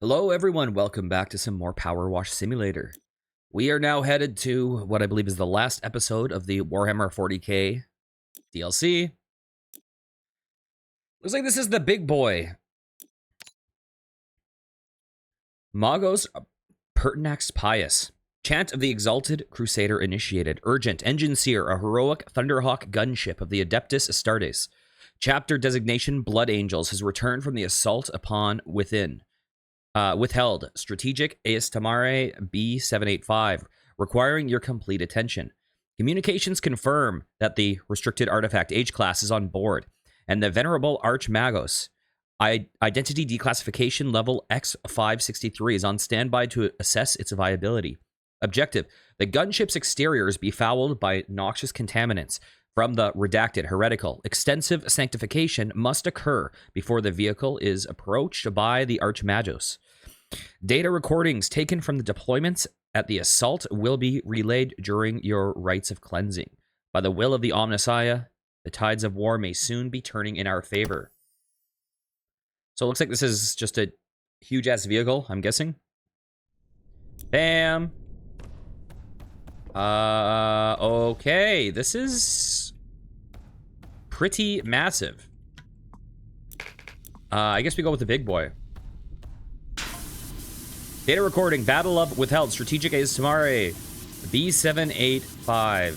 Hello everyone, welcome back to some more PowerWash Simulator. We are now headed to what I believe is the last episode of the Warhammer 40k DLC. Looks like this is the big boy. Magos Pertinax Pius. Chant of the Exalted Crusader initiated. Urgent. Engine Seer, a heroic Thunderhawk gunship of the Adeptus Astartes. Chapter designation Blood Angels has returned from the assault upon within. Withheld. Strategic Eastamare B785, requiring your complete attention. Communications confirm that the restricted artifact H-class is on board, and the venerable Archmagos identity declassification level X563 is on standby to assess its viability. Objective: the gunship's exteriors be fouled by noxious contaminants from the redacted heretical. Extensive sanctification must occur before the vehicle is approached by the Archmagos. Data recordings taken from the deployments at the assault will be relayed during your rites of cleansing. By the will of the Omnissiah, the tides of war may soon be turning in our favor. So it looks like this is just a huge-ass vehicle, I'm guessing. Bam! Okay, this is pretty massive. I guess we go with the big boy. Data recording, Battle of Withheld, Strategic Eastamare B785.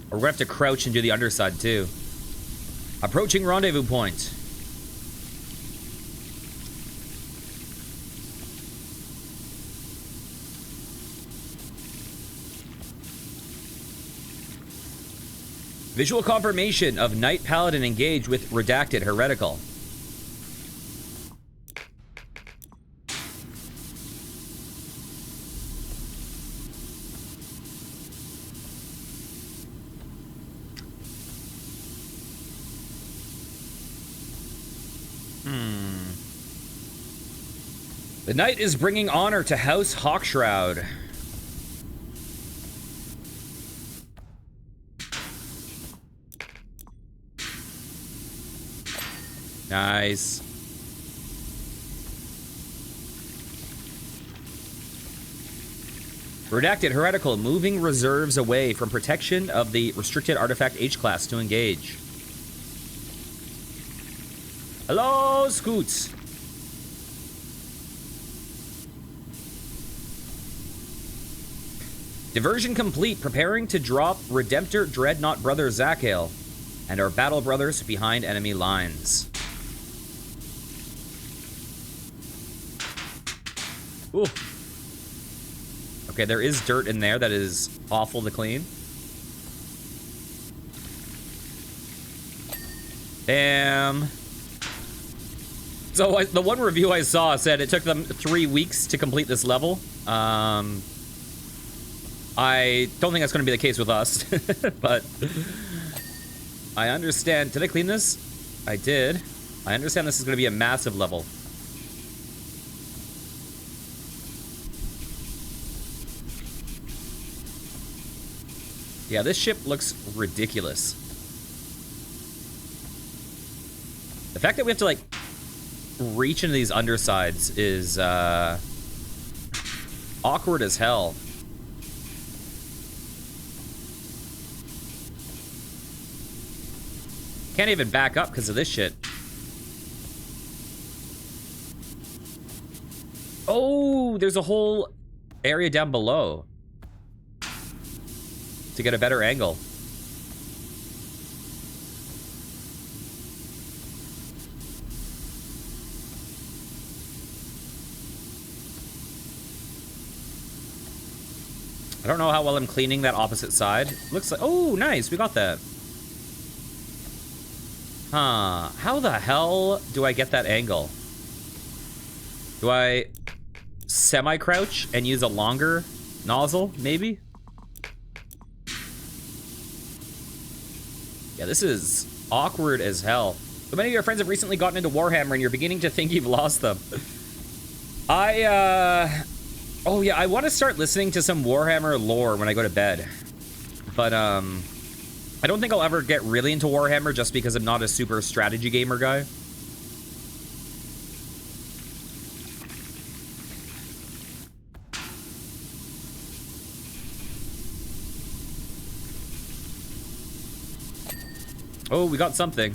We're gonna have to crouch and do the underside too. Approaching rendezvous point. Visual confirmation of Knight Paladin engaged with redacted heretical. The Knight is bringing honor to House Hawkshroud. Nice. Redacted heretical, moving reserves away from protection of the restricted artifact H-class to engage. Hello, Scoots. Diversion complete, preparing to drop Redemptor Dreadnought Brother Zakhael and our battle brothers behind enemy lines. Ooh. Okay, there is dirt in there that is awful to clean. Bam. So the one review I saw said it took them 3 weeks to complete this level. I don't think that's going to be the case with us, but I understand. Did I clean this? I did. I understand this is going to be a massive level. Yeah, this ship looks ridiculous. The fact that we have to, like, reach into these undersides is, awkward as hell. Can't even back up because of this shit. Oh, there's a whole area down below to get a better angle. I don't know how well I'm cleaning that opposite side. Looks like, oh, nice, we got that. Huh, how the hell do I get that angle? Do I semi-crouch and use a longer nozzle, maybe? Yeah, this is awkward as hell. So many of your friends have recently gotten into Warhammer and you're beginning to think you've lost them. Oh yeah, I want to start listening to some Warhammer lore when I go to bed. But, I don't think I'll ever get really into Warhammer just because I'm not a super strategy gamer guy. Oh, we got something.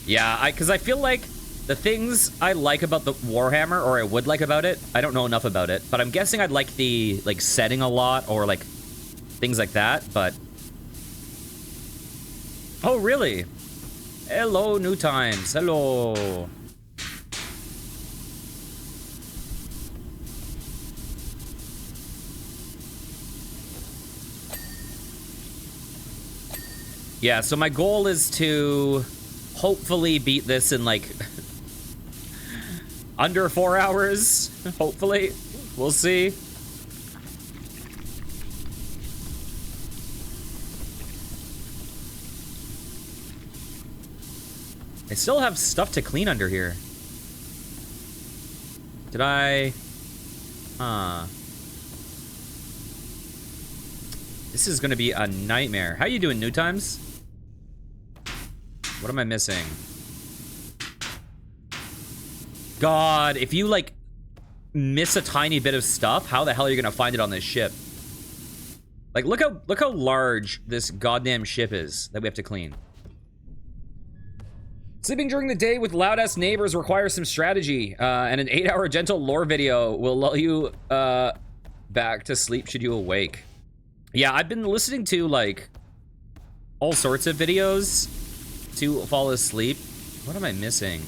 Yeah, because I feel like the things I like about the Warhammer, or I would like about it, I don't know enough about it, but I'm guessing I'd like the, like, setting a lot, or, like, things like that, but... Oh, really? Hello, New Times. Hello. Yeah, so my goal is to hopefully beat this in, like, under 4 hours. Hopefully. We'll see. I still have stuff to clean under here. Did I... Huh. This is gonna be a nightmare. How you doing, New Times? What am I missing? God, if you, like, miss a tiny bit of stuff, how the hell are you gonna find it on this ship? Like, look how large this goddamn ship is that we have to clean. Sleeping during the day with loud-ass neighbors requires some strategy, and an 8-hour gentle lore video will lull you back to sleep should you awake. Yeah, I've been listening to, like, all sorts of videos to fall asleep. What am I missing?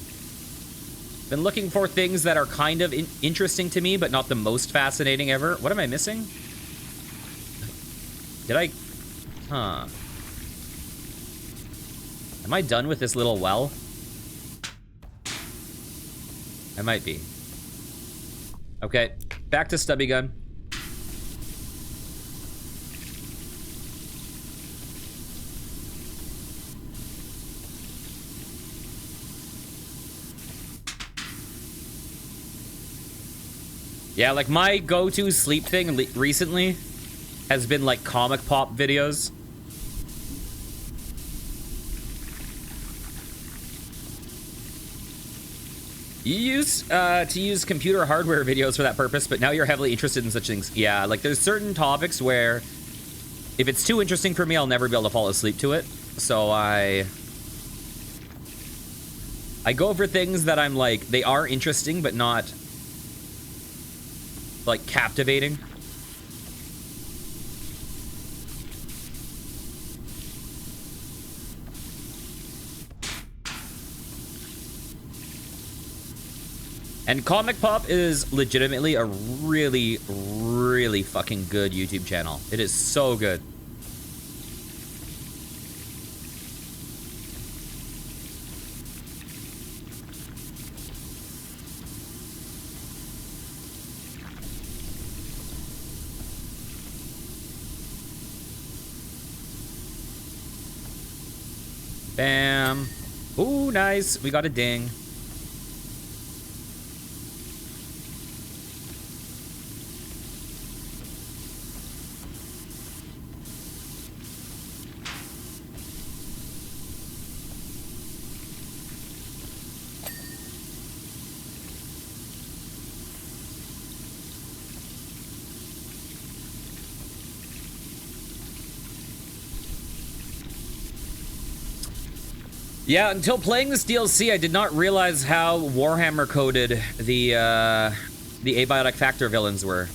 Been looking for things that are kind of interesting to me, but not the most fascinating ever. What am I missing? Did I... Huh. Am I done with this little well? I might be. Okay, back to stubby gun. Yeah, like, my go-to sleep thing recently has been, like, comic pop videos. You used to use computer hardware videos for that purpose, but now you're heavily interested in such things. Yeah, like, there's certain topics where if it's too interesting for me, I'll never be able to fall asleep to it. So I go for things that I'm like, they are interesting, but not, like, captivating. And Comic Pop is legitimately a really, really fucking good YouTube channel. It is so good. Bam. Ooh, nice. We got a ding. Yeah, until playing this DLC, I did not realize how Warhammer coded the abiotic factor villains were.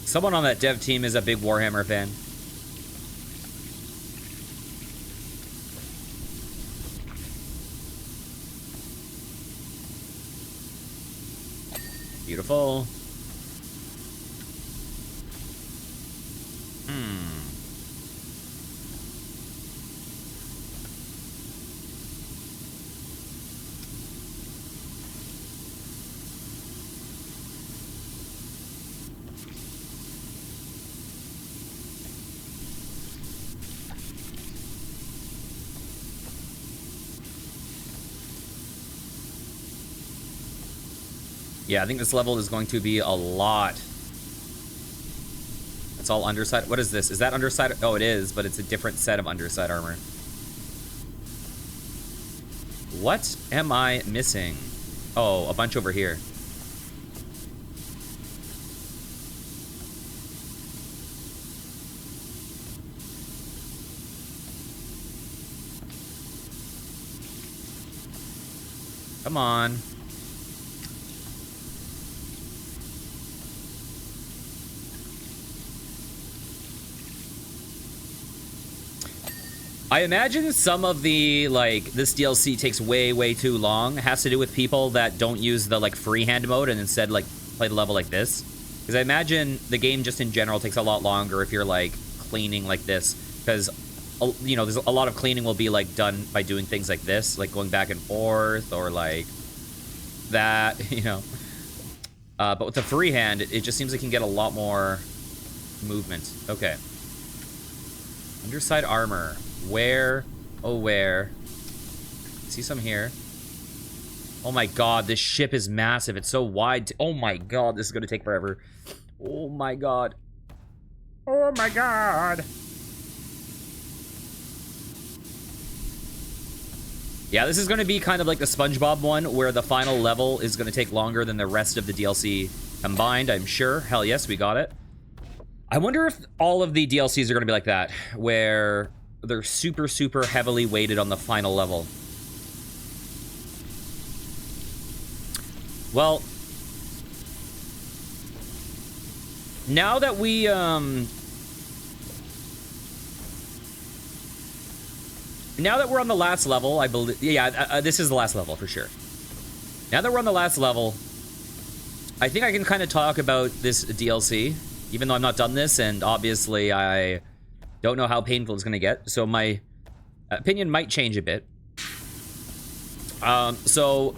Someone on that dev team is a big Warhammer fan. Beautiful. Yeah, I think this level is going to be a lot. It's all underside. What is this? Is that underside? Oh, it is, but it's a different set of underside armor. What am I missing? Oh, a bunch over here. Come on. I imagine some of the, like, this DLC takes way too long. It has to do with people that don't use the, like, freehand mode and instead, like, play the level like this. Because I imagine the game just in general takes a lot longer if you're, like, cleaning like this. Because, you know, there's a lot of cleaning will be, like, done by doing things like this. Like, going back and forth or, like, that, you know. But with the freehand, it just seems like you can get a lot more movement. Okay. Underside armor. Where? Oh, where? See some here. Oh my god, this ship is massive. It's so wide. Oh my god, this is going to take forever. Oh my god. Oh my god. Yeah, this is going to be kind of like the SpongeBob one, where the final level is going to take longer than the rest of the DLC combined, I'm sure. Hell yes, we got it. I wonder if all of the DLCs are going to be like that, where they're super heavily weighted on the final level. Well, now that we, now that we're on the last level, I believe, yeah, this is the last level for sure. Now that we're on the last level, I think I can kind of talk about this DLC, even though I'm not done this, and obviously I don't know how painful it's going to get, so my opinion might change a bit. So,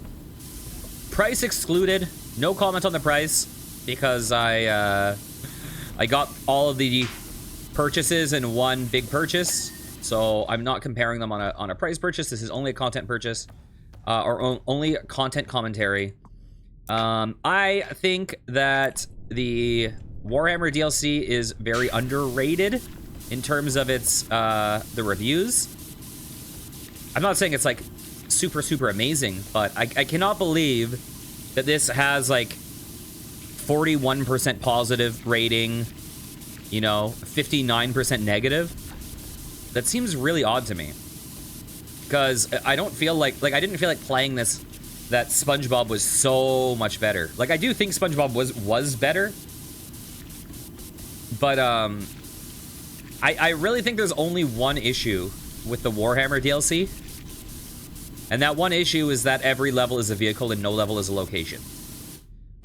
price excluded. No comment on the price, because I got all of the purchases in one big purchase, so I'm not comparing them on a price purchase. This is only a content purchase, or only content commentary. I think that the Warhammer DLC is very underrated in terms of its the reviews. I'm not saying it's like super amazing, but I cannot believe that this has like 41% positive rating, you know, 59% negative. That seems really odd to me, because I don't feel like I didn't feel like playing this, that SpongeBob was so much better. Like, I do think SpongeBob was better, but I really think there's only one issue with the Warhammer DLC. And that one issue is that every level is a vehicle and no level is a location.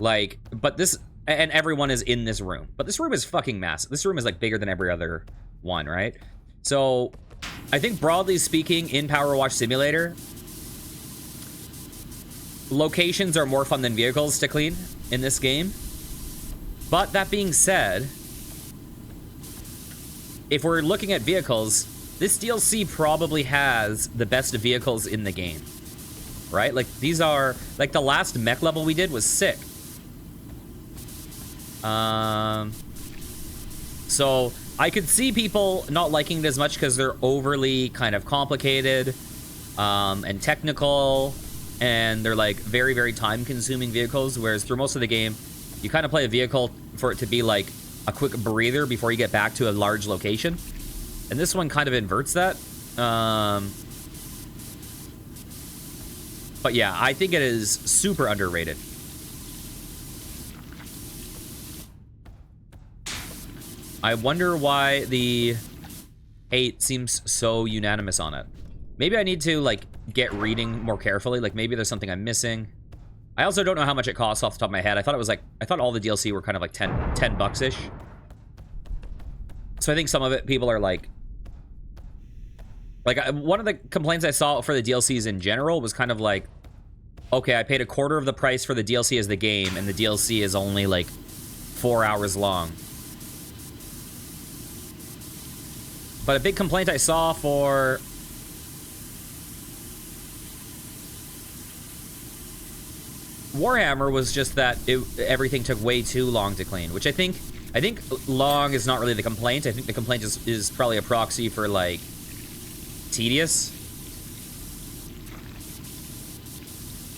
Like, but this, and everyone is in this room. But this room is fucking massive. This room is like bigger than every other one, right? So, I think broadly speaking, in PowerWash Simulator, locations are more fun than vehicles to clean in this game. But that being said, if we're looking at vehicles, this DLC probably has the best vehicles in the game, right? Like, these are, like, the last mech level we did was sick. So I could see people not liking it as much because they're overly kind of complicated, and technical, and they're, like, very time-consuming vehicles, whereas through most of the game, you kind of play a vehicle for it to be, like, a quick breather before you get back to a large location. And this one kind of inverts that. But yeah, I think it is super underrated. I wonder why the hate seems so unanimous on it. Maybe I need to, like, get reading more carefully. Like, maybe there's something I'm missing. I also don't know how much it costs off the top of my head. I thought it was like, I thought all the DLC were kind of like 10 bucks-ish. So I think some of it, people are like, one of the complaints I saw for the DLCs in general was kind of like, okay, I paid a quarter of the price for the DLC as the game, and the DLC is only like 4 hours long. But a big complaint I saw for Warhammer was just that everything took way too long to clean, which I think long is not really the complaint. I think the complaint is probably a proxy for, like, tedious.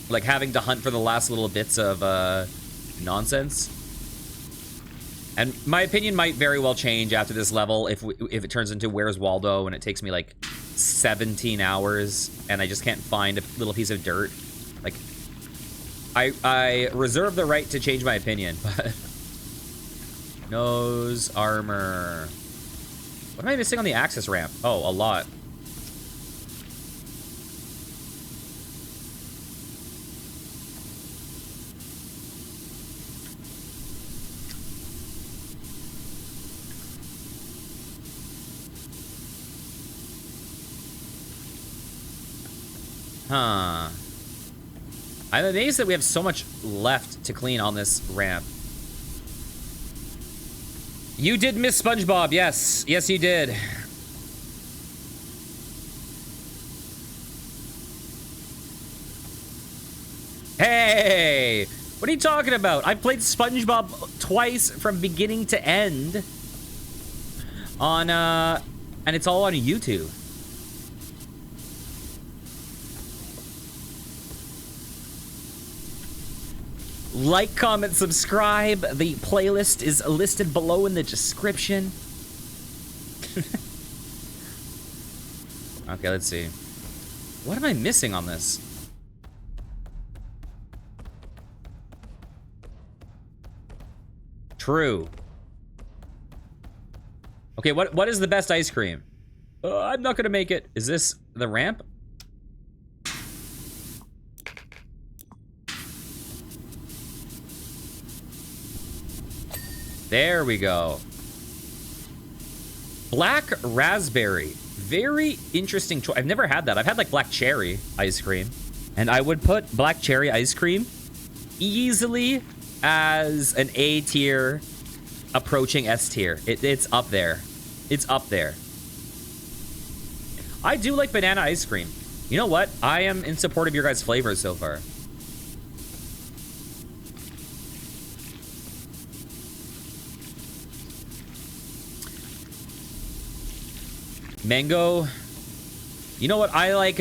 Like, having to hunt for the last little bits of nonsense. And my opinion might very well change after this level if it turns into Where's Waldo and it takes me, like, 17 hours and I just can't find a little piece of dirt. Like, I reserve the right to change my opinion, but... Nose armor. What am I missing on the access ramp? Oh, a lot. Huh. I'm amazed that we have so much left to clean on this ramp. You did miss SpongeBob, yes. Yes, you did. Hey! What are you talking about? I played SpongeBob twice from beginning to end. On, and it's all on YouTube. Like, comment, subscribe. The playlist is listed below in the description. Okay, let's see. What am I missing on this? True. Okay, what is the best ice cream? I'm not gonna make it. Is this the ramp? There we go. Black raspberry. Very interesting choice. I've never had that. I've had, like, black cherry ice cream. And I would put black cherry ice cream easily as an A tier approaching S tier. It's up there. It's up there. I do like banana ice cream. You know what? I am in support of your guys' flavors so far. Mango. You know what? I like,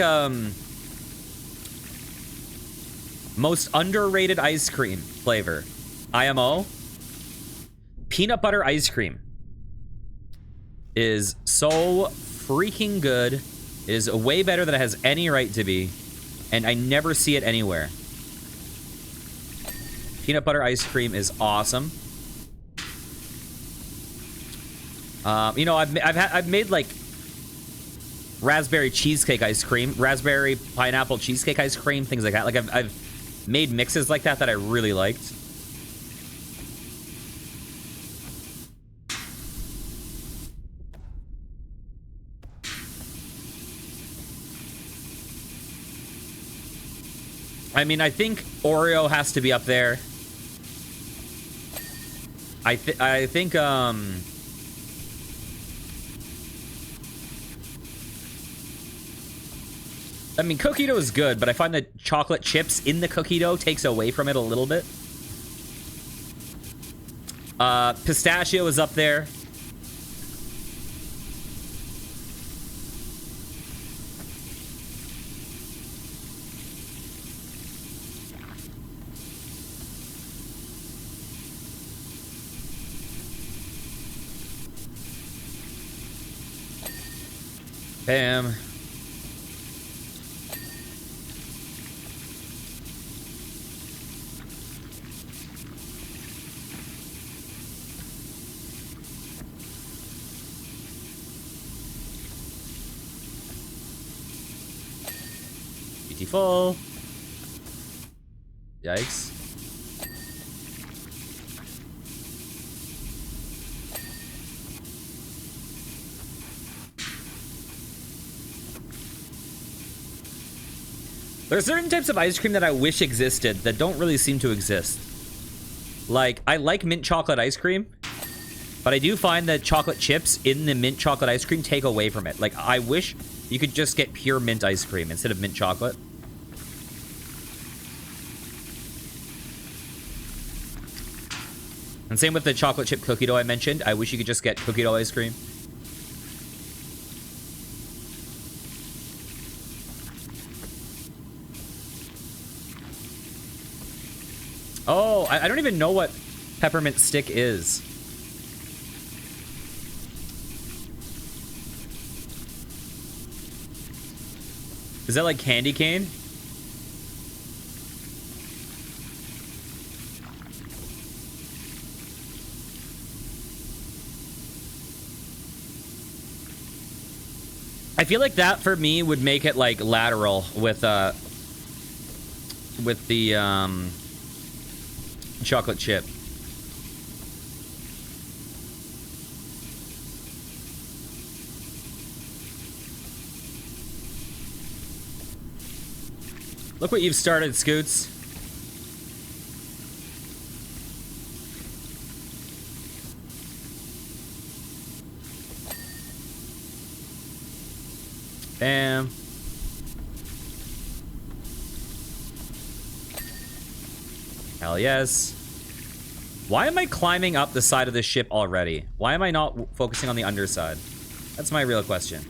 most underrated ice cream flavor. IMO. Peanut butter ice cream is so freaking good. It is way better than it has any right to be. And I never see it anywhere. Peanut butter ice cream is awesome. You know, I've made, like, raspberry cheesecake ice cream, raspberry pineapple cheesecake ice cream, things like that. Like, I've made mixes like that I really liked. I mean, I think Oreo has to be up there. I think, I mean, cookie dough is good, but I find that chocolate chips in the cookie dough takes away from it a little bit. Pistachio is up there. Bam. Full. Yikes. There are certain types of ice cream that I wish existed that don't really seem to exist. Like, I like mint chocolate ice cream, but I do find that chocolate chips in the mint chocolate ice cream take away from it. Like, I wish you could just get pure mint ice cream instead of mint chocolate. And same with the chocolate chip cookie dough I mentioned. I wish you could just get cookie dough ice cream. Oh, I don't even know what peppermint stick is. Is that like candy cane? I feel like that for me would make it like lateral with the chocolate chip. Look what you've started, Scoots. Bam. Hell yes. Why am I climbing up the side of this ship already? Why am I not focusing on the underside? That's my real question.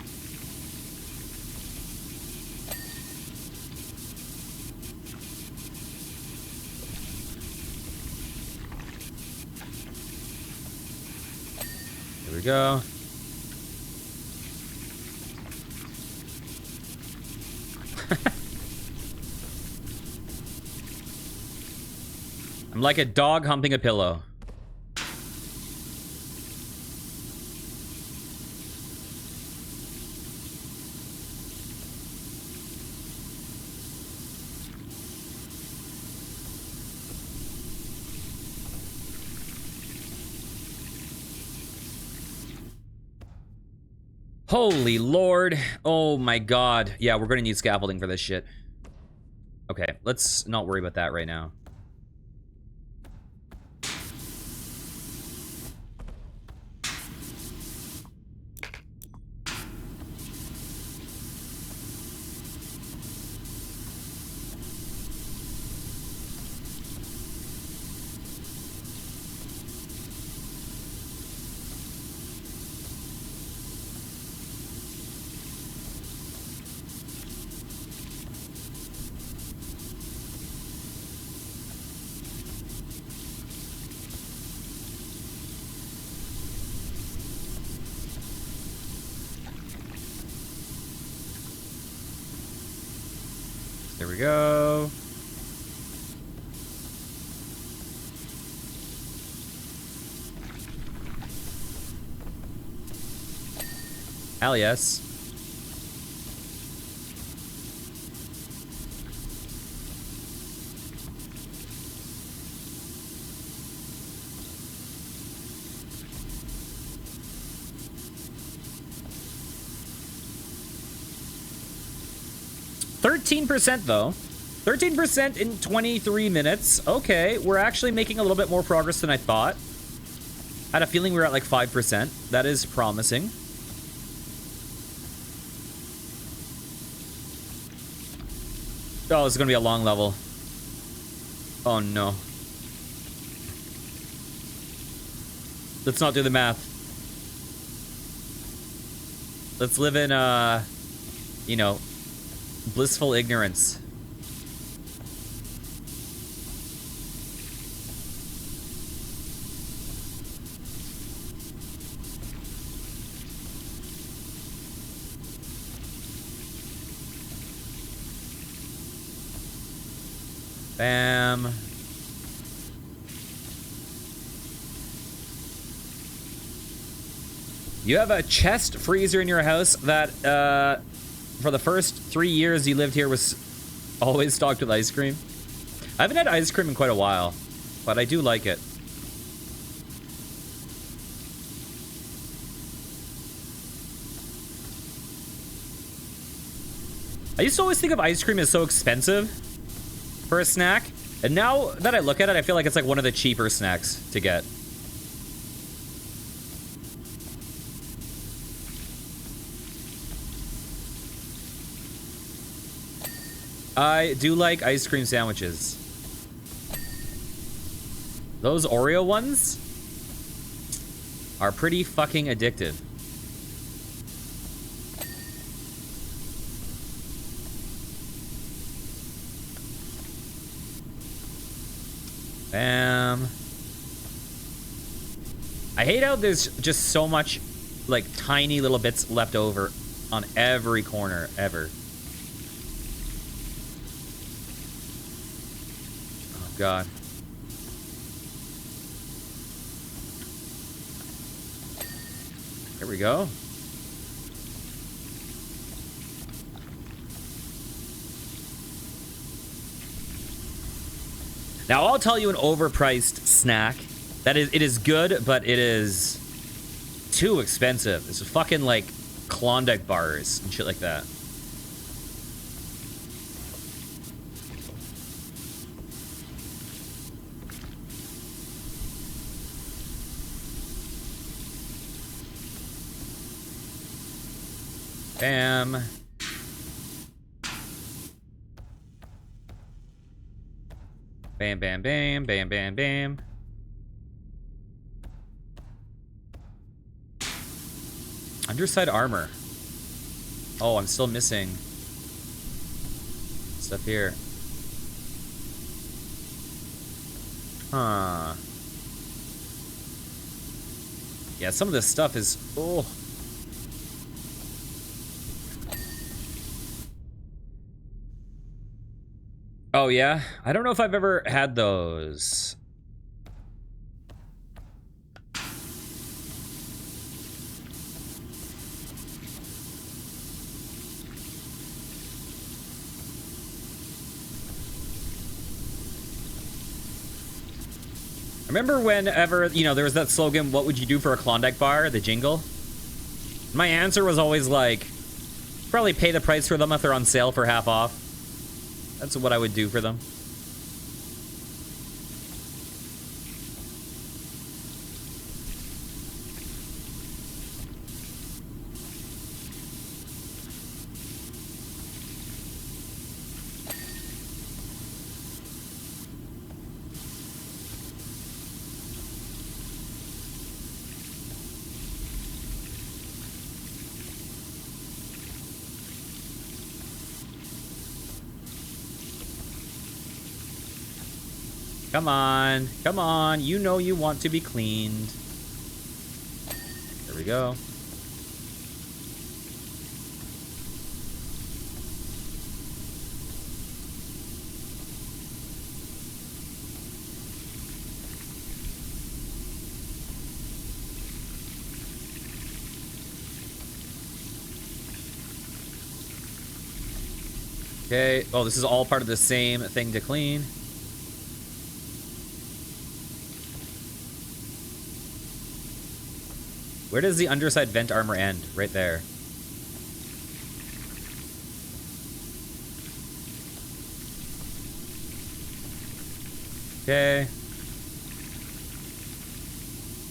Here we go. I'm like a dog humping a pillow. Holy Lord. Oh my God. Yeah, we're gonna need scaffolding for this shit. Okay, let's not worry about that right now. There we go. Hell yes. %, though. 13% in 23 minutes. Okay, we're actually making a little bit more progress than I thought. I had a feeling we were at like 5%. That is promising. Oh, this is gonna be a long level. Oh no. Let's not do the math. Let's live in, you know, blissful ignorance. Bam. You have a chest freezer in your house that, for the first 3 years you lived here was always stocked with ice cream. I haven't had ice cream in quite a while, but I do like it. I used to always think of ice cream as so expensive for a snack, and now that I look at it, I feel like it's like one of the cheaper snacks to get. I do like ice cream sandwiches. Those Oreo ones? are pretty fucking addictive. Bam. I hate how there's just so much, like, tiny little bits left over on every corner, ever. Oh, God. There we go. Now, I'll tell you an overpriced snack. That is, it is good, but it is too expensive. It's fucking like Klondike bars and shit like that. Bam. Bam, bam, bam, bam, bam, bam. Underside armor. Oh, I'm still missing stuff here. Huh. Yeah, some of this stuff is... Oh. Oh, yeah? I don't know if I've ever had those. Remember whenever, you know, there was that slogan, what would you do for a Klondike bar, the jingle? My answer was always like, probably pay the price for them if they're on sale for half off. That's what I would do for them. Come on. Come on. You know you want to be cleaned. There we go. Okay. Oh, this is all part of the same thing to clean. Where does the underside vent armor end? Right there. Okay.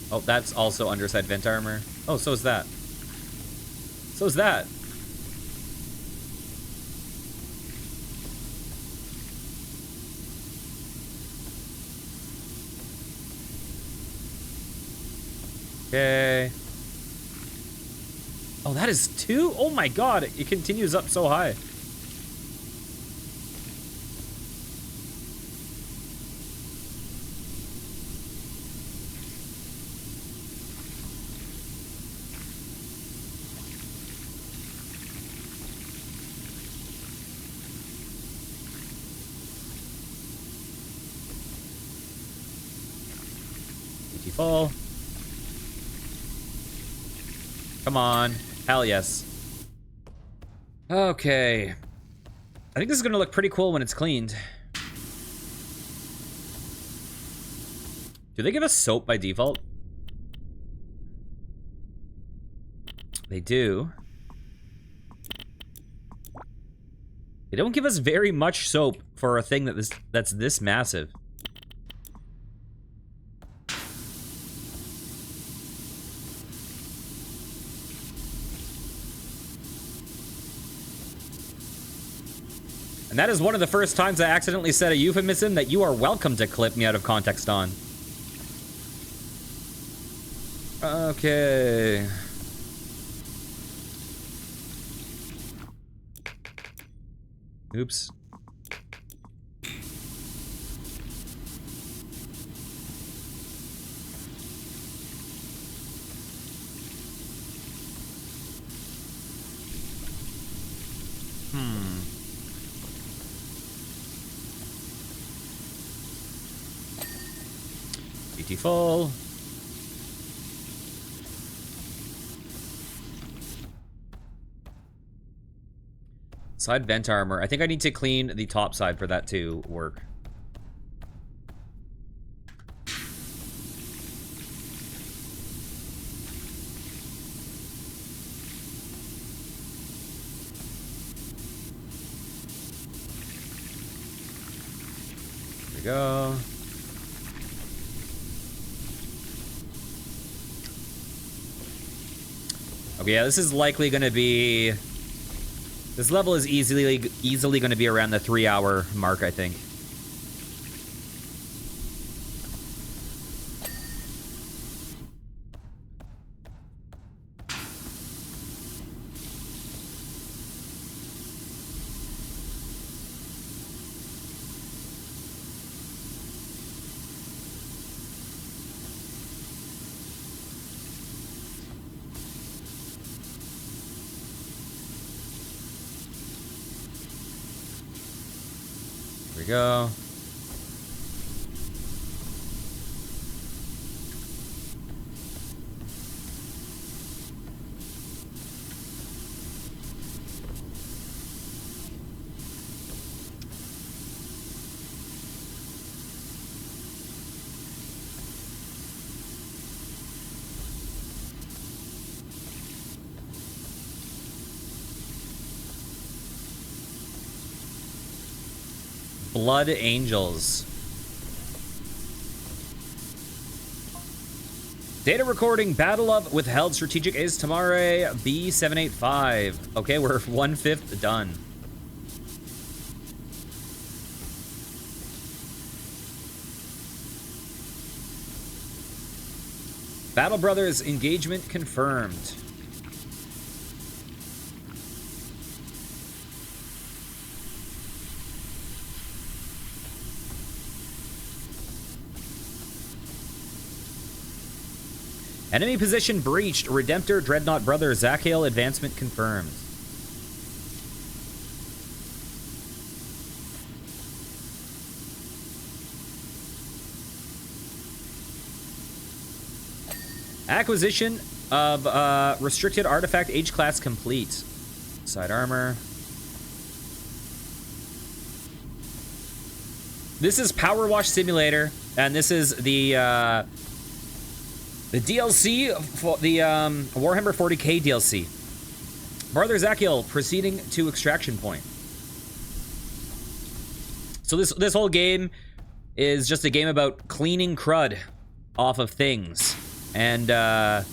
Oh, that's also underside vent armor. Oh, so is that. So is that. Okay. Oh, that is 2? Oh my god, it continues up so high. Beautiful. Come on. Hell yes. Okay. I think this is going to look pretty cool when it's cleaned. Do they give us soap by default? They do. They don't give us very much soap for a thing that's this massive. And that is one of the first times I accidentally said a euphemism that you are welcome to clip me out of context on. Okay. Oops. BT full. Side vent armor. I think I need to clean the top side for that to work. There we go. Okay, yeah, this is likely going to be... This level is easily going to be around the 3-hour mark, I think. There we go. Blood Angels. Data recording. Battle of Withheld Strategic is Tamare B785. Okay, we're 1/5 done. Battle Brothers engagement confirmed. Enemy position breached. Redemptor Dreadnought Brother Zachiel advancement confirmed. Acquisition of restricted artifact H class complete. Side armor. This is PowerWash Simulator, and this is the DLC for the Warhammer 40k DLC. Brother Zachiel proceeding to extraction point. So this whole game is just a game about cleaning crud off of things. And some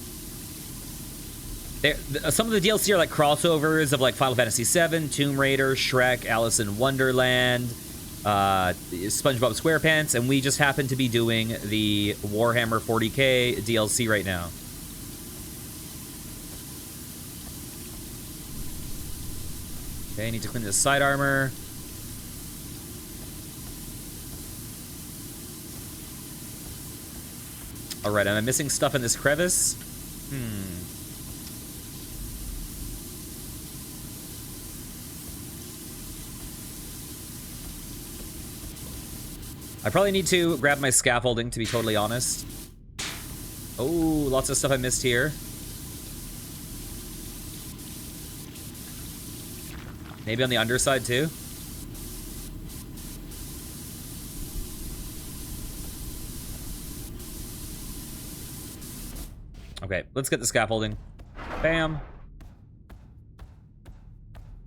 of the DLC are like crossovers of like Final Fantasy VII, Tomb Raider, Shrek, Alice in Wonderland, SpongeBob SquarePants, and we just happen to be doing the Warhammer 40k DLC right now. Okay, I need to clean this side armor. Alright, am I missing stuff in this crevice? I probably need to grab my scaffolding, to be totally honest. Oh, lots of stuff I missed here. Maybe on the underside, too? Okay, let's get the scaffolding. Bam.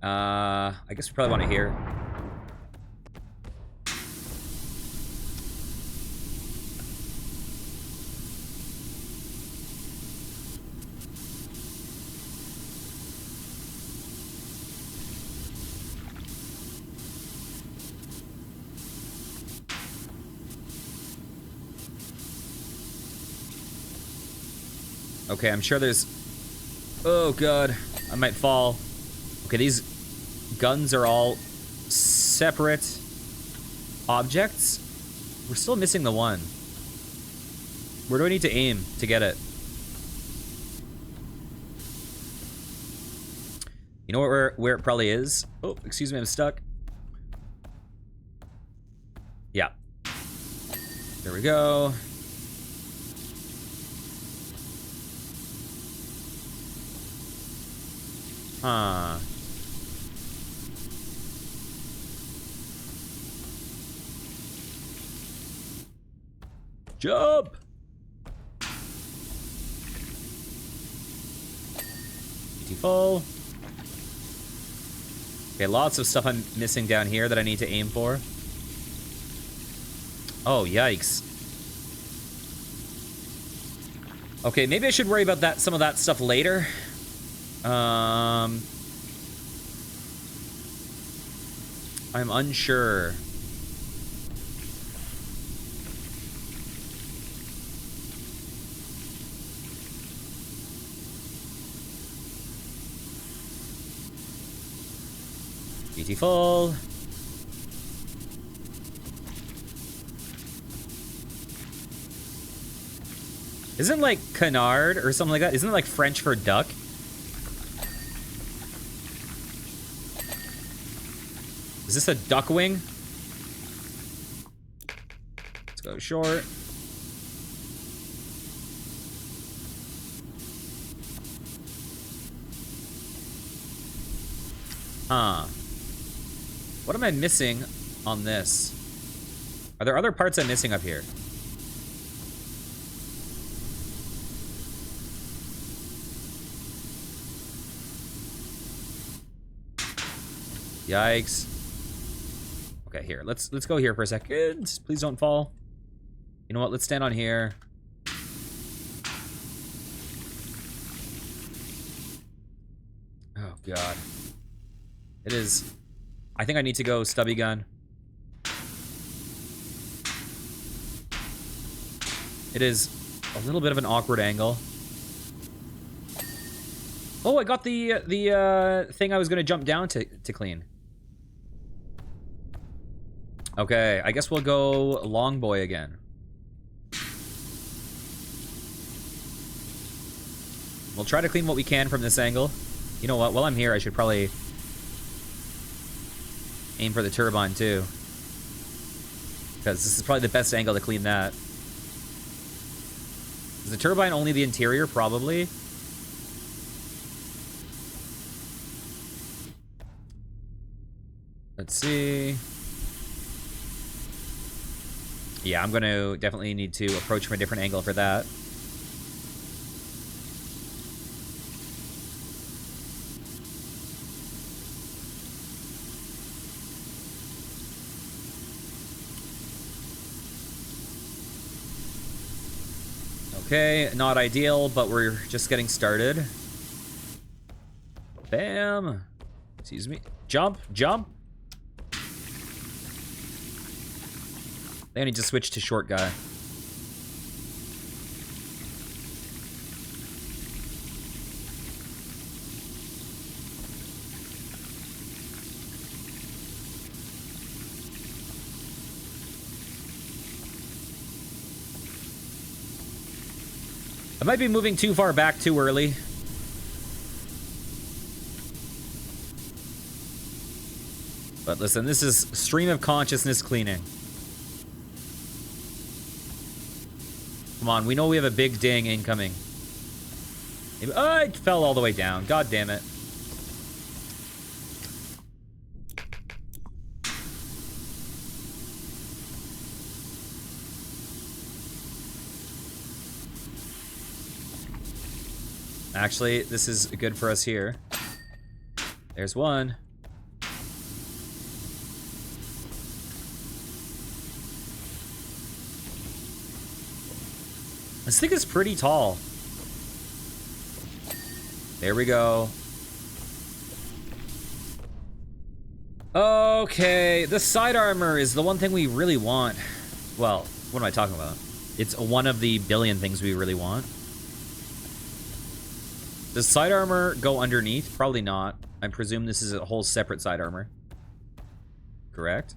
I guess we probably want to hear. Okay, I'm sure there's... Oh, God. I might fall. Okay, these guns are all separate objects. We're still missing the one. Where do I need to aim to get it? You know where it probably is? Oh, excuse me, I'm stuck. Yeah. There we go. Huh. Jump! Full. Okay, lots of stuff I'm missing down here that I need to aim for. Oh, yikes. Okay, maybe I should worry about that, some of that stuff later. I'm unsure. Beautiful. Isn't like canard or something like that? Isn't it like French for duck? Is this a duck wing? Let's go short. Huh. What am I missing on this? Are there other parts I'm missing up here? Yikes. Okay, here. Let's go here for a second. Please don't fall. You know what? Let's stand on here. Oh, God. It is... I think I need to go stubby gun. It is a little bit of an awkward angle. Oh, I got the thing I was gonna jump down to clean. Okay, I guess we'll go long boy again. We'll try to clean what we can from this angle. You know what? While I'm here, I should probably aim for the turbine too, because this is probably the best angle to clean that. Is the turbine only the interior? Probably. Let's see. Yeah, I'm gonna definitely need to approach from a different angle for that. Okay, not ideal, but we're just getting started. Bam! Excuse me. Jump, jump! I think I need to switch to short guy. I might be moving too far back too early. But listen, this is stream of consciousness cleaning. Come on, we know we have a big ding incoming. Oh, it fell all the way down. God damn it. Actually, this is good for us here. There's one. This thing is pretty tall. There we go. Okay, the side armor is the one thing we really want. Well, what am I talking about? It's one of the billion things we really want. Does side armor go underneath? Probably not. I presume this is a whole separate side armor. Correct?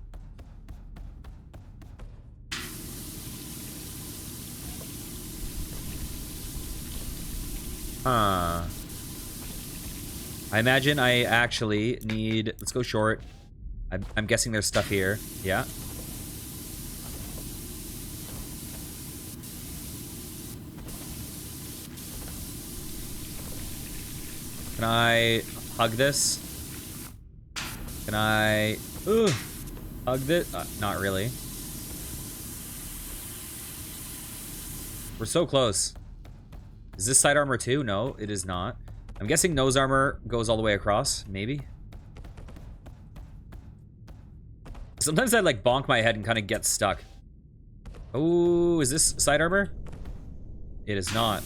Huh. I imagine I actually need... Let's go short. I'm guessing there's stuff here. Yeah. Can I hug this? Can I... Ooh, hug this? Not really. We're so close. Is this side armor too? No, it is not. I'm guessing nose armor goes all the way across. Maybe. Sometimes I like bonk my head and kind of get stuck. Oh, is this side armor? It is not.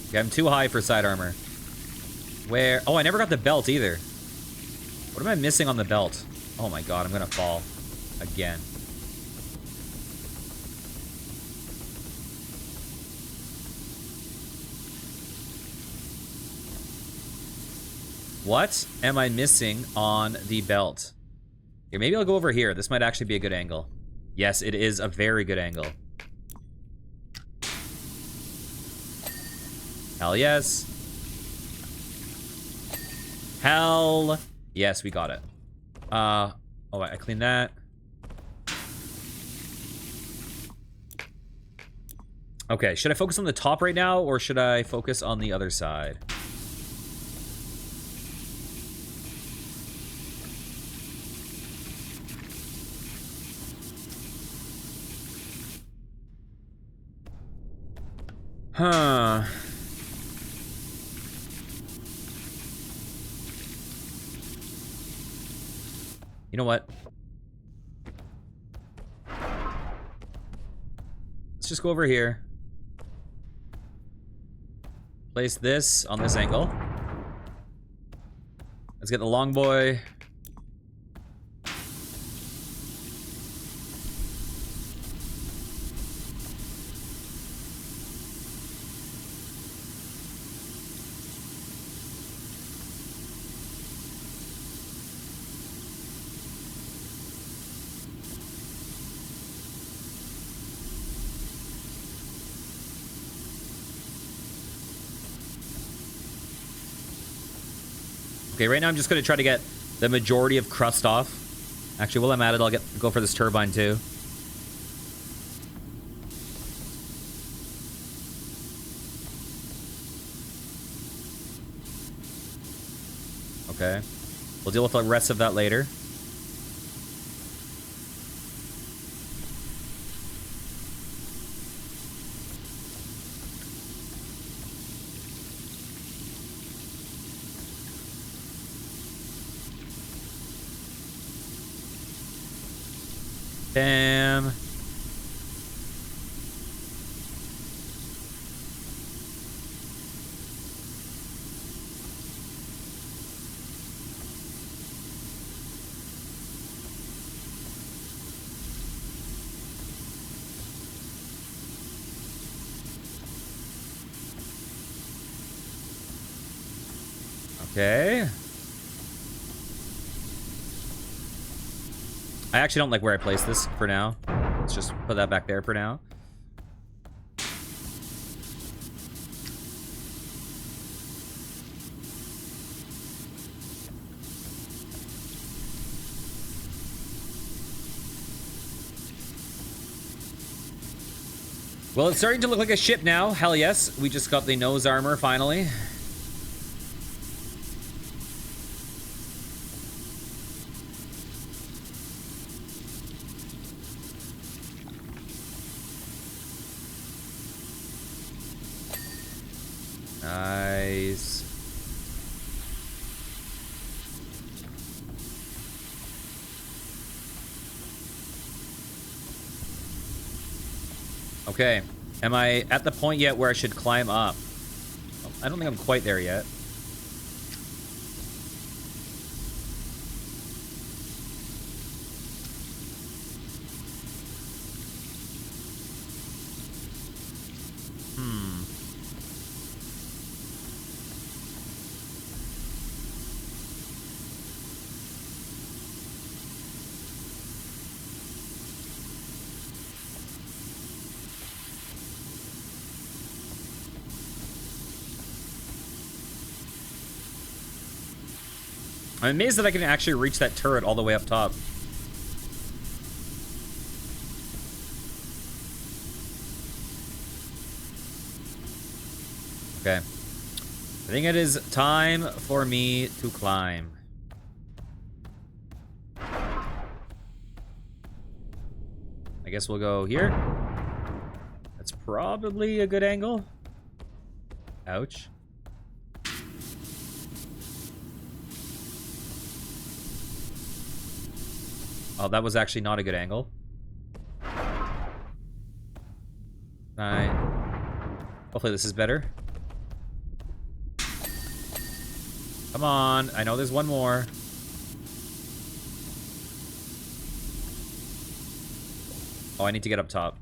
Okay, I'm too high for side armor. Where? Oh, I never got the belt either. What am I missing on the belt? Oh my god, I'm gonna fall. Again. What am I missing on the belt? Here, maybe I'll go over here. This might actually be a good angle. Yes, it is a very good angle. Hell yes. Hell yes, we got it. Oh, I cleaned that. Okay, should I focus on the top right now, or should I focus on the other side? Huh. You know what? Let's just go over here. Place this on this angle. Let's get the long boy. Okay, right now I'm just going to try to get the majority of crust off. Actually, while I'm at it, I'll go for this turbine too. Okay. We'll deal with the rest of that later. Bam. Okay. I actually don't like where I place this for now. Let's just put that back there for now. Well, it's starting to look like a ship now. Hell yes. We just got the nose armor finally. Nice. Okay. Am I at the point yet where I should climb up? I don't think I'm quite there yet. I'm amazed that I can actually reach that turret all the way up top. Okay. I think it is time for me to climb. I guess we'll go here. That's probably a good angle. Ouch. Oh, that was actually not a good angle. Alright. Hopefully this is better. Come on. I know there's one more. Oh, I need to get up top.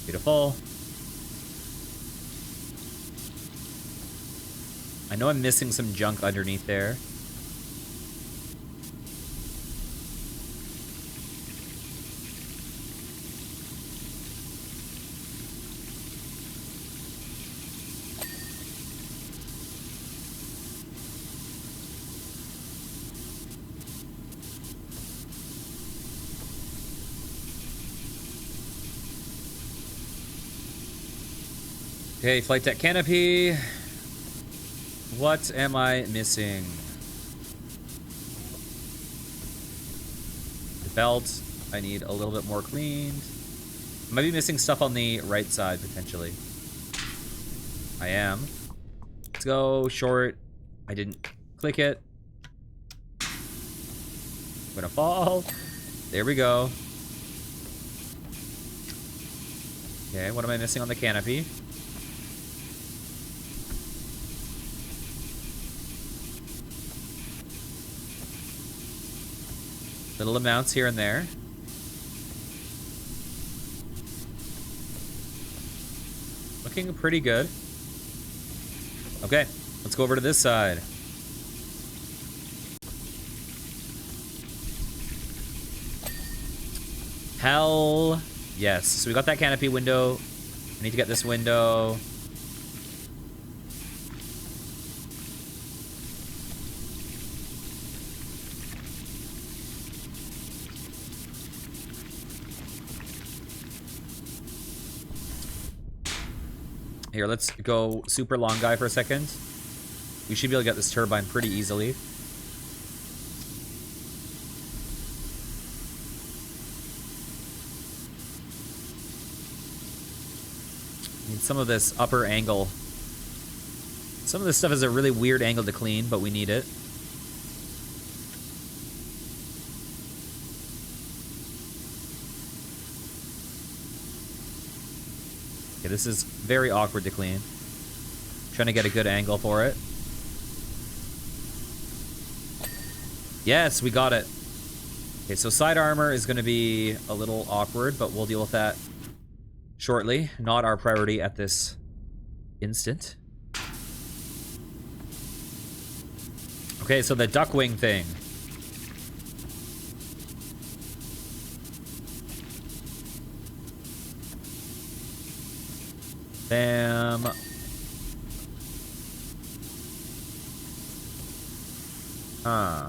Beautiful. I know I'm missing some junk underneath there. Okay, flight deck canopy. What am I missing? The belt, I need a little bit more cleaned. I might be missing stuff on the right side, potentially. I am. Let's go short. I didn't click it. I'm gonna fall. There we go. Okay, what am I missing on the canopy? Little amounts here and there. Looking pretty good. Okay, let's go over to this side. Hell yes. So we got that canopy window. I need to get this window. Here, let's go super long guy for a second. We should be able to get this turbine pretty easily. Need some of this upper angle. Some of this stuff is a really weird angle to clean, but we need it. Okay, this is very awkward to clean. Trying to get a good angle for it. Yes, we got it. Okay, so side armor is going to be a little awkward, but we'll deal with that shortly. Not our priority at this instant. Okay, so the duckwing thing. Bam. Huh.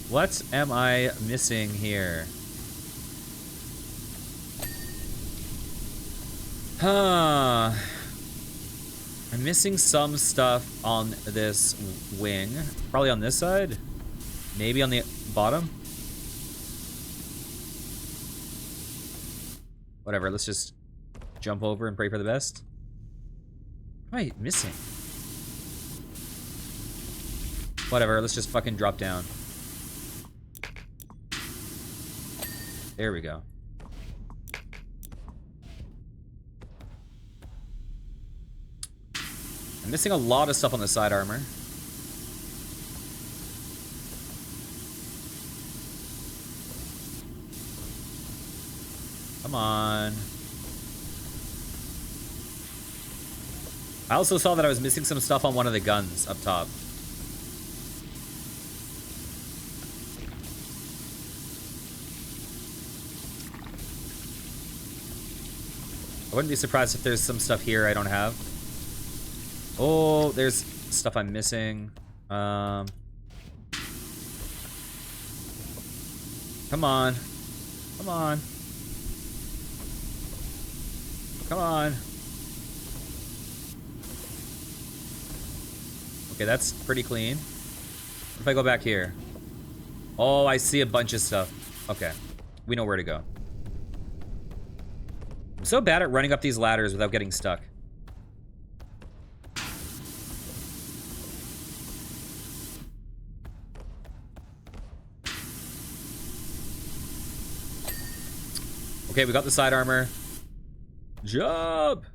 What am I missing here? Huh. I'm missing some stuff on this wing. Probably on this side. Maybe on the bottom. Whatever, let's just jump over and pray for the best. What am I missing? Whatever, let's just fucking drop down. There we go. I'm missing a lot of stuff on the side armor. Come on. I also saw that I was missing some stuff on one of the guns up top. I wouldn't be surprised if there's some stuff here I don't have. Oh, there's stuff I'm missing. Come on. Come on. Come on. Okay, that's pretty clean. What if I go back here? Oh, I see a bunch of stuff. Okay, we know where to go. I'm so bad at running up these ladders without getting stuck. Okay, we got the side armor. Jump!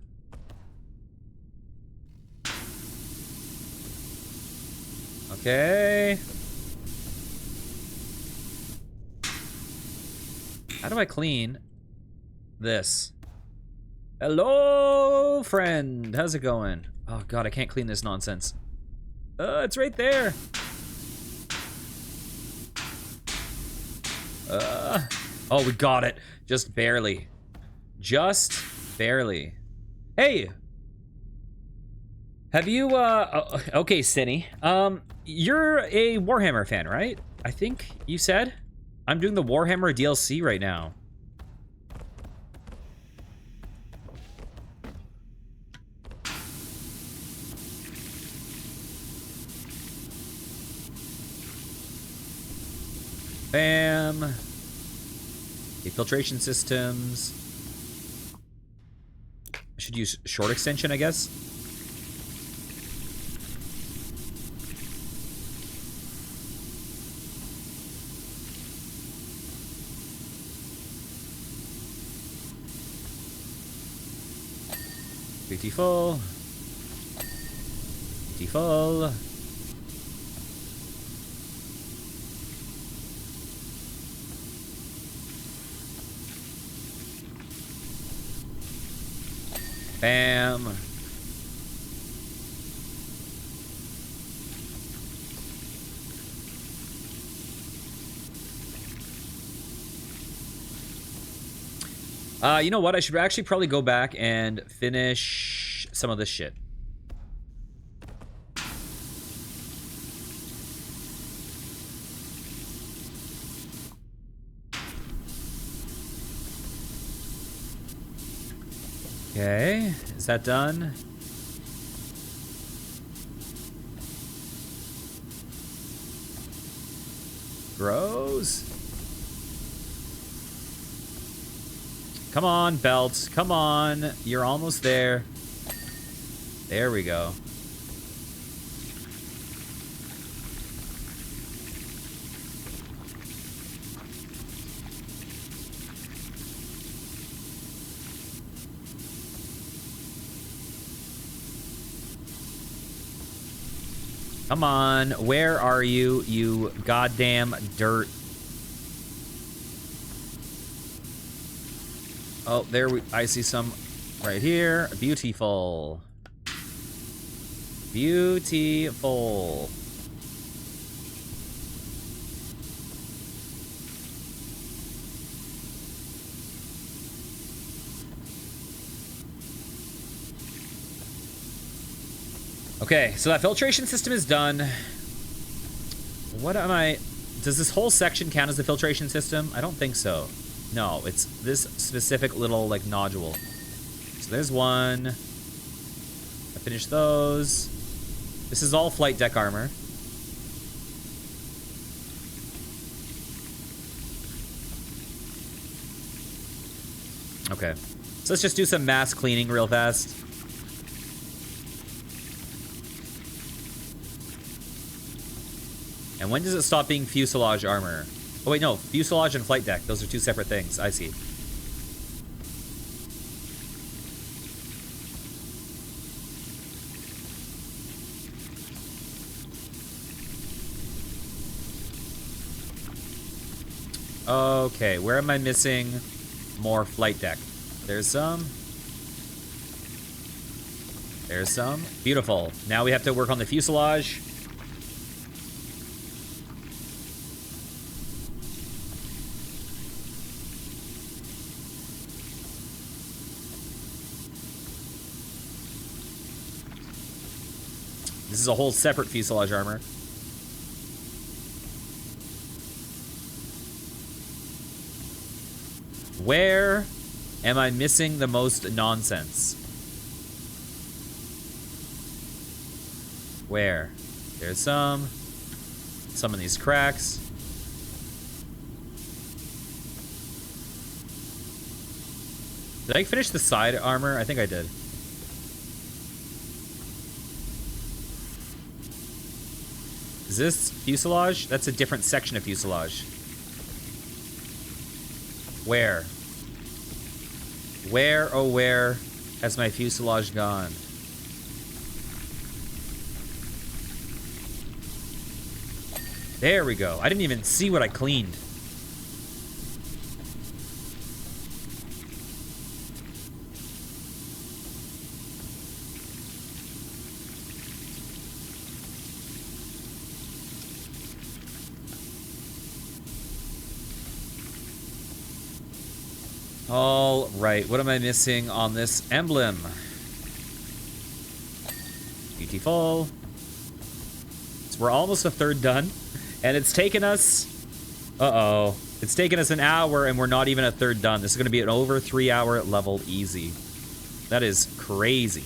Okay. How do I clean this? Hello, friend. How's it going? Oh, God, I can't clean this nonsense. It's right there. Oh, we got it. Just barely. Just barely. Hey! Have you, okay, Cinny. You're a Warhammer fan, right? I think you said? I'm doing the Warhammer DLC right now. Bam. Okay, filtration systems. I should use short extension, I guess. Beautiful. Beautiful. Bam. You know what? I should actually probably go back and finish some of this shit. Okay, is that done? Grows. Come on, belt. Come on. You're almost there. There we go. Come on. Where are you, you goddamn dirt? Oh, there I see some right here. Beautiful. Beautiful. Okay, so that filtration system is done. What am I... Does this whole section count as the filtration system? I don't think so. No, it's this specific little, like, nodule. So there's one. I finished those. This is all flight deck armor. Okay. So let's just do some mass cleaning real fast. And when does it stop being fuselage armor? Oh, wait, no. Fuselage and flight deck. Those are two separate things. I see. Okay, where am I missing more flight deck? There's some. There's some. Beautiful. Now we have to work on the fuselage. This is a whole separate fuselage armor. Where am I missing the most nonsense? Where? There's some in these cracks. Did I finish the side armor? I think I did. Is this fuselage? That's a different section of fuselage. Where? Where, oh where, has my fuselage gone? There we go. I didn't even see what I cleaned. All right, what am I missing on this emblem? Beautiful. So we're almost a third done, and it's taken us... Uh-oh. It's taken us an hour, and we're not even a third done. This is going to be an over 3-hour level easy. That is crazy.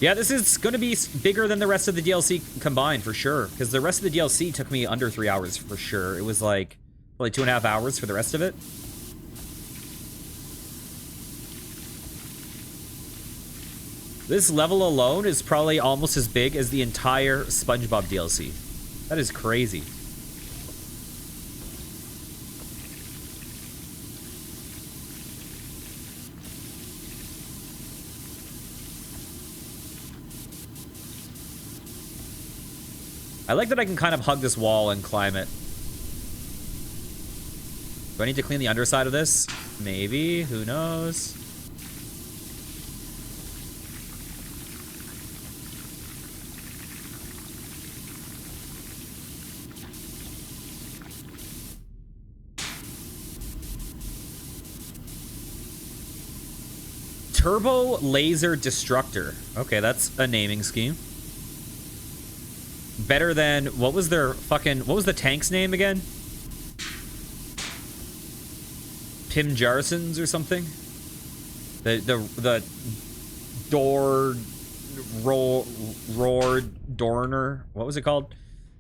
Yeah, this is going to be bigger than the rest of the DLC combined, for sure. Because the rest of the DLC took me under 3 hours, for sure. It was like, probably 2.5 hours for the rest of it. This level alone is probably almost as big as the entire SpongeBob DLC. That is crazy. I like that I can kind of hug this wall and climb it. Do I need to clean the underside of this? Maybe. Who knows? Turbo Laser Destructor. Okay, that's a naming scheme. Better than, what was their fucking, what was the tank's name again? Pim Jarsons or something? The Roar Dorner. What was it called?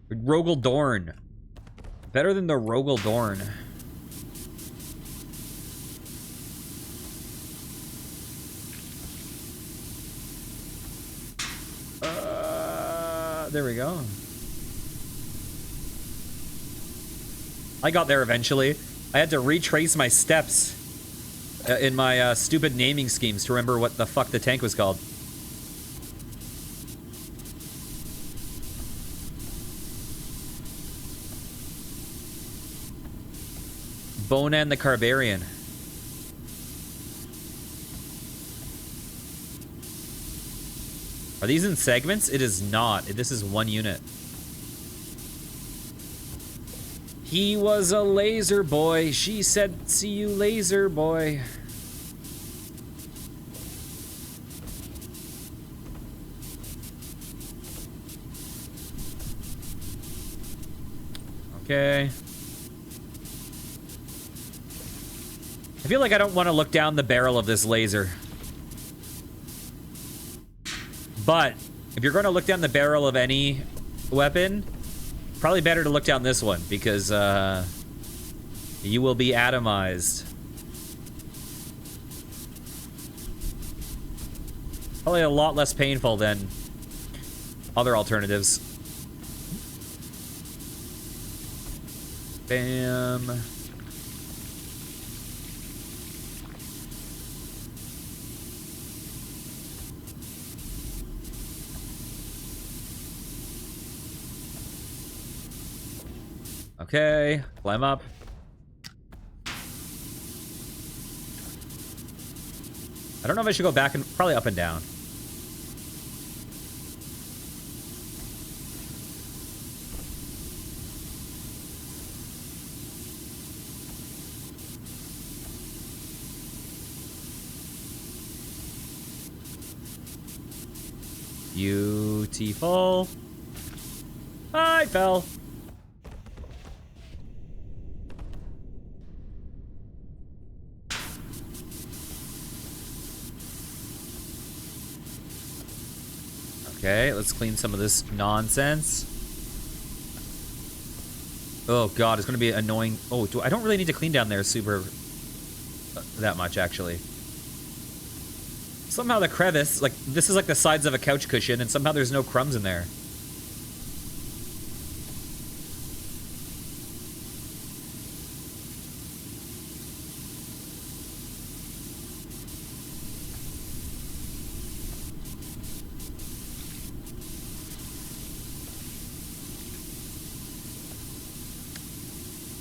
Rogel Dorn. Better than the Rogel Dorn. There we go. I got there eventually. I had to retrace my steps in my stupid naming schemes to remember what the fuck the tank was called. Bonan the Carbarian. Are these in segments? It is not. This is one unit. He was a laser boy. She said, see you laser boy. Okay. I feel like I don't want to look down the barrel of this laser. But if you're going to look down the barrel of any weapon, Probably better to look down this one because you will be atomized. Probably a lot less painful than other alternatives. Bam. Okay, climb up. I don't know if I should go back and probably up and down. Beautiful. I fell. Okay, let's clean some of this nonsense. Oh god, it's gonna be annoying. Oh, I don't really need to clean down there super that much, actually. Somehow the crevice, like, this is like the sides of a couch cushion, and somehow there's no crumbs in there.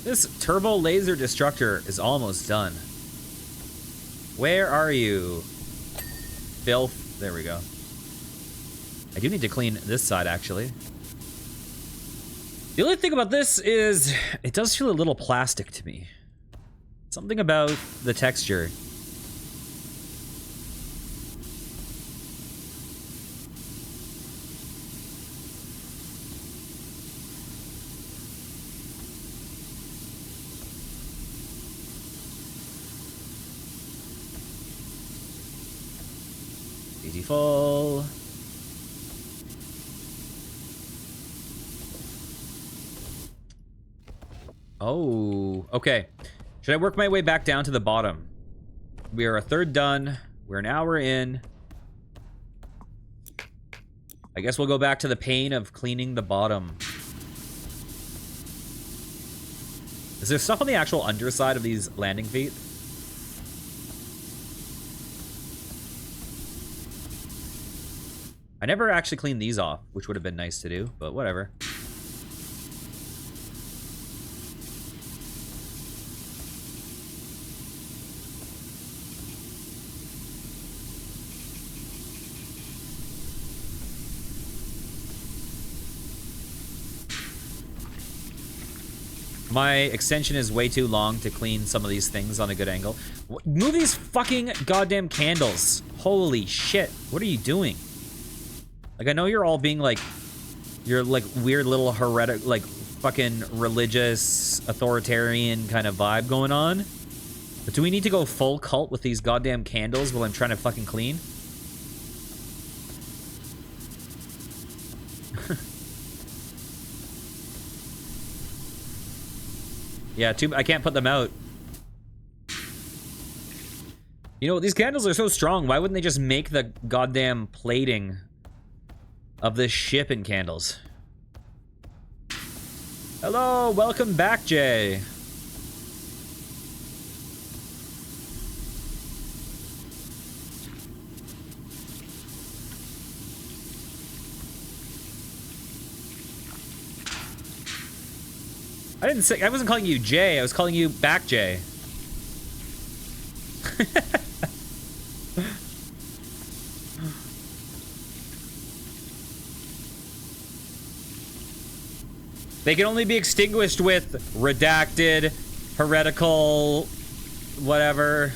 This turbo laser destructor is almost done. Where are you? Filth. There we go. I do need to clean this side, actually. The only thing about this is it does feel a little plastic to me. Something about the texture. Beautiful. Oh, okay. Should I work my way back down to the bottom? We are a third done. We're an hour in. I guess we'll go back to the pain of cleaning the bottom. Is there stuff on the actual underside of these landing feet? I never actually cleaned these off, which would have been nice to do, but whatever. My extension is way too long to clean some of these things on a good angle. Move these fucking goddamn candles. Holy shit. What are you doing? Like, I know you're all being like, you're like weird little heretic, like fucking religious, authoritarian kind of vibe going on. But do we need to go full cult with these goddamn candles while I'm trying to fucking clean? Yeah, I can't put them out. You know, these candles are so strong. Why wouldn't they just make the goddamn plating of this ship in candles? Hello, welcome back, Jay. I wasn't calling you Jay, I was calling you back Jay. They can only be extinguished with redacted, heretical, whatever.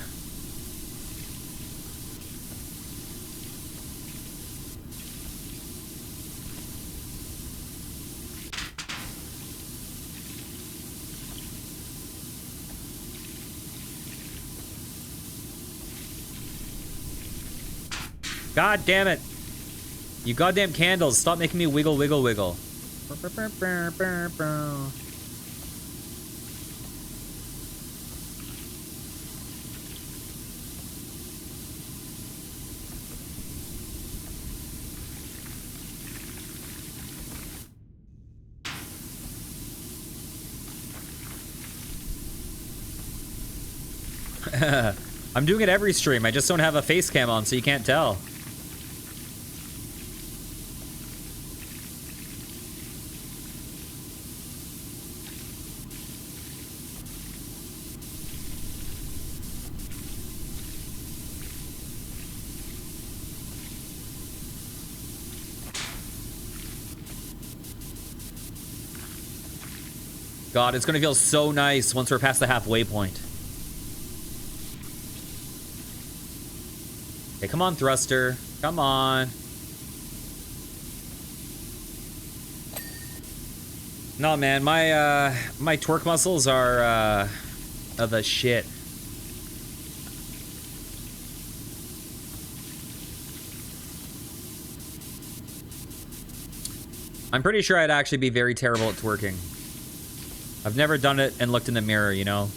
God damn it. You goddamn candles, stop making me wiggle, wiggle, wiggle. I'm doing it every stream. I just don't have a face cam on, so you can't tell. God, it's gonna feel so nice once we're past the halfway point. Okay, come on, thruster. Come on. No, man, my torque muscles are the shit. I'm pretty sure I'd actually be very terrible at twerking. I've never done it and looked in the mirror, you know?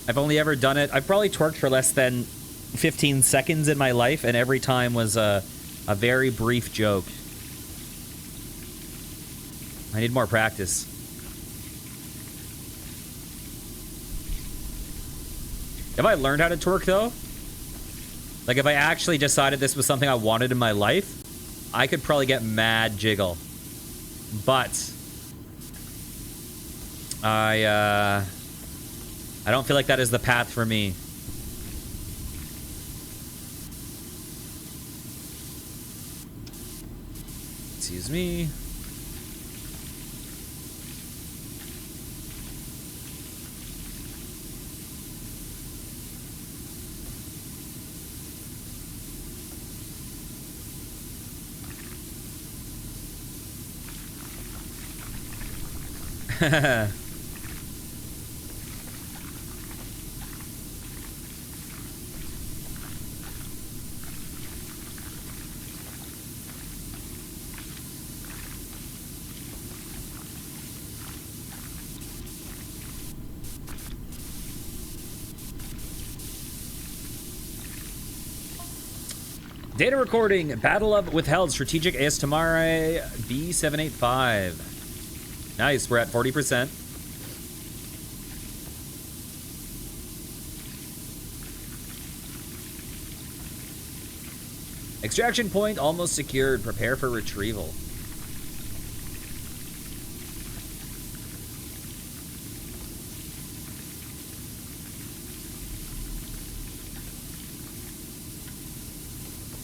I've only ever done it. I've probably twerked for less than 15 seconds in my life, and every time was a very brief joke. I need more practice. Have I learned how to twerk, though? Like, if I actually decided this was something I wanted in my life, I could probably get mad jiggle. But I don't feel like that is the path for me. Excuse me. Data recording. Battle of Withheld. Strategic AS Tamare B785. Nice. We're at 40%. Extraction point almost secured. Prepare for retrieval.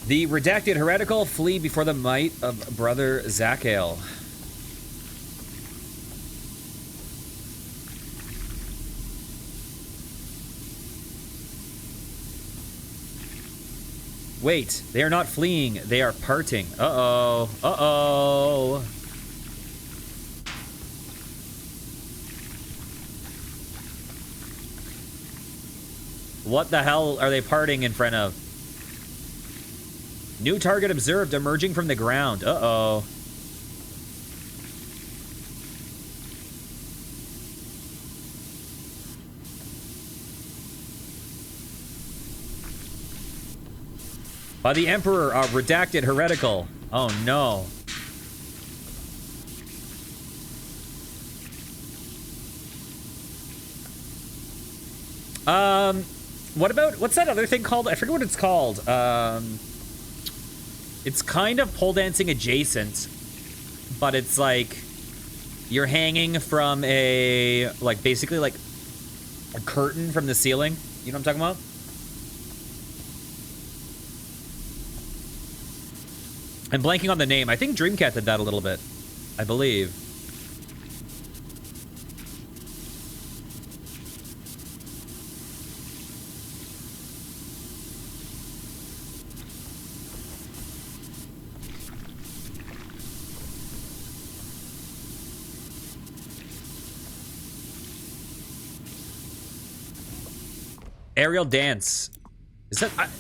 The redacted heretical flee before the might of brother Zachael. Wait, they are not fleeing, they are parting. Uh-oh, uh-oh. What the hell are they parting in front of? New target observed emerging from the ground. Uh-oh. By the Emperor, redacted heretical. Oh no. What's that other thing called? I forget what it's called. It's kind of pole dancing adjacent, but it's like you're hanging from a, like, basically like a curtain from the ceiling. You know what I'm talking about? I'm blanking on the name. I think Dreamcat did that a little bit, I believe. Aerial dance.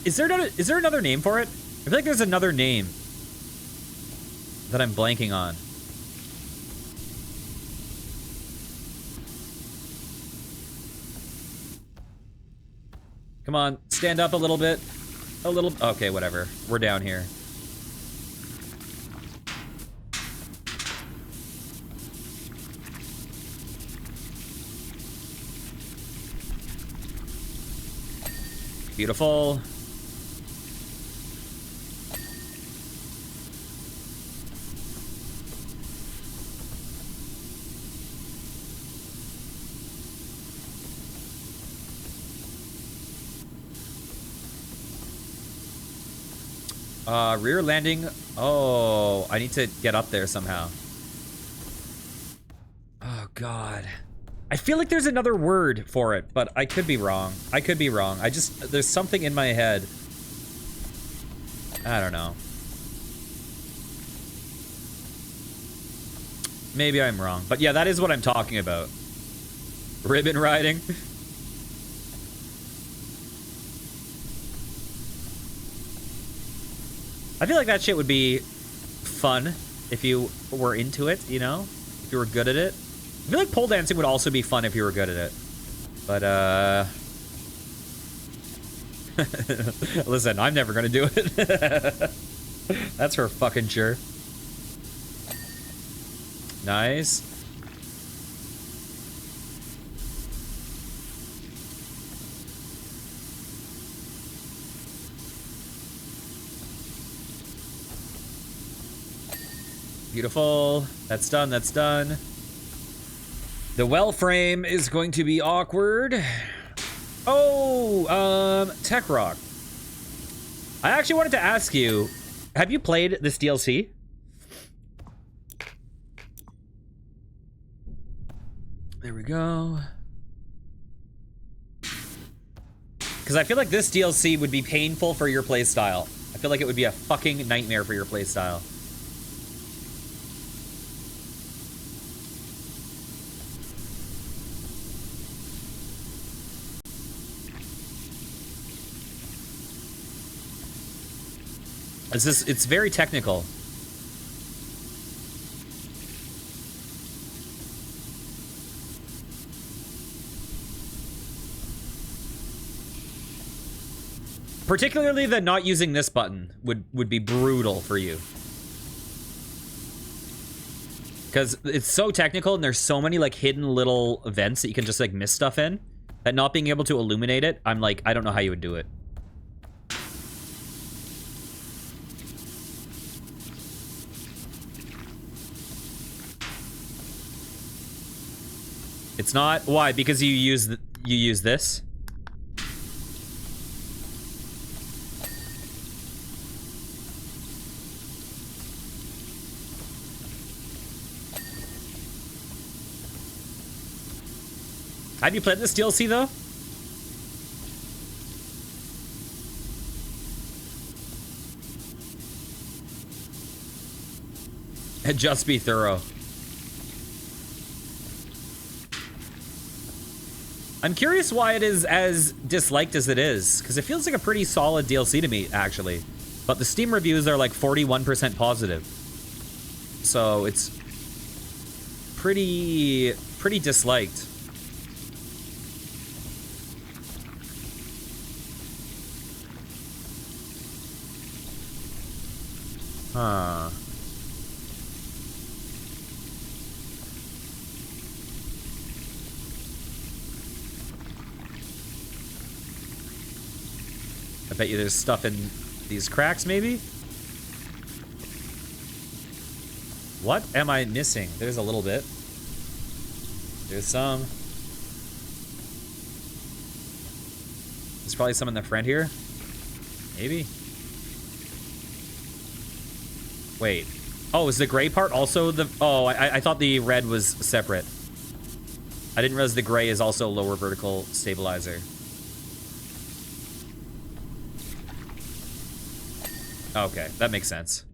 Is there another name for it? I feel like there's another name. that I'm blanking on? Come on, stand up a little bit. A little... Okay, whatever. We're down here. Beautiful. Rear landing. Oh, I need to get up there somehow. Oh, God. I feel like there's another word for it, but I could be wrong. I could be wrong. There's something in my head. I don't know. Maybe I'm wrong. But yeah, that is what I'm talking about. Ribbon riding. I feel like that shit would be fun if you were into it, you know? If you were good at it. I feel like pole dancing would also be fun if you were good at it. But, listen, I'm never gonna do it. That's for fucking sure. Nice. Beautiful. That's done, that's done. The well frame is going to be awkward. Oh, Tech Rock. I actually wanted to ask you, have you played this DLC? There we go. Because I feel like this DLC would be painful for your playstyle. I feel like it would be a fucking nightmare for your playstyle. It's very technical. Particularly the not using this button would be brutal for you. Because it's so technical and there's so many like hidden little vents that you can just like miss stuff in, that not being able to illuminate it, I'm like, I don't know how you would do it. It's not? Why? Because you use this? Have you played this DLC though? And just be thorough. I'm curious why it is as disliked as it is, because it feels like a pretty solid DLC to me, actually. But the Steam reviews are like 41% positive. So it's pretty disliked. Huh. I bet you there's stuff in these cracks, maybe? What am I missing? There's a little bit. There's some. There's probably some in the front here. Maybe. Wait. Oh, is the gray part also the... Oh, I thought the red was separate. I didn't realize the gray is also lower vertical stabilizer. Okay, that makes sense.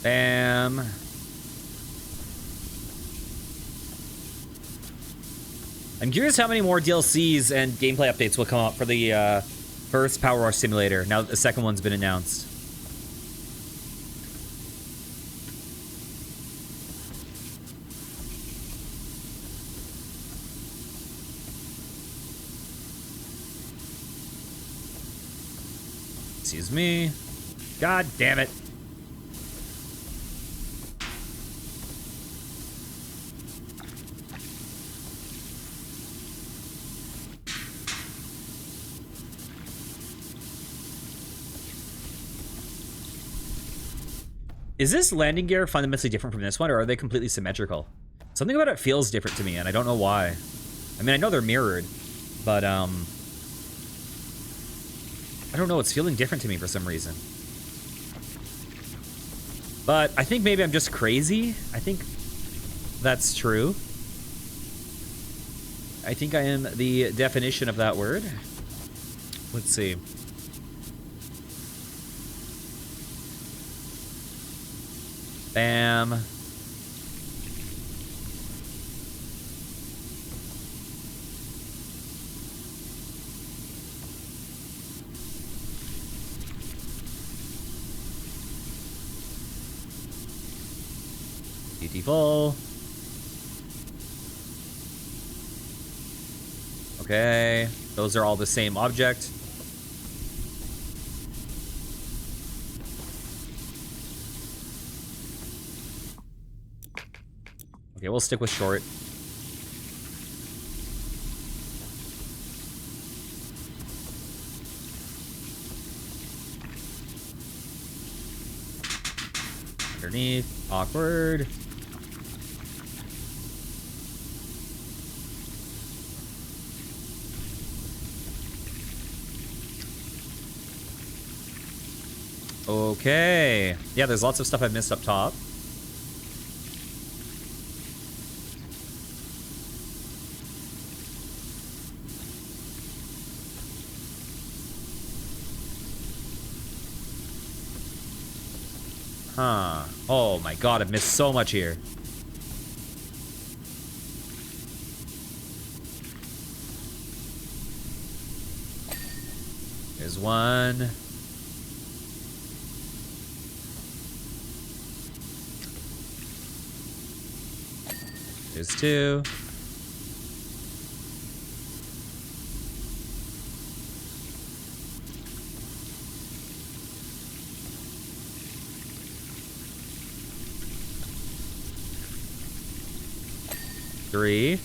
Bam. I'm curious how many more DLCs and gameplay updates will come up for the first PowerWash Simulator, now that the second one's been announced. Excuse me. God damn it. Is this landing gear fundamentally different from this one, or are they completely symmetrical? Something about it feels different to me, and I don't know why. I mean, I know they're mirrored, but, I don't know, it's feeling different to me for some reason. But I think maybe I'm just crazy. I think that's true. I think I am the definition of that word. Let's see. Bam. Beautiful. Okay, those are all the same object. Okay, we'll stick with short. Underneath, awkward. Okay. Yeah, there's lots of stuff I've missed up top. Huh. Oh my god, I've missed so much here. There's one. There's two. Three.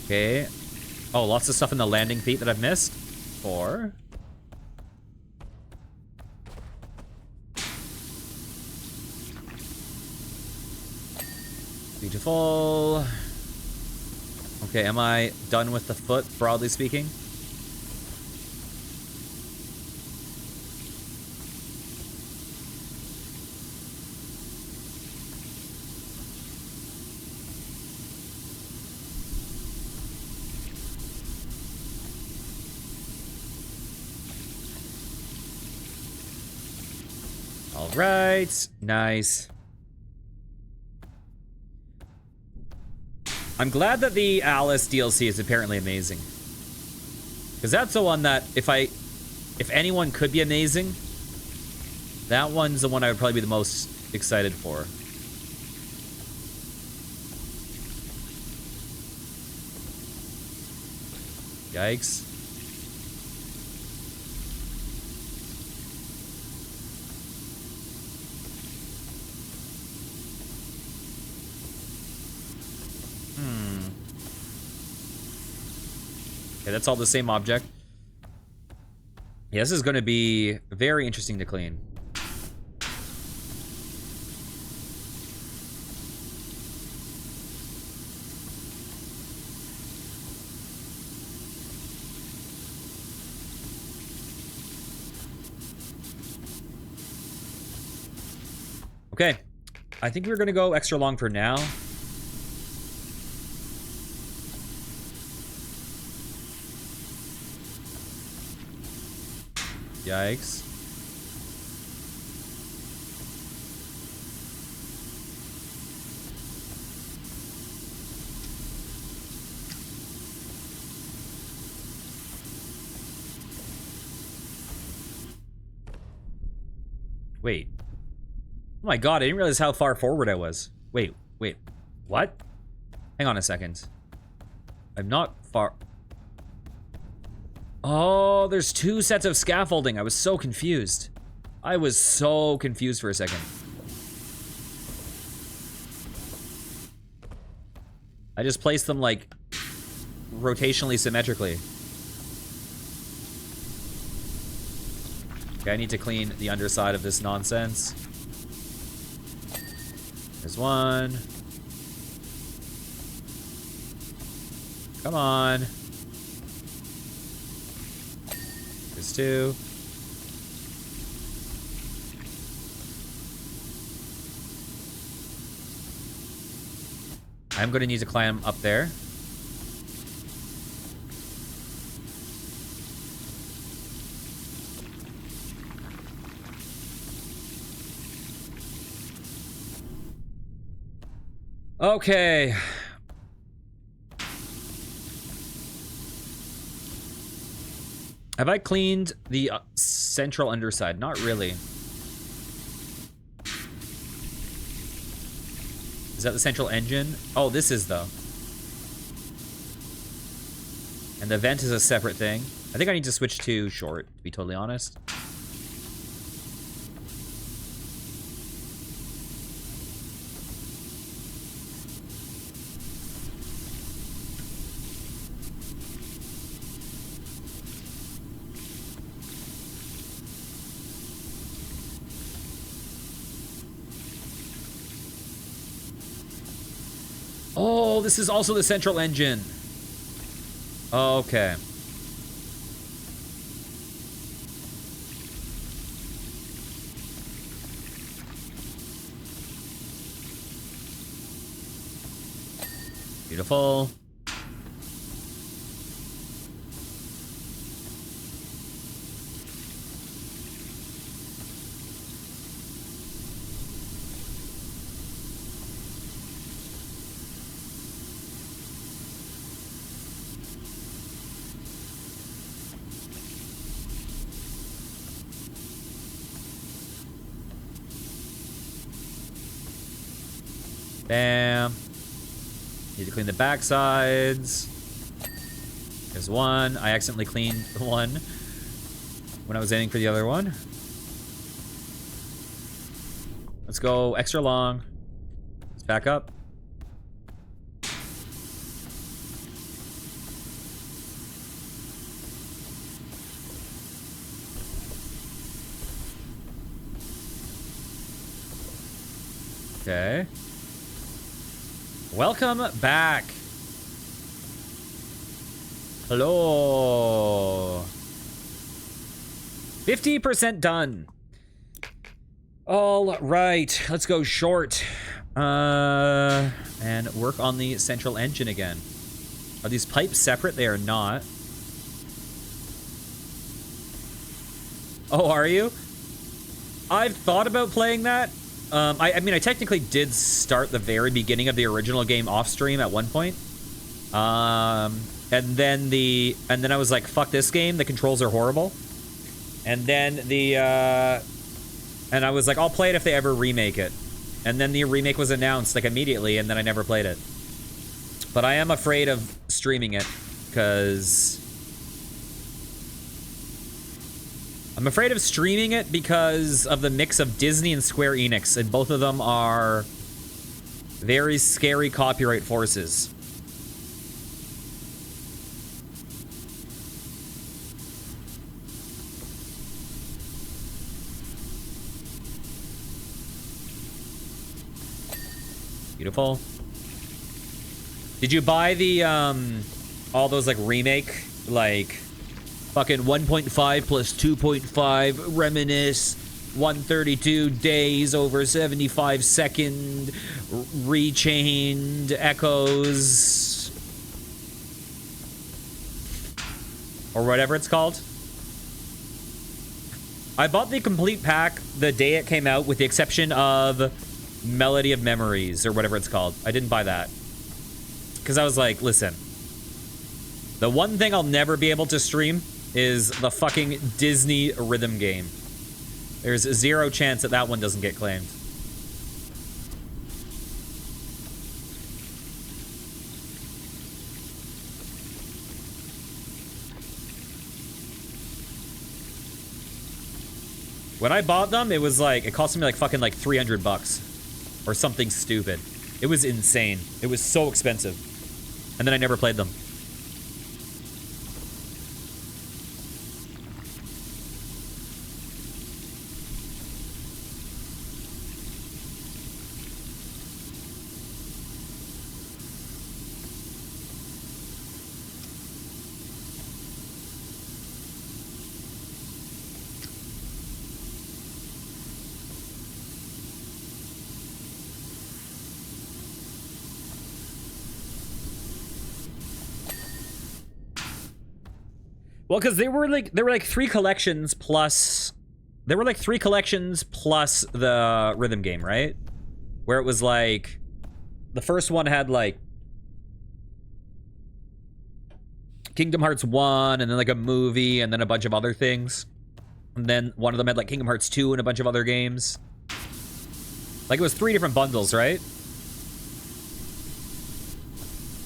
Okay. Oh, lots of stuff in the landing feet that I've missed. Four. Beautiful. Okay, am I done with the foot, broadly speaking? All right, nice. I'm glad that the Alice DLC is apparently amazing. Because that's the one that, if anyone could be amazing, that one's the one I would probably be the most excited for. Yikes. Okay, that's all the same object. Yeah, this is going to be very interesting to clean. Okay, I think we're going to go extra long for now. Yikes. Wait. Oh my god, I didn't realize how far forward I was. Wait. What? Hang on a second. I'm not far... Oh, there's 2 sets of scaffolding. I was so confused. I was so confused for a second. I just placed them, like, rotationally symmetrically. Okay, I need to clean the underside of this nonsense. There's one. Come on. There's 2. I'm going to need to climb up there. Okay. Have I cleaned the central underside? Not really. Is that the central engine? Oh, this is though. And the vent is a separate thing. I think I need to switch to short, to be totally honest. Oh, this is also the central engine. Okay. Beautiful. Bam. Need to clean the back sides. There's one. I accidentally cleaned one when I was aiming for the other one. Let's go extra long. Let's back up. Okay. Welcome back. Hello. 50% done. All right, let's go short. And work on the central engine again. Are these pipes separate? They are not. Oh, are you? I've thought about playing that. I mean, I technically did start the very beginning of the original game off stream at one point. And then I was like, fuck this game, the controls are horrible. And then and I was like, I'll play it if they ever remake it. And then the remake was announced like immediately, and then I never played it. But I am afraid of streaming it, because I'm afraid of streaming it because of the mix of Disney and Square Enix, and both of them are very scary copyright forces. Beautiful. Did you buy the, all those, like, remake, like, fucking 1.5 plus 2.5 reminisce 132 days over 75 second rechained echoes or whatever it's called? I bought the complete pack the day it came out, with the exception of Melody of Memories or whatever it's called. I didn't buy that because I was like, listen, the one thing I'll never be able to stream is the fucking Disney rhythm game. There's a 0 chance that that one doesn't get claimed. When I bought them, it was like, it cost me like fucking like $300 or something stupid. It was insane. It was so expensive. And then I never played them. Well, because there were like 3 collections plus the rhythm game, right? Where it was like the first one had like Kingdom Hearts 1 and then like a movie and then a bunch of other things. And then one of them had like Kingdom Hearts 2 and a bunch of other games. Like it was 3 different bundles, right?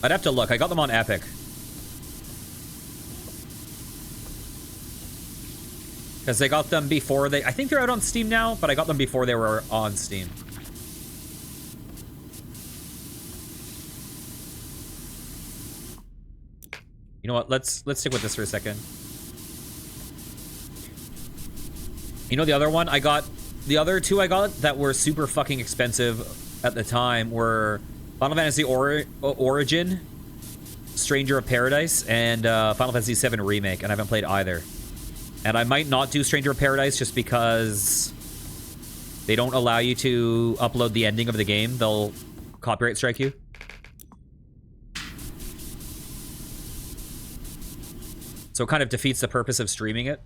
I'd have to look. I got them on Epic. Because I got them before they... I think they're out on Steam now, but I got them before they were on Steam. You know what? Let's stick with this for a second. You know the other one I got... The other 2 I got that were super fucking expensive at the time were Final Fantasy Origin, Stranger of Paradise, and Final Fantasy VII Remake, and I haven't played either. And I might not do Stranger of Paradise just because they don't allow you to upload the ending of the game. They'll copyright strike you. So it kind of defeats the purpose of streaming it.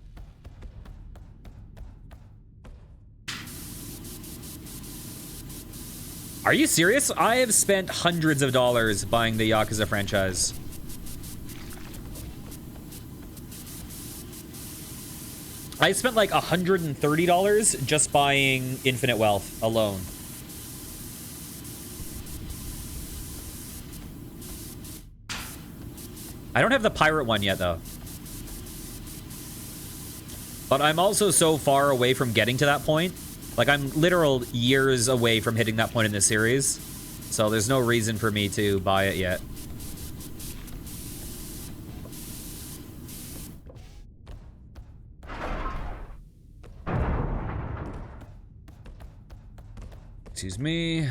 Are you serious? I have spent hundreds of dollars buying the Yakuza franchise. I spent like $130 just buying Infinite Wealth alone. I don't have the pirate one yet, though. But I'm also so far away from getting to that point. Like, I'm literal years away from hitting that point in this series. So there's no reason for me to buy it yet. Excuse me.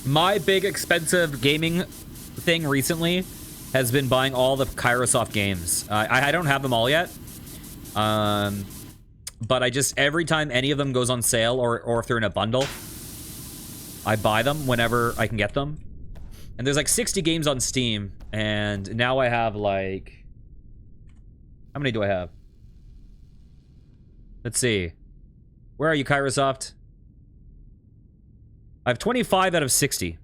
My big expensive gaming thing recently has been buying all the Kairosoft games. I don't have them all yet. But I just, every time any of them goes on sale or if they're in a bundle, I buy them whenever I can get them. And there's like 60 games on Steam, and now I have like... How many do I have? Let's see. Where are you, Kairosoft? I have 25 out of 60.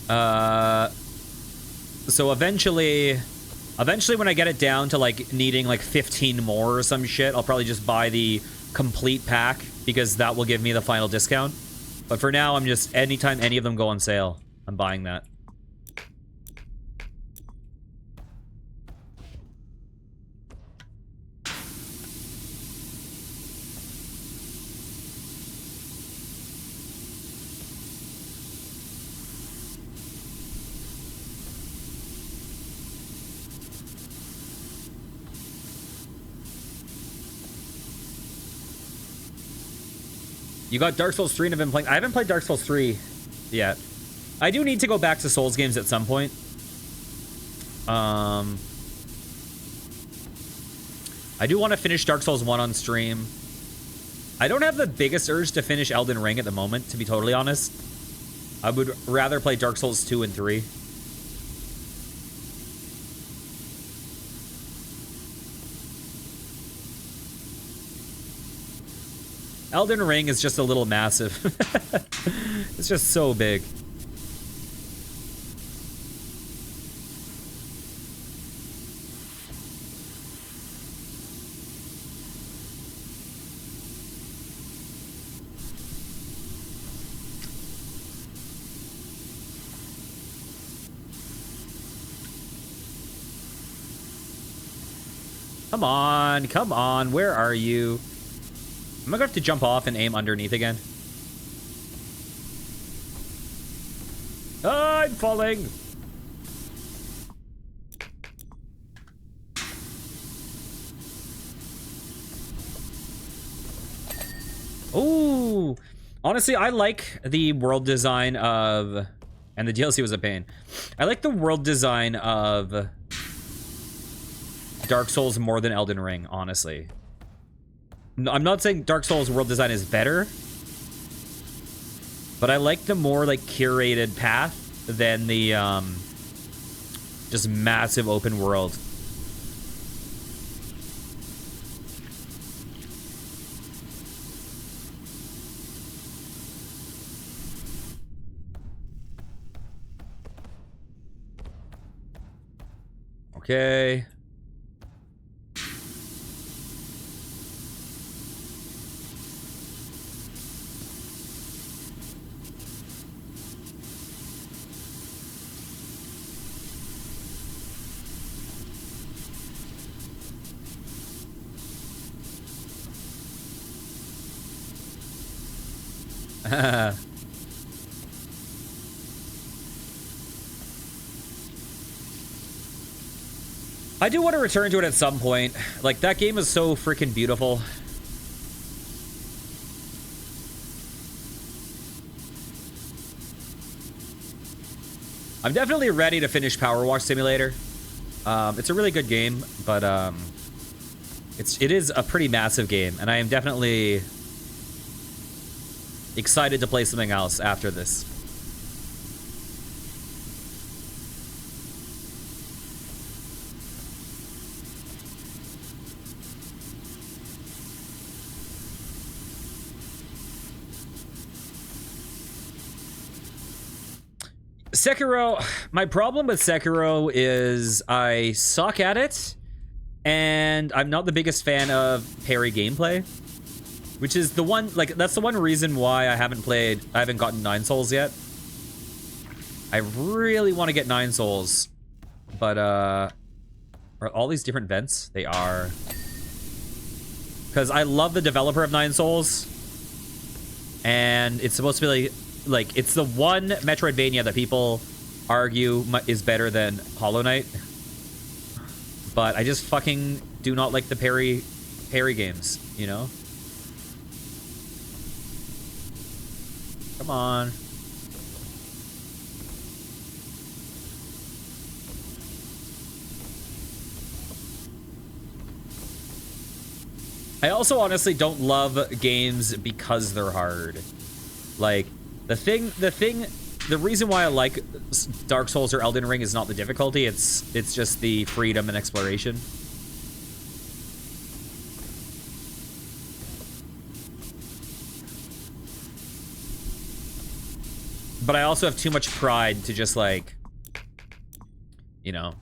So eventually when I get it down to like needing like 15 more or some shit, I'll probably just buy the complete pack because that will give me the final discount. But for now, I'm just, anytime any of them go on sale, I'm buying that. You got Dark Souls 3 and have been playing... I haven't played Dark Souls 3 yet. I do need to go back to Souls games at some point. I do want to finish Dark Souls 1 on stream. I don't have the biggest urge to finish Elden Ring at the moment, to be totally honest. I would rather play Dark Souls 2 and 3. Elden Ring is just a little massive. It's just so big. Come on, where are you? Am I gonna have to jump off and aim underneath again? Oh, I'm falling! Ooh! Honestly, I like the world design of... And the DLC was a pain. I like the world design of Dark Souls more than Elden Ring, honestly. I'm not saying Dark Souls world design is better, but I like the more like curated path than the just massive open world. Okay. I do want to return to it at some point. Like, that game is so freaking beautiful. I'm definitely ready to finish PowerWash Simulator. It's a really good game, but it is a pretty massive game, and I am definitely excited to play something else after this. Sekiro, my problem with Sekiro is I suck at it, and I'm not the biggest fan of parry gameplay, which is the one, like, that's the one reason why I haven't gotten 9 Souls yet. I really want to get 9 Souls, but, are all these different vents? They are. Because I love the developer of 9 Souls, and it's supposed to be like, it's the one Metroidvania that people argue is better than Hollow Knight. But I just fucking do not like the parry games, you know? Come on. I also honestly don't love games because they're hard. Like, the reason why I like Dark Souls or Elden Ring is not the difficulty, it's just the freedom and exploration. But I also have too much pride to just, like, you know,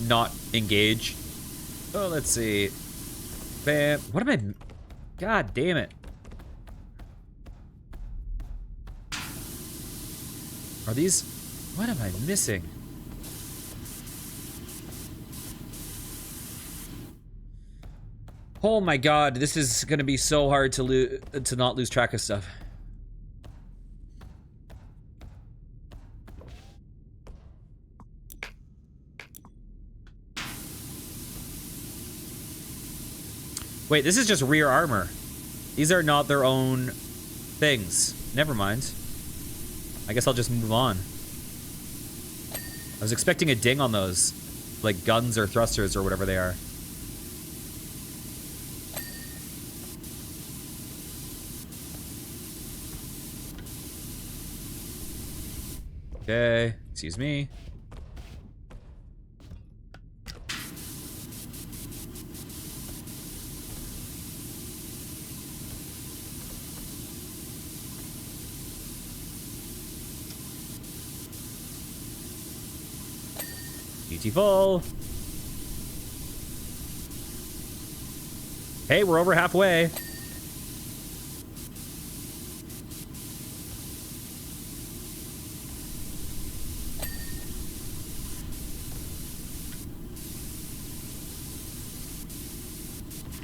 not engage. Oh, let's see. Bam. What am I... God damn it. Are these... What am I missing? Oh my god, this is gonna be so hard to not lose track of stuff. Wait, this is just rear armor. These are not their own things. Never mind. I guess I'll just move on. I was expecting a ding on those. Like guns or thrusters or whatever they are. Okay, excuse me. GT full. Hey, we're over halfway.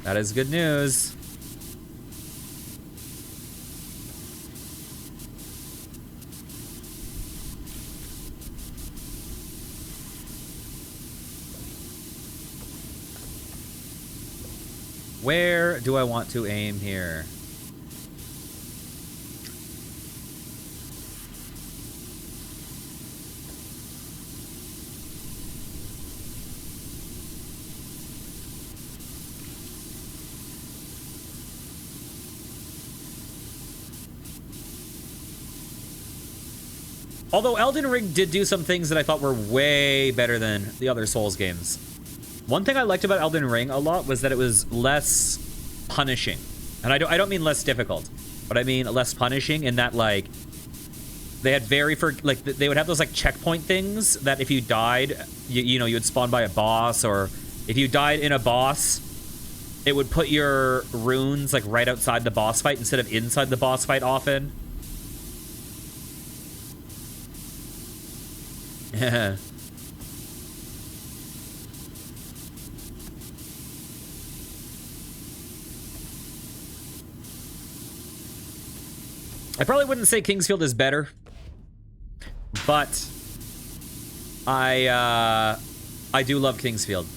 That is good news. Where do I want to aim here? Although Elden Ring did do some things that I thought were way better than the other Souls games. One thing I liked about Elden Ring a lot was that it was less punishing. And I don't mean less difficult, but I mean less punishing in that, like, they had they would have those, like, checkpoint things that if you died, you know, you would spawn by a boss, or if you died in a boss, it would put your runes, like, right outside the boss fight instead of inside the boss fight often. Yeah. I probably wouldn't say Kingsfield is better, but I do love Kingsfield.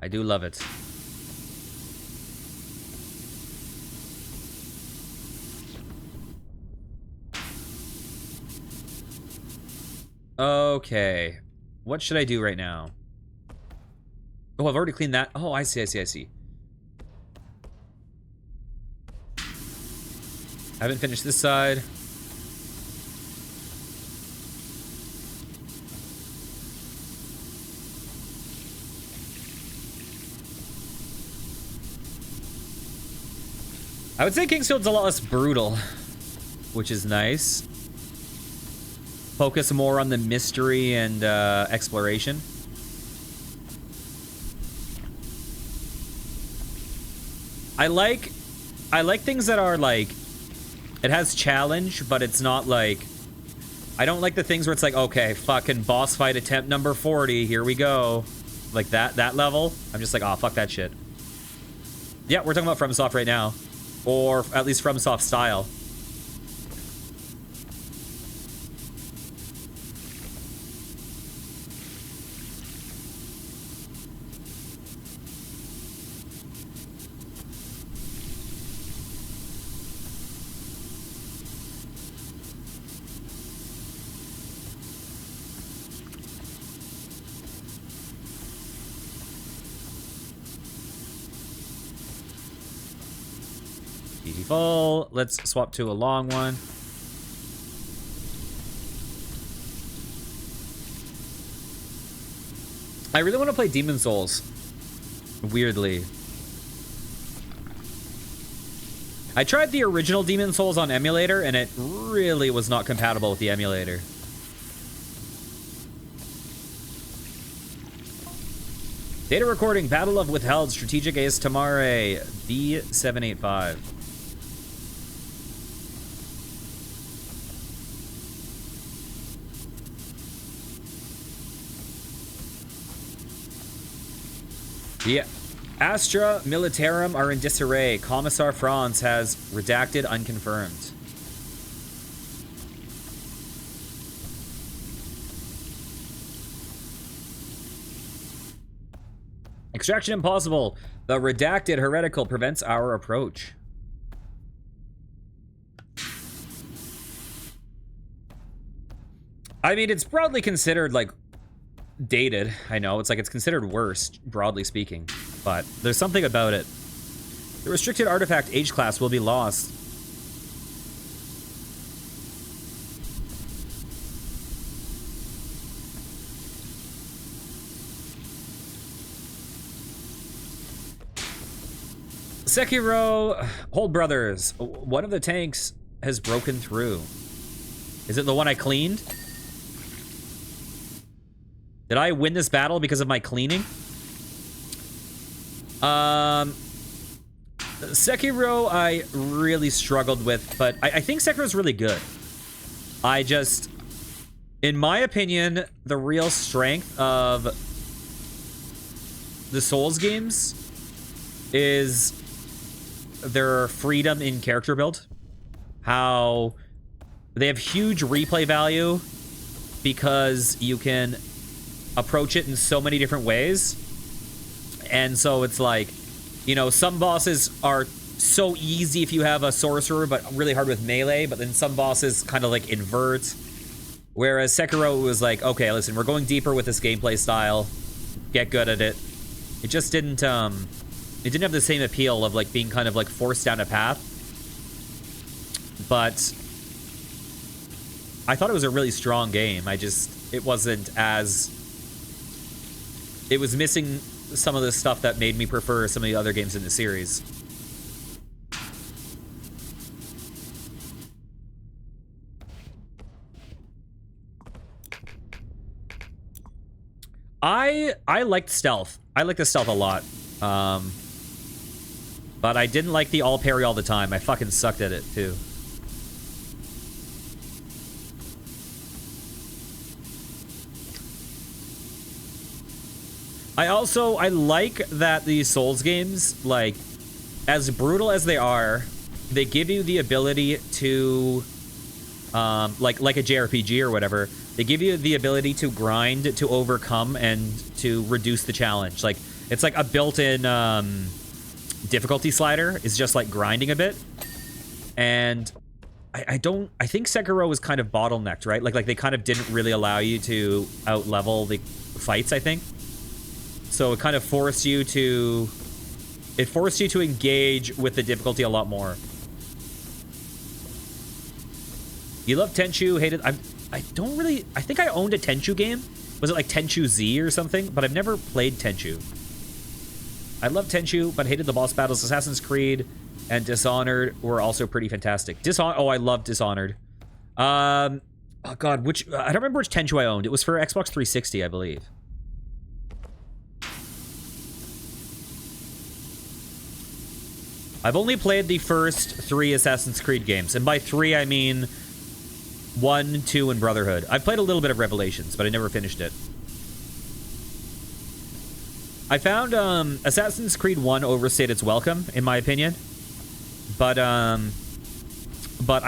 I do love it. Okay. What should I do right now? Oh, I've already cleaned that. Oh, I see, I see, I see. I haven't finished this side. I would say Kingsfield's a lot less brutal, which is nice. Focus more on the mystery and exploration. I like things that are like, it has challenge, but it's not like, I don't like the things where it's like, okay, fucking boss fight attempt number 40, here we go. Like that level. I'm just like, oh, fuck that shit. Yeah, we're talking about FromSoft right now. Or at least FromSoft style. Full. Let's swap to a long one. I really want to play Demon Souls. Weirdly. I tried the original Demon Souls on emulator, and it really was not compatible with the emulator. Data recording, Battle of Withheld, Strategic Ace Tamare, B785. The Astra Militarum are in disarray. Commissar Franz has redacted unconfirmed. Extraction impossible. The redacted heretical prevents our approach. I mean, it's broadly considered, like, dated. I know, it's like it's considered worse, broadly speaking, but there's something about it. The restricted artifact age class will be lost. Sekiro, Hold Brothers. One of the tanks has broken through. Is it the one I cleaned? Did I win this battle because of my cleaning? Sekiro I really struggled with, but I think Sekiro's really good. I just, in my opinion, the real strength of the Souls games is their freedom in character build. How they have huge replay value because you can approach it in so many different ways. And so it's like, you know, some bosses are so easy if you have a sorcerer, but really hard with melee, but then some bosses kind of like invert. Whereas Sekiro was like, okay, listen, we're going deeper with this gameplay style. Get good at it. It just didn't have the same appeal of like being kind of like forced down a path. But I thought it was a really strong game. It wasn't as, it was missing some of the stuff that made me prefer some of the other games in the series. I liked stealth. I liked the stealth a lot. But I didn't like the all parry all the time. I fucking sucked at it too. I like that these Souls games, like, as brutal as they are, they give you the ability to, like a JRPG or whatever, they give you the ability to grind, to overcome, and to reduce the challenge. Like, it's like a built-in, difficulty slider is just, like, grinding a bit. And I think Sekiro was kind of bottlenecked, right? Like they kind of didn't really allow you to out-level the fights, I think. So it kind of forced you to engage with the difficulty a lot more. You love Tenchu, hated, I think I owned a Tenchu game. Was it like Tenchu Z or something? But I've never played Tenchu. I love Tenchu, but hated the boss battles. Assassin's Creed and Dishonored were also pretty fantastic. I love Dishonored. Oh god, I don't remember which Tenchu I owned. It was for Xbox 360, I believe. I've only played the first 3 Assassin's Creed games, and by 3 I mean 1, 2, and Brotherhood. I've played a little bit of Revelations, but I never finished it. I found Assassin's Creed 1 overstayed its welcome, in my opinion. But I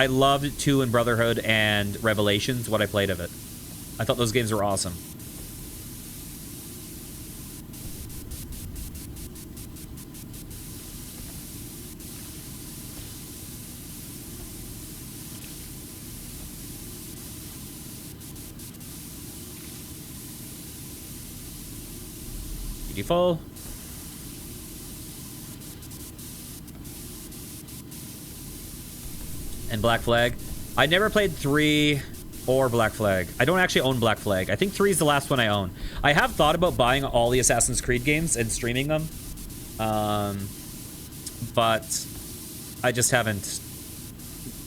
loved 2 and Brotherhood and Revelations, what I played of it. I thought those games were awesome. Beautiful. And Black Flag. I never played 3 or Black Flag. I don't actually own Black Flag. I think 3 is the last one I own. I have thought about buying all the Assassin's Creed games and streaming them. But I just haven't,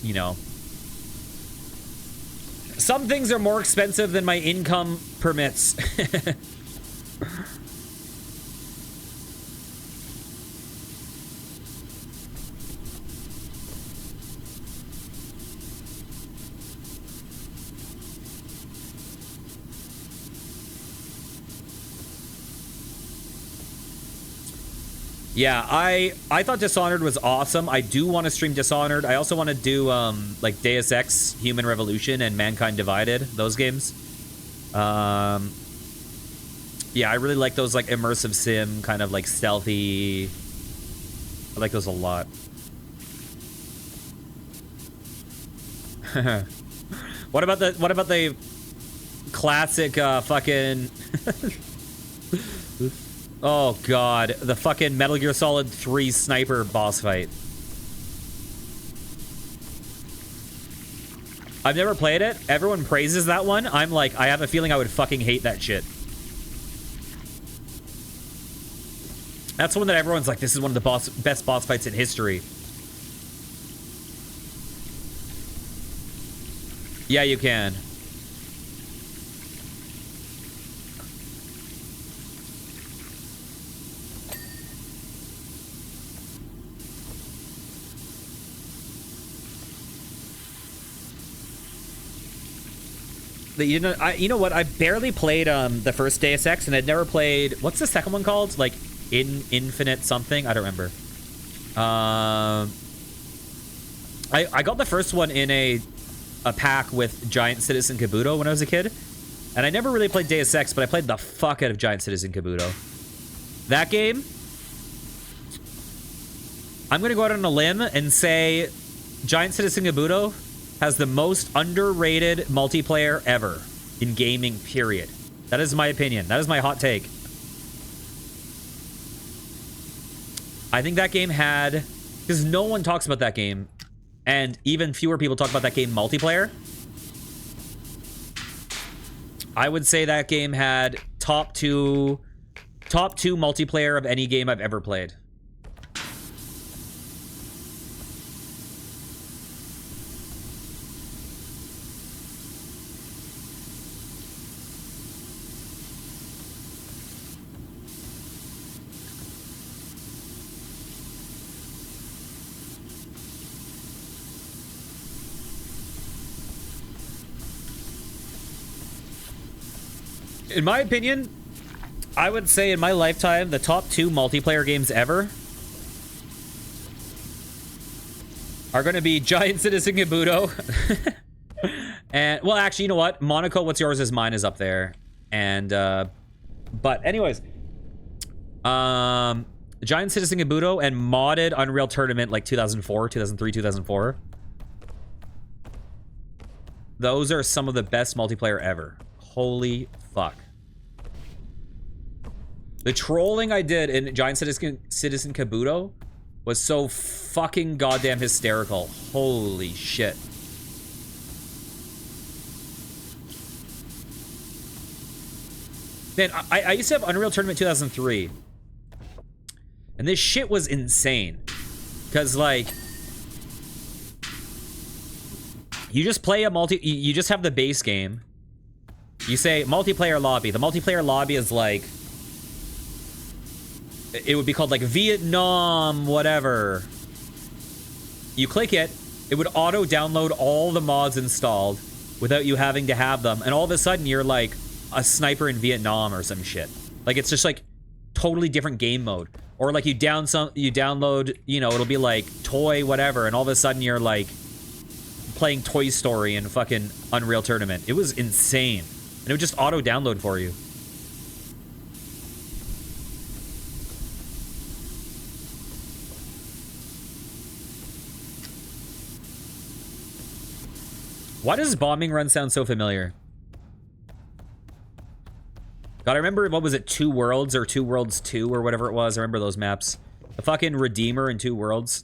you know. Some things are more expensive than my income permits. Yeah, I thought Dishonored was awesome. I do want to stream Dishonored. I also want to do like Deus Ex, Human Revolution, and Mankind Divided. Those games. Yeah, I really like those like immersive sim, kind of like stealthy. I like those a lot. What about the classic fucking oh god, the fucking Metal Gear Solid 3 sniper boss fight. I've never played it. Everyone praises that one. I'm like, I have a feeling I would fucking hate that shit. That's the one that everyone's like, this is one of the best boss fights in history. Yeah, you can. You know what? I barely played the first Deus Ex, and I'd never played. What's the second one called? Like Infinite something. I don't remember. I got the first one in a pack with Giant Citizen Kabuto when I was a kid, and I never really played Deus Ex, but I played the fuck out of Giant Citizen Kabuto. That game, I'm gonna go out on a limb and say Giant Citizen Kabuto has the most underrated multiplayer ever in gaming, period. That is my opinion. That is my hot take. I think that game had... Because no one talks about that game, and even fewer people talk about that game multiplayer. I would say that game had top two multiplayer of any game I've ever played. In my opinion, I would say in my lifetime, the top 2 multiplayer games ever are going to be Giant Citizen Kabuto. And, well, actually, you know what? Monaco, What's Yours Is Mine is up there. And, but anyways, Giant Citizen Kabuto and modded Unreal Tournament like 2004, 2003, 2004. Those are some of the best multiplayer ever. Holy fuck. The trolling I did in Giant Citizen Kabuto was so fucking goddamn hysterical. Holy shit. Man, I used to have Unreal Tournament 2003. And this shit was insane. Because, like... You just play a you just have the base game. You say multiplayer lobby. The multiplayer lobby is like... It would be called like Vietnam, whatever. You click it, it would auto-download all the mods installed without you having to have them. And all of a sudden, you're like a sniper in Vietnam or some shit. Like, it's just like totally different game mode. Or like you download, you know, it'll be like toy, whatever. And all of a sudden, you're like playing Toy Story in fucking Unreal Tournament. It was insane. And it would just auto-download for you. Why does Bombing Run sound so familiar? God, I remember, what was it, Two Worlds or Two Worlds 2 or whatever it was. I remember those maps. The fucking Redeemer in Two Worlds.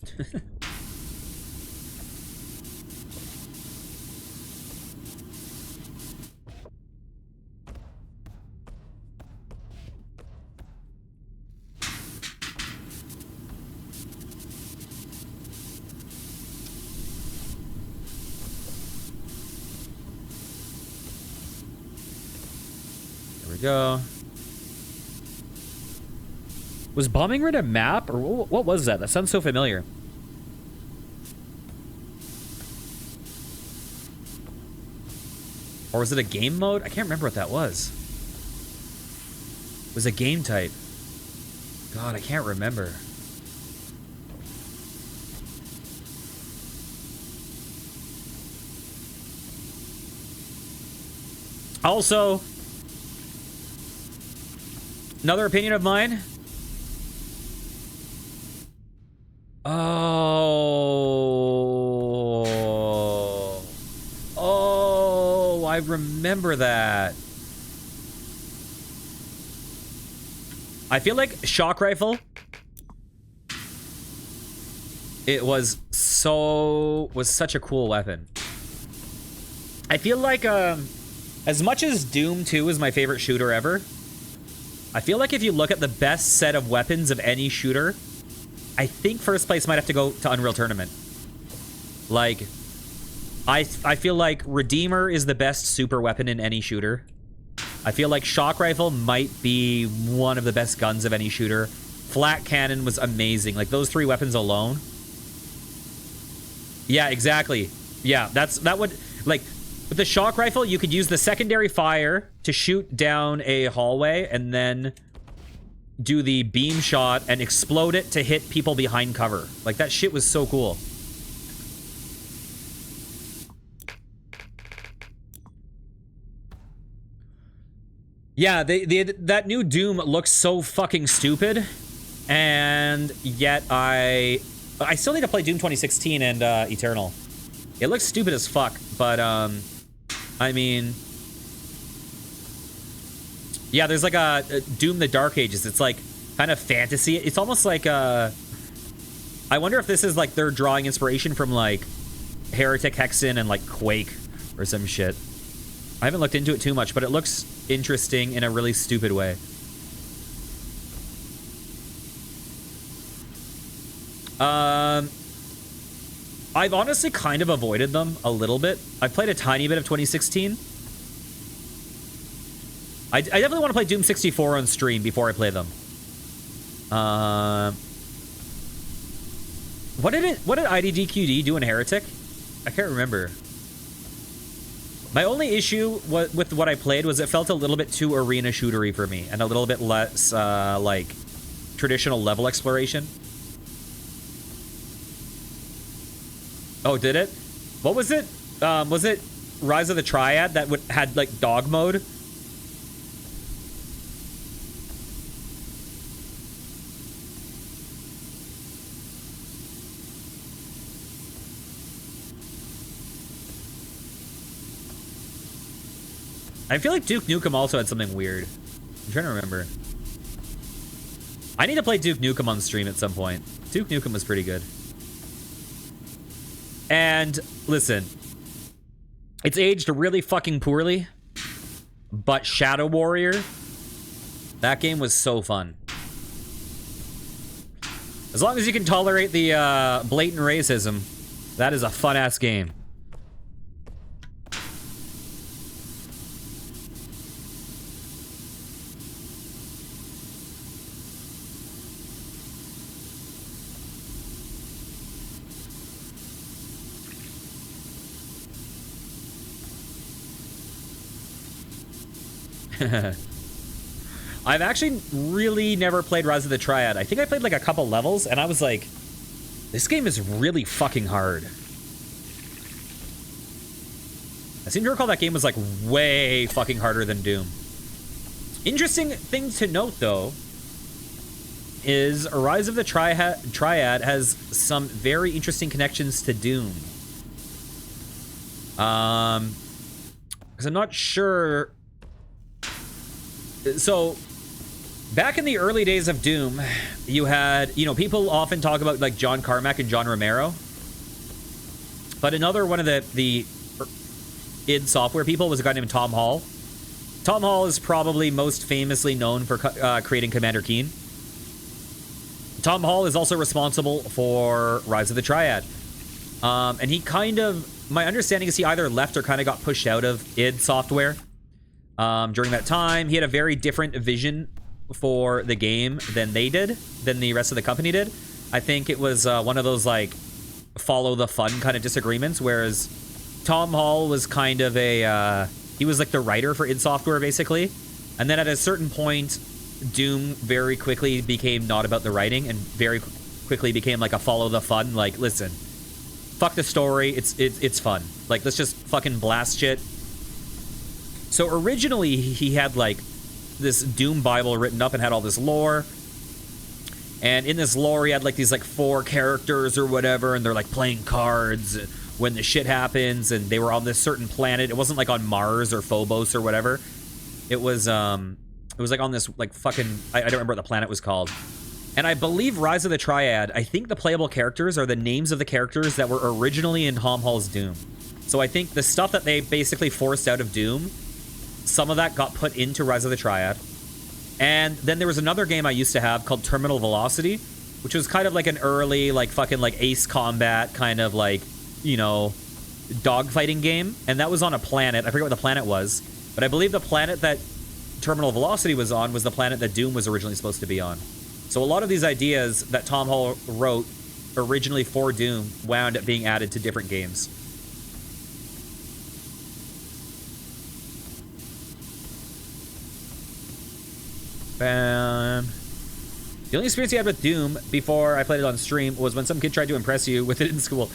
Go. Was Bombing Run a map, or what was that? That sounds so familiar. Or was it a game mode? I can't remember what that was. It was a game type. God, I can't remember. Also, another opinion of mine. Oh, I remember that. I feel like shock rifle. It was such a cool weapon. I feel like as much as Doom 2 is my favorite shooter ever, I feel like if you look at the best set of weapons of any shooter, I think first place might have to go to Unreal Tournament. Like, I feel like Redeemer is the best super weapon in any shooter. I feel like Shock Rifle might be one of the best guns of any shooter. Flat Cannon was amazing. Like, those 3 weapons alone. Yeah, exactly. Yeah, that would... Like, with the Shock Rifle, you could use the secondary fire to shoot down a hallway and then do the beam shot and explode it to hit people behind cover. Like, that shit was so cool. Yeah, that new Doom looks so fucking stupid, and yet I still need to play Doom 2016 and Eternal. It looks stupid as fuck, but I mean, yeah, there's like a Doom the Dark Ages. It's like kind of fantasy. It's almost like I wonder if this is like they're drawing inspiration from like Heretic Hexen and like Quake or some shit. I haven't looked into it too much, but it looks interesting in a really stupid way. I've honestly kind of avoided them a little bit. I've played a tiny bit of 2016. I definitely want to play Doom 64 on stream before I play them. What did IDDQD do in Heretic? I can't remember. My only issue with what I played was it felt a little bit too arena shootery for me, and a little bit less like traditional level exploration. Oh, did it? What was it? Was it Rise of the Triad that had like dog mode? I feel like Duke Nukem also had something weird. I'm trying to remember. I need to play Duke Nukem on stream at some point. Duke Nukem was pretty good. And listen, it's aged really fucking poorly, but Shadow Warrior, that game was so fun. As long as you can tolerate the blatant racism, that is a fun-ass game. I've actually really never played Rise of the Triad. I think I played like a couple levels, and I was like, this game is really fucking hard. I seem to recall that game was like way fucking harder than Doom. Interesting thing to note, though, is Rise of the Triad has some very interesting connections to Doom. Because I'm not sure... So, back in the early days of Doom, you had, you know, people often talk about like John Carmack and John Romero. But another one of the id Software people was a guy named Tom Hall. Tom Hall is probably most famously known for creating Commander Keen. Tom Hall is also responsible for Rise of the Triad. And he kind of, my understanding is he either left or kind of got pushed out of id Software. During that time, he had a very different vision for the game than they did, than the rest of the company did. I think it was one of those, like, follow the fun kind of disagreements, whereas Tom Hall was kind of a, he was like the writer for id Software, basically. And then at a certain point, Doom very quickly became not about the writing and very quickly became like a follow the fun, like, listen, fuck the story, it's fun. Like, let's just fucking blast shit. So originally, he had, like, this Doom Bible written up and had all this lore. And in this lore, he had, like, these, like, 4 characters or whatever, and they're, like, playing cards when the shit happens, and they were on this certain planet. It wasn't, like, on Mars or Phobos or whatever. It was like, on this, like, fucking... I don't remember what the planet was called. And I believe Rise of the Triad, I think the playable characters are the names of the characters that were originally in Tom Hall's Doom. So I think the stuff that they basically forced out of Doom... Some of that got put into Rise of the Triad. And then there was another game I used to have called Terminal Velocity, which was kind of like an early, like, fucking, like, Ace Combat kind of, like, you know, dogfighting game, and that was on a planet. I forget what the planet was, but I believe the planet that Terminal Velocity was on was the planet that Doom was originally supposed to be on. So a lot of these ideas that Tom Hall wrote originally for Doom wound up being added to different games. Bam. The only experience you had with Doom before I played it on stream was when some kid tried to impress you with it in school.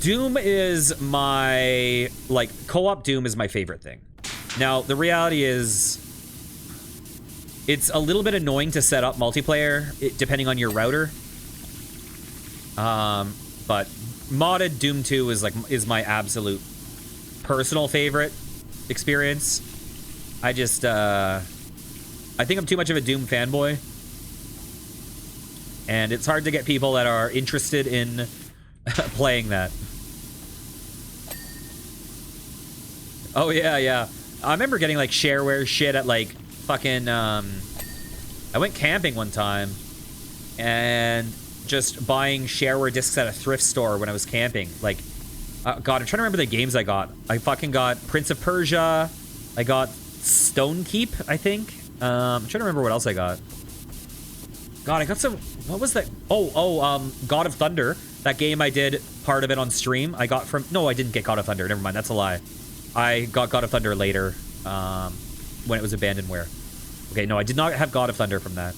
Doom is my, like, co-op Doom is my favorite thing. Now, the reality is, it's a little bit annoying to set up multiplayer, depending on your router. But modded Doom 2 is my absolute personal favorite experience. I just, I think I'm too much of a Doom fanboy. And it's hard to get people that are interested in playing that. Oh, yeah. I remember getting, like, shareware shit at, like, fucking, I went camping one time and just buying shareware discs at a thrift store when I was camping. Like, God, I'm trying to remember the games I got. I fucking got Prince of Persia. I got Stone Keep, I think. I'm trying to remember what else I got. God, I got some... What was that? God of Thunder. That game I did part of it on stream. I got from... No, I didn't get God of Thunder. Never mind. That's a lie. I got God of Thunder later when it was abandonware. Okay, no, I did not have God of Thunder from that.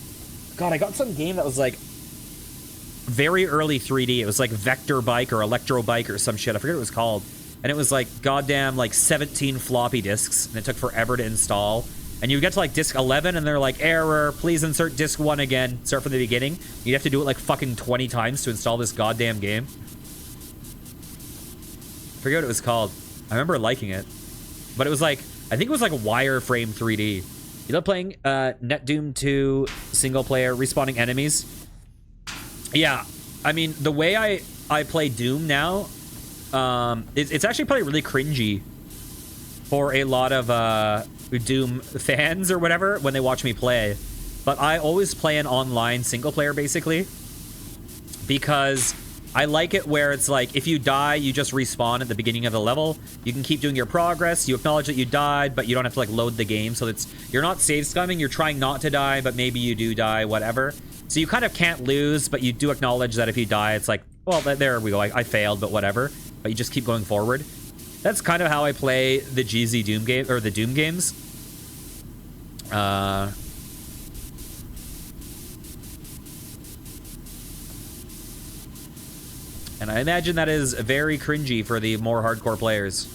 God, I got some game that was like very early 3D. It was like Vector Bike or Electro Bike or some shit. I forget what it was called. And it was like goddamn like 17 floppy disks. And it took forever to install. And you get to like disc 11 and they're like, error, please insert disc 1 again. Start from the beginning. You'd have to do it like fucking 20 times to install this goddamn game. I forget what it was called. I remember liking it. But it was like, I think it was like wireframe 3D. You love playing Net Doom 2 single player respawning enemies? Yeah, I mean, the way I play Doom now, it's actually probably really cringy for a lot of Doom fans or whatever when they watch me play. But I always play an online single player, basically, because I like it where it's like, if you die, you just respawn at the beginning of the level. You can keep doing your progress. You acknowledge that you died, but you don't have to like load the game. So you're not save scumming. You're trying not to die, but maybe you do die, whatever. So you kind of can't lose, but you do acknowledge that if you die, it's like, well, there we go. I failed, but whatever. But you just keep going forward. That's kind of how I play the GZ Doom game, or the Doom games. And I imagine that is very cringy for the more hardcore players.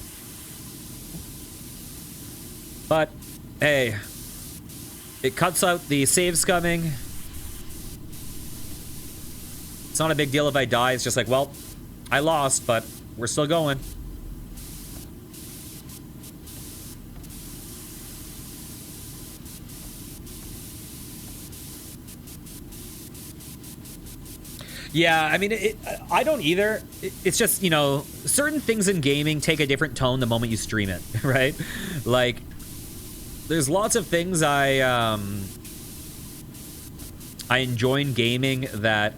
But, hey, it cuts out the save scumming. It's not a big deal if I die. It's just like, well, I lost, but we're still going. Yeah, I mean, I don't either. It's just, you know, certain things in gaming take a different tone the moment you stream it, right? Like, there's lots of things I enjoy in gaming that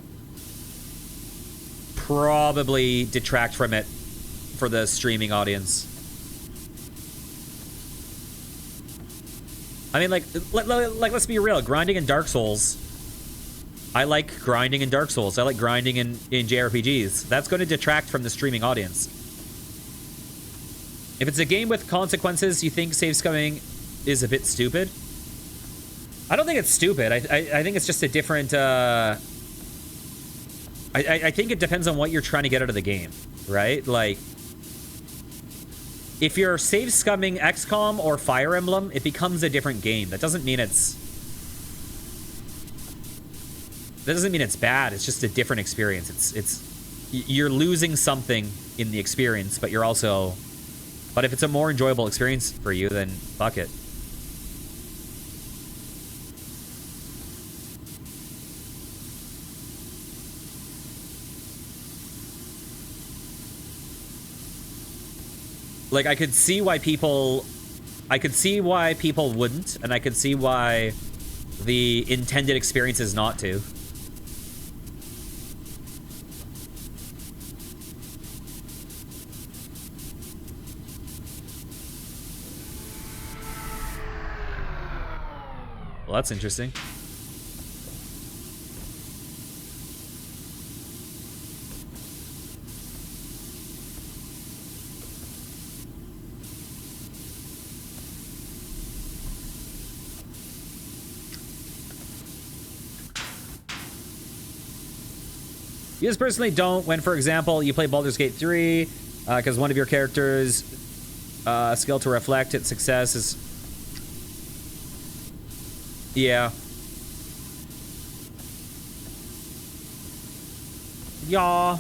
probably detract from it for the streaming audience. I mean, like let's be real. Grinding in Dark Souls... I like grinding in Dark Souls. I like grinding in JRPGs. That's going to detract from the streaming audience. If it's a game with consequences, you think save scumming is a bit stupid? I don't think it's stupid. I think it's just a different... I think it depends on what you're trying to get out of the game, right? Like, if you're save scumming XCOM or Fire Emblem, it becomes a different game. That doesn't mean it's... That doesn't mean it's bad. It's just a different experience. You're losing something in the experience, but you're also... But if it's a more enjoyable experience for you, then fuck it. Like, I could see why people wouldn't, and I could see why the intended experience is not to. Well, that's interesting. You just personally don't when, for example, you play Baldur's Gate 3, because one of your characters' skill to reflect its success is... Yeah. Yeah.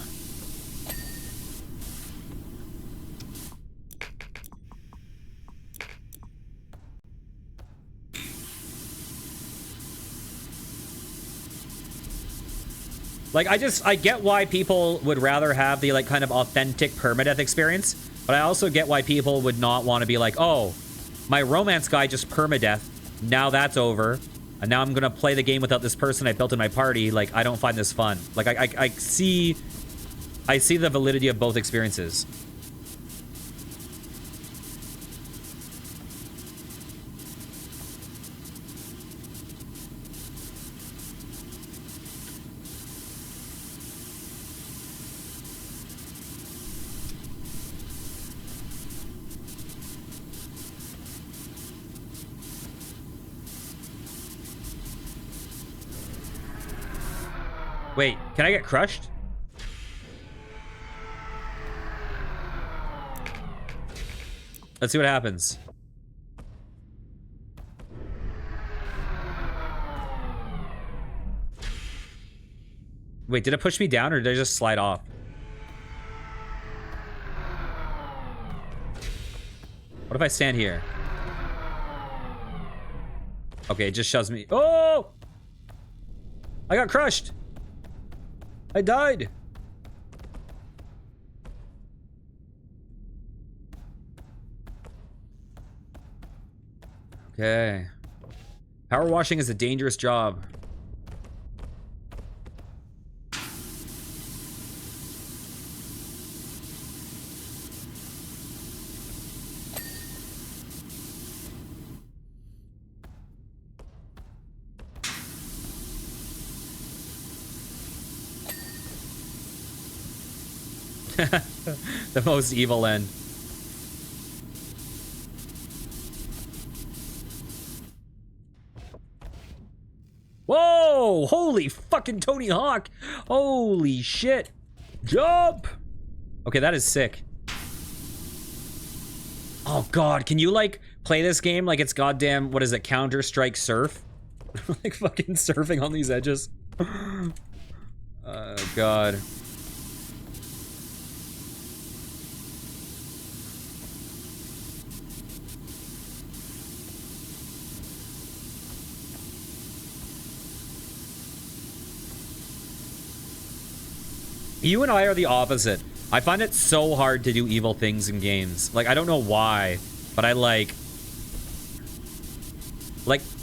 Like, I get why people would rather have the, like, kind of authentic permadeath experience, but I also get why people would not want to be like, oh, my romance guy just permadeath, now that's over, and now I'm gonna play the game without this person I built in my party. Like, I don't find this fun. Like, I see the validity of both experiences. Wait, can I get crushed? Let's see what happens. Wait, did it push me down or did I just slide off? What if I stand here? Okay, it just shoves me. Oh! I got crushed. I died. Okay. Power washing is a dangerous job. The most evil end. Whoa! Holy fucking Tony Hawk! Holy shit! Jump! Okay, that is sick. Oh god, can you like play this game like it's goddamn, what is it, Counter-Strike Surf? Like fucking surfing on these edges. God. You and I are the opposite. I find it so hard to do evil things in games. Like, I don't know why, but I like,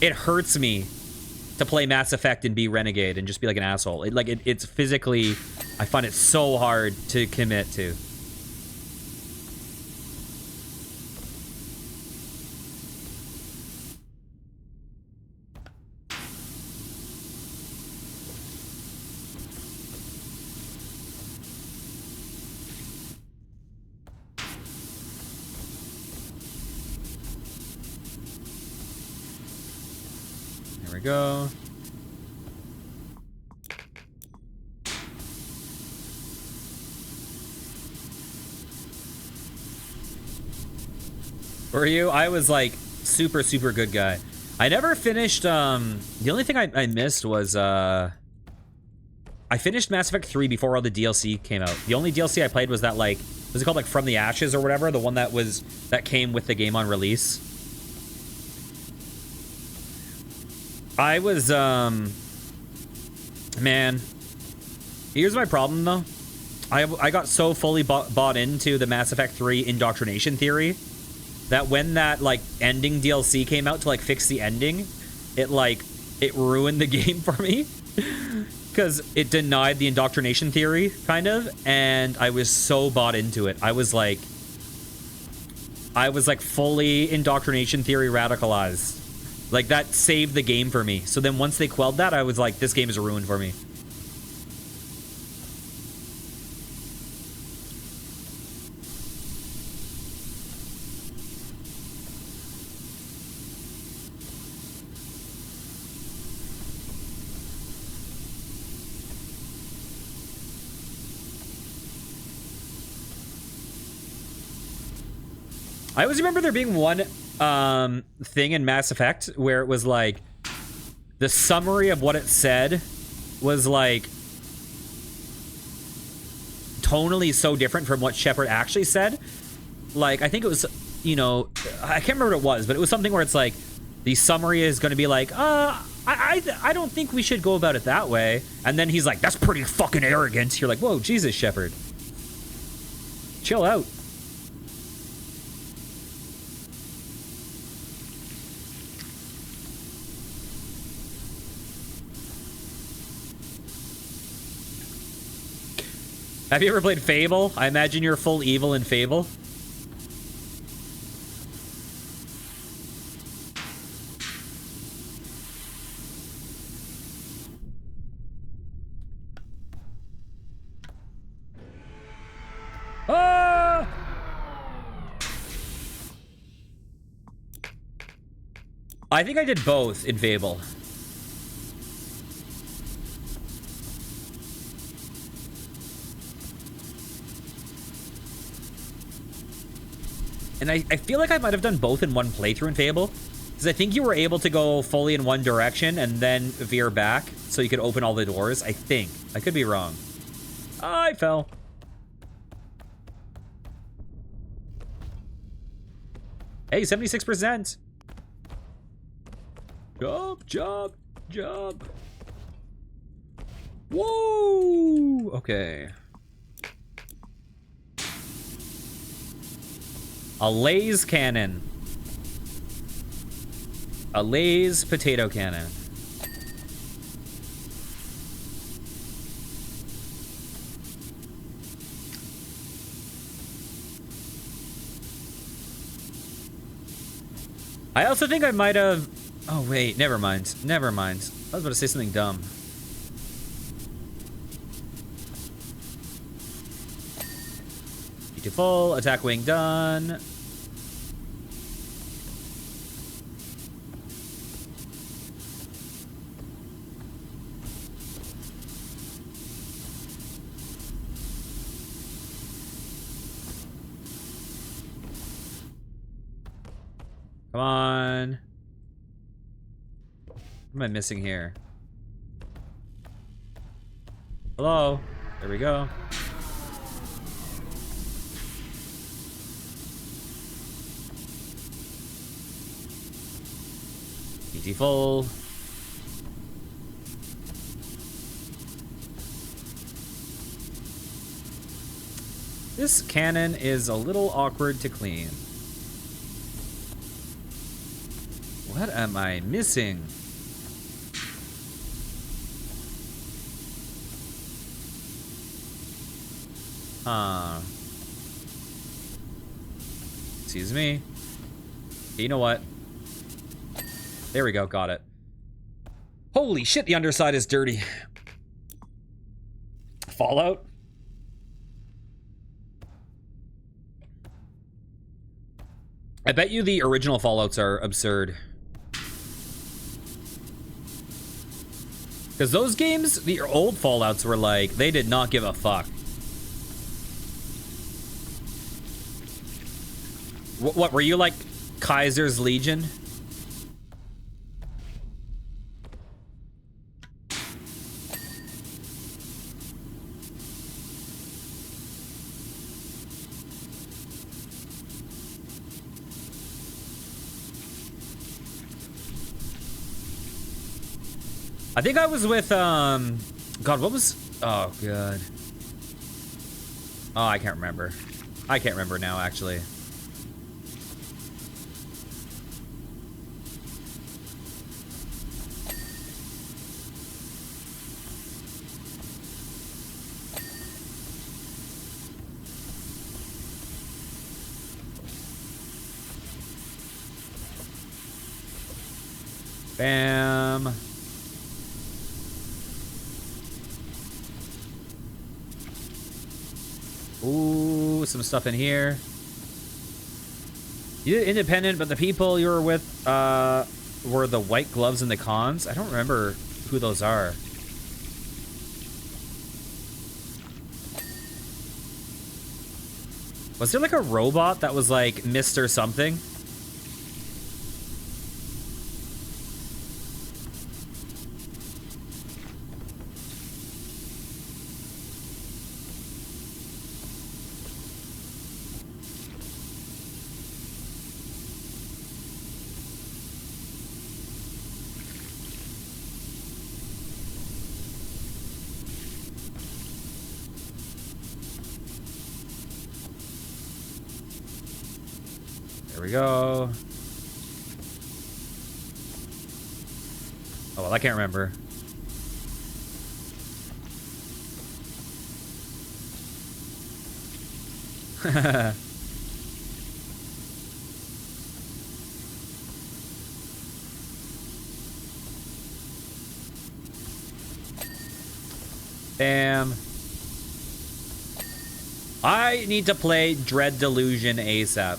it hurts me to play Mass Effect and be Renegade and just be like an asshole. It's physically, I find it so hard to commit to. Go. Were you? I was like super good guy. I never finished the only thing I missed was I finished Mass Effect 3 before all the DLC came out. The only DLC I played was that, like, was it called like From the Ashes or whatever, the one that came with the game on release. I was, man, here's my problem, though. I got so fully bought into the Mass Effect 3 indoctrination theory that when that, like, ending DLC came out to, like, fix the ending, it ruined the game for me. Because it denied the indoctrination theory, kind of, and I was so bought into it. I was, like, fully indoctrination theory radicalized. Like, that saved the game for me. So then once they quelled that, I was like, this game is ruined for me. I always remember there being one thing in Mass Effect where it was like the summary of what it said was like tonally so different from what Shepard actually said. Like, I think it was, you know, I can't remember what it was, but it was something where it's like the summary is going to be like, I don't think we should go about it that way. And then he's like, that's pretty fucking arrogant. You're like, whoa, Jesus, Shepard. Chill out. Have you ever played Fable? I imagine you're full evil in Fable. Ah! I think I did both in Fable. And I feel like I might have done both in one playthrough in Fable. Because I think you were able to go fully in one direction and then veer back so you could open all the doors. I think. I could be wrong. I fell. Hey, 76%. Jump. Whoa. Okay. A Lay's cannon. A Lay's potato cannon. I also think I might have... Oh, wait. Never mind. Never mind. I was about to say something dumb. Beautiful. Attack wing done. Come on. What am I missing here? Hello? There we go. Beautiful. This cannon is a little awkward to clean. What am I missing? Excuse me. You know what? There we go, got it. Holy shit, the underside is dirty. Fallout? I bet you the original Fallouts are absurd. Because those games, the old Fallouts were like, they did not give a fuck. What were you like, Kaiser's Legion? I think I was with, God, what was, oh, God. Oh, I can't remember. I can't remember now, actually. Bam. Ooh, some stuff in here. You did independent, but the people you were with were the white gloves and the cons. I don't remember who those are. Was there like a robot that was like Mr. something? There we go. Oh, well, I can't remember. Damn. I need to play Dread Delusion ASAP.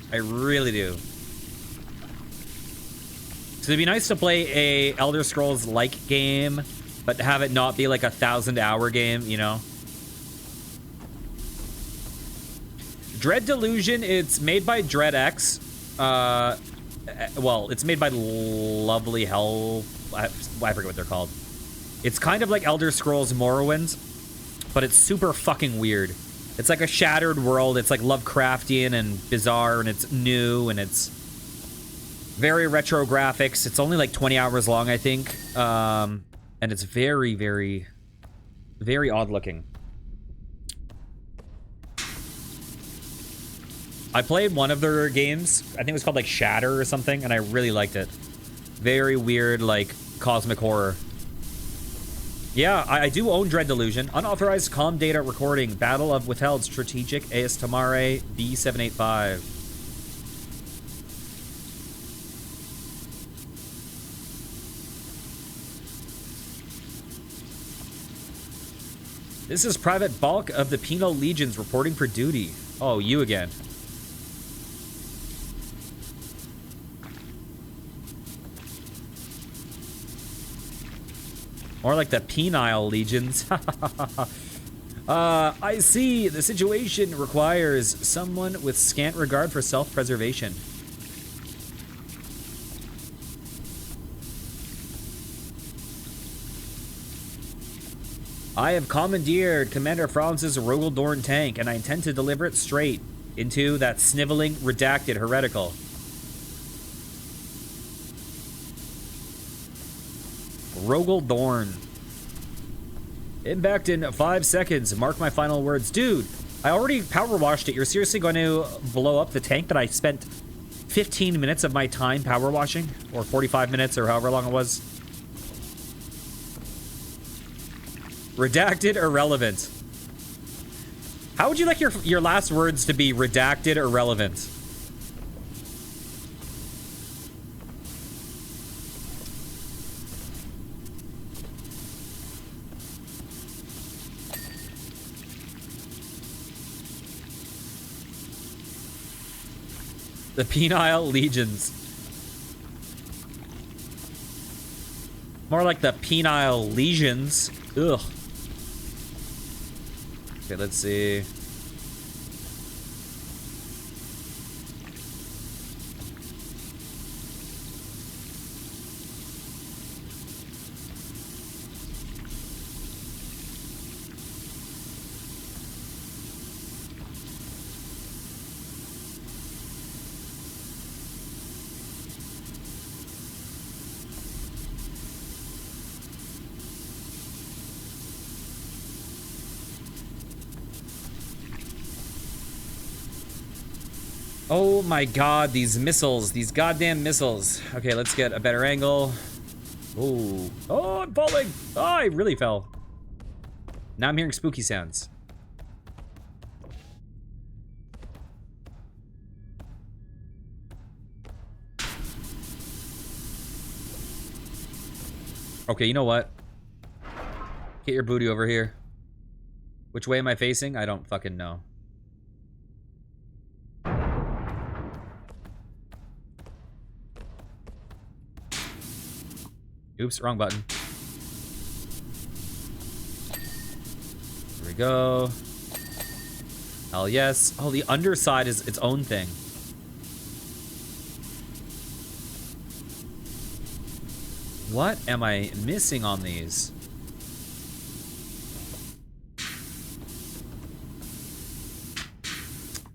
I really do. So it'd be nice to play a Elder Scrolls-like game, but have it not be like a 1,000-hour game, you know? Dread Delusion, it's made by DreadX. Well, it's made by Lovely Hell. I forget what they're called. It's kind of like Elder Scrolls Morrowind, but it's super fucking weird. It's like a shattered world. It's like Lovecraftian and bizarre, and it's new, and it's very retro graphics. It's only like 20 hours long, I think. And it's very, very, very odd looking. I played one of their games. I think it was called like Shatter or something, and I really liked it. Very weird, like cosmic horror. Yeah, I do own Dread Delusion. Unauthorized comm data recording. Battle of Withheld Strategic AS Tamare B785. This is Private Bulk of the Penal Legions reporting for duty. Oh, you again. More like the penile legions. I see. The situation requires someone with scant regard for self-preservation. I have commandeered Commander Franz's Rogaldorn tank, and I intend to deliver it straight into that sniveling, redacted heretical. Rogaldorn. Impact in 5 seconds. Mark my final words. Dude, I already power washed it. You're seriously going to blow up the tank that I spent 15 minutes of my time power washing? Or 45 minutes, or however long it was? Redacted, irrelevant. How would you like your last words to be? Redacted, irrelevant? The penile legions. More like the penile lesions. Ugh. Okay, let's see. Oh my god, these missiles. These goddamn missiles. Okay, let's get a better angle. Oh. Oh, I'm falling. Oh, I really fell. Now I'm hearing spooky sounds. Okay, you know what? Get your booty over here. Which way am I facing? I don't fucking know. Oops, wrong button. Here we go. Hell yes. Oh, the underside is its own thing. What am I missing on these?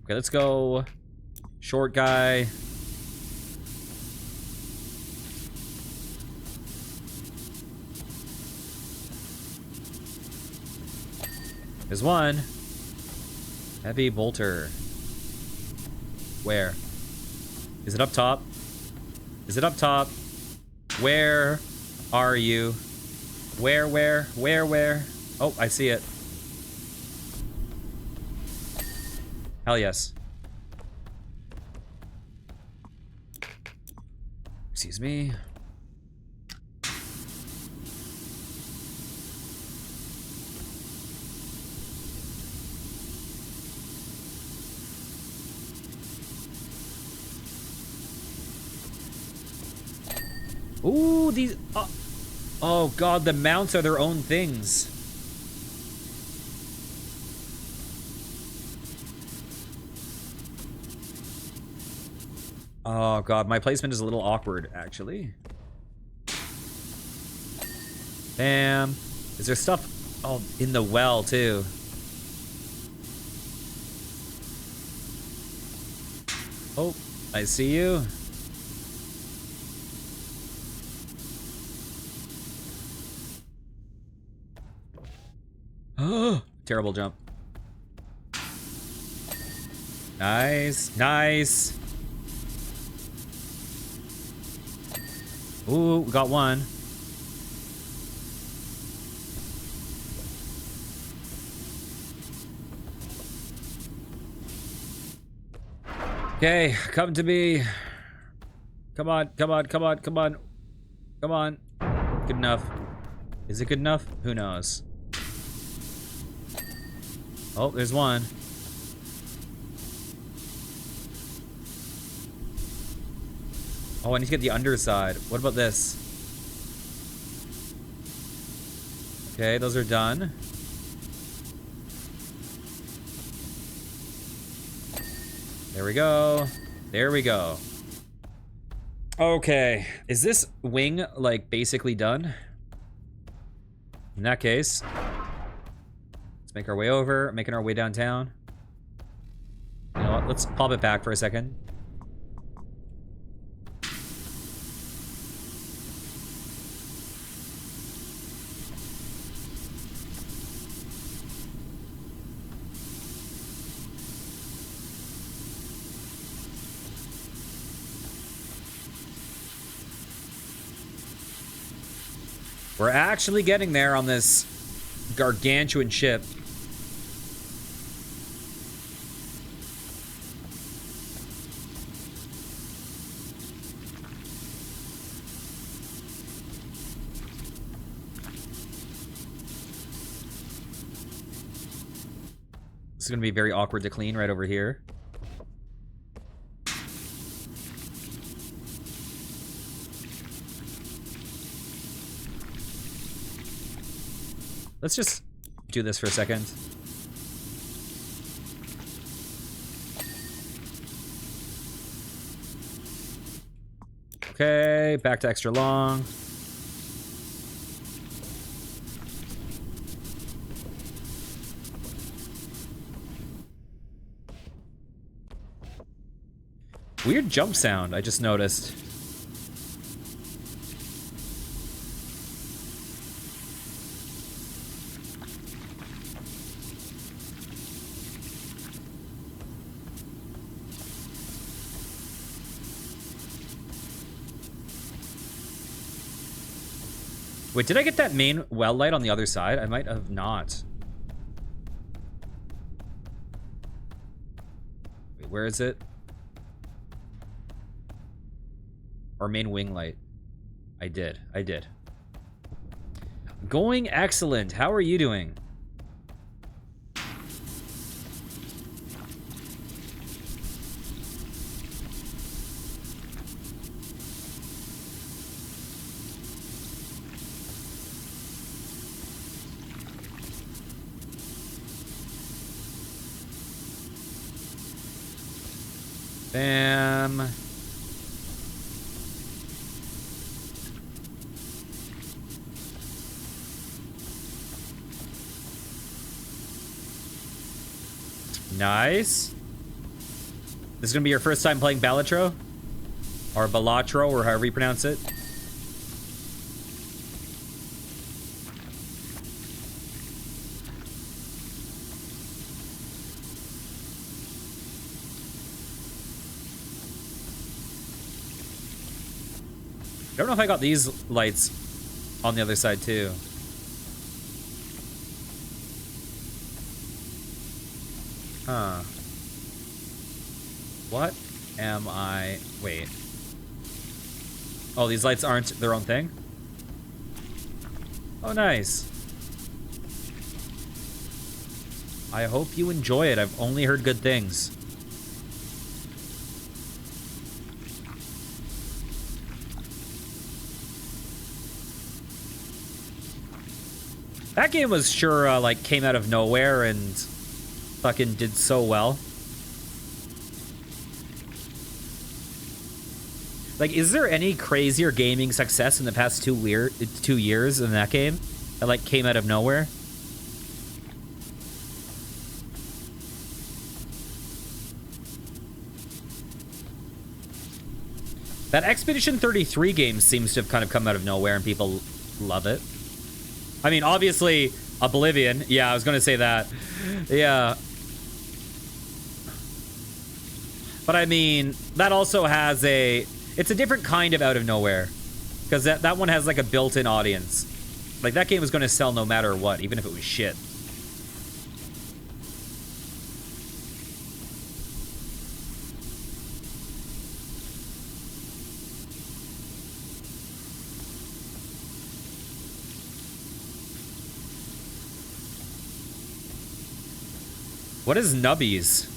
Okay, let's go. Short guy. There's one. Heavy bolter. Where? Is it up top? Is it up top? Where are you? Where? Oh, I see it. Hell yes. Excuse me. Ooh, these... oh, God, the mounts are their own things. Oh, God, my placement is a little awkward, actually. Bam. Is there stuff... oh, in the well, too. Oh, I see you. Oh, terrible jump. Nice, nice. Ooh, we got one. Okay, come to me. Come on, come on, come on, come on. Come on. Good enough. Is it good enough? Who knows? Oh, there's one. Oh, I need to get the underside. What about this? Okay, those are done. There we go. There we go. Okay, is this wing, like, basically done? In that case, let's make our way over, making our way downtown. You know what, let's pop it back for a second. We're actually getting there on this gargantuan ship. This is gonna be very awkward to clean right over here. Let's just do this for a second. Okay, back to extra long. Weird jump sound, I just noticed. Wait, did I get that main well light on the other side? I might have not. Wait, where is it? Our main wing light. I did. Going excellent. How are you doing? Bam. Nice. This is gonna be your first time playing Balatro? Or Balatro, or however you pronounce it. I don't know if I got these lights on the other side too. Huh. What am I... Wait. Oh, these lights aren't their own thing? Oh, nice. I hope you enjoy it. I've only heard good things. That game was sure, like, came out of nowhere and fucking did so well. Like, is there any crazier gaming success in the past 2 years than that game? That, like, came out of nowhere? That Expedition 33 game seems to have kind of come out of nowhere and people love it. I mean, obviously, Oblivion. Yeah, I was going to say that. Yeah. But I mean, that also has a... It's a different kind of out of nowhere. Because that one has like a built-in audience. Like, that game was going to sell no matter what, even if it was shit. What is Nubbies?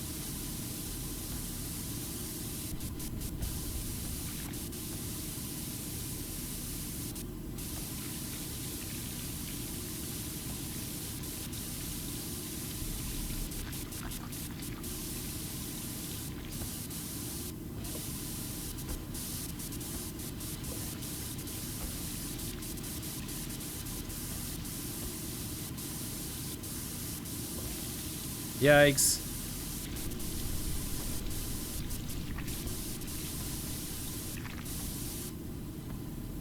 Yikes.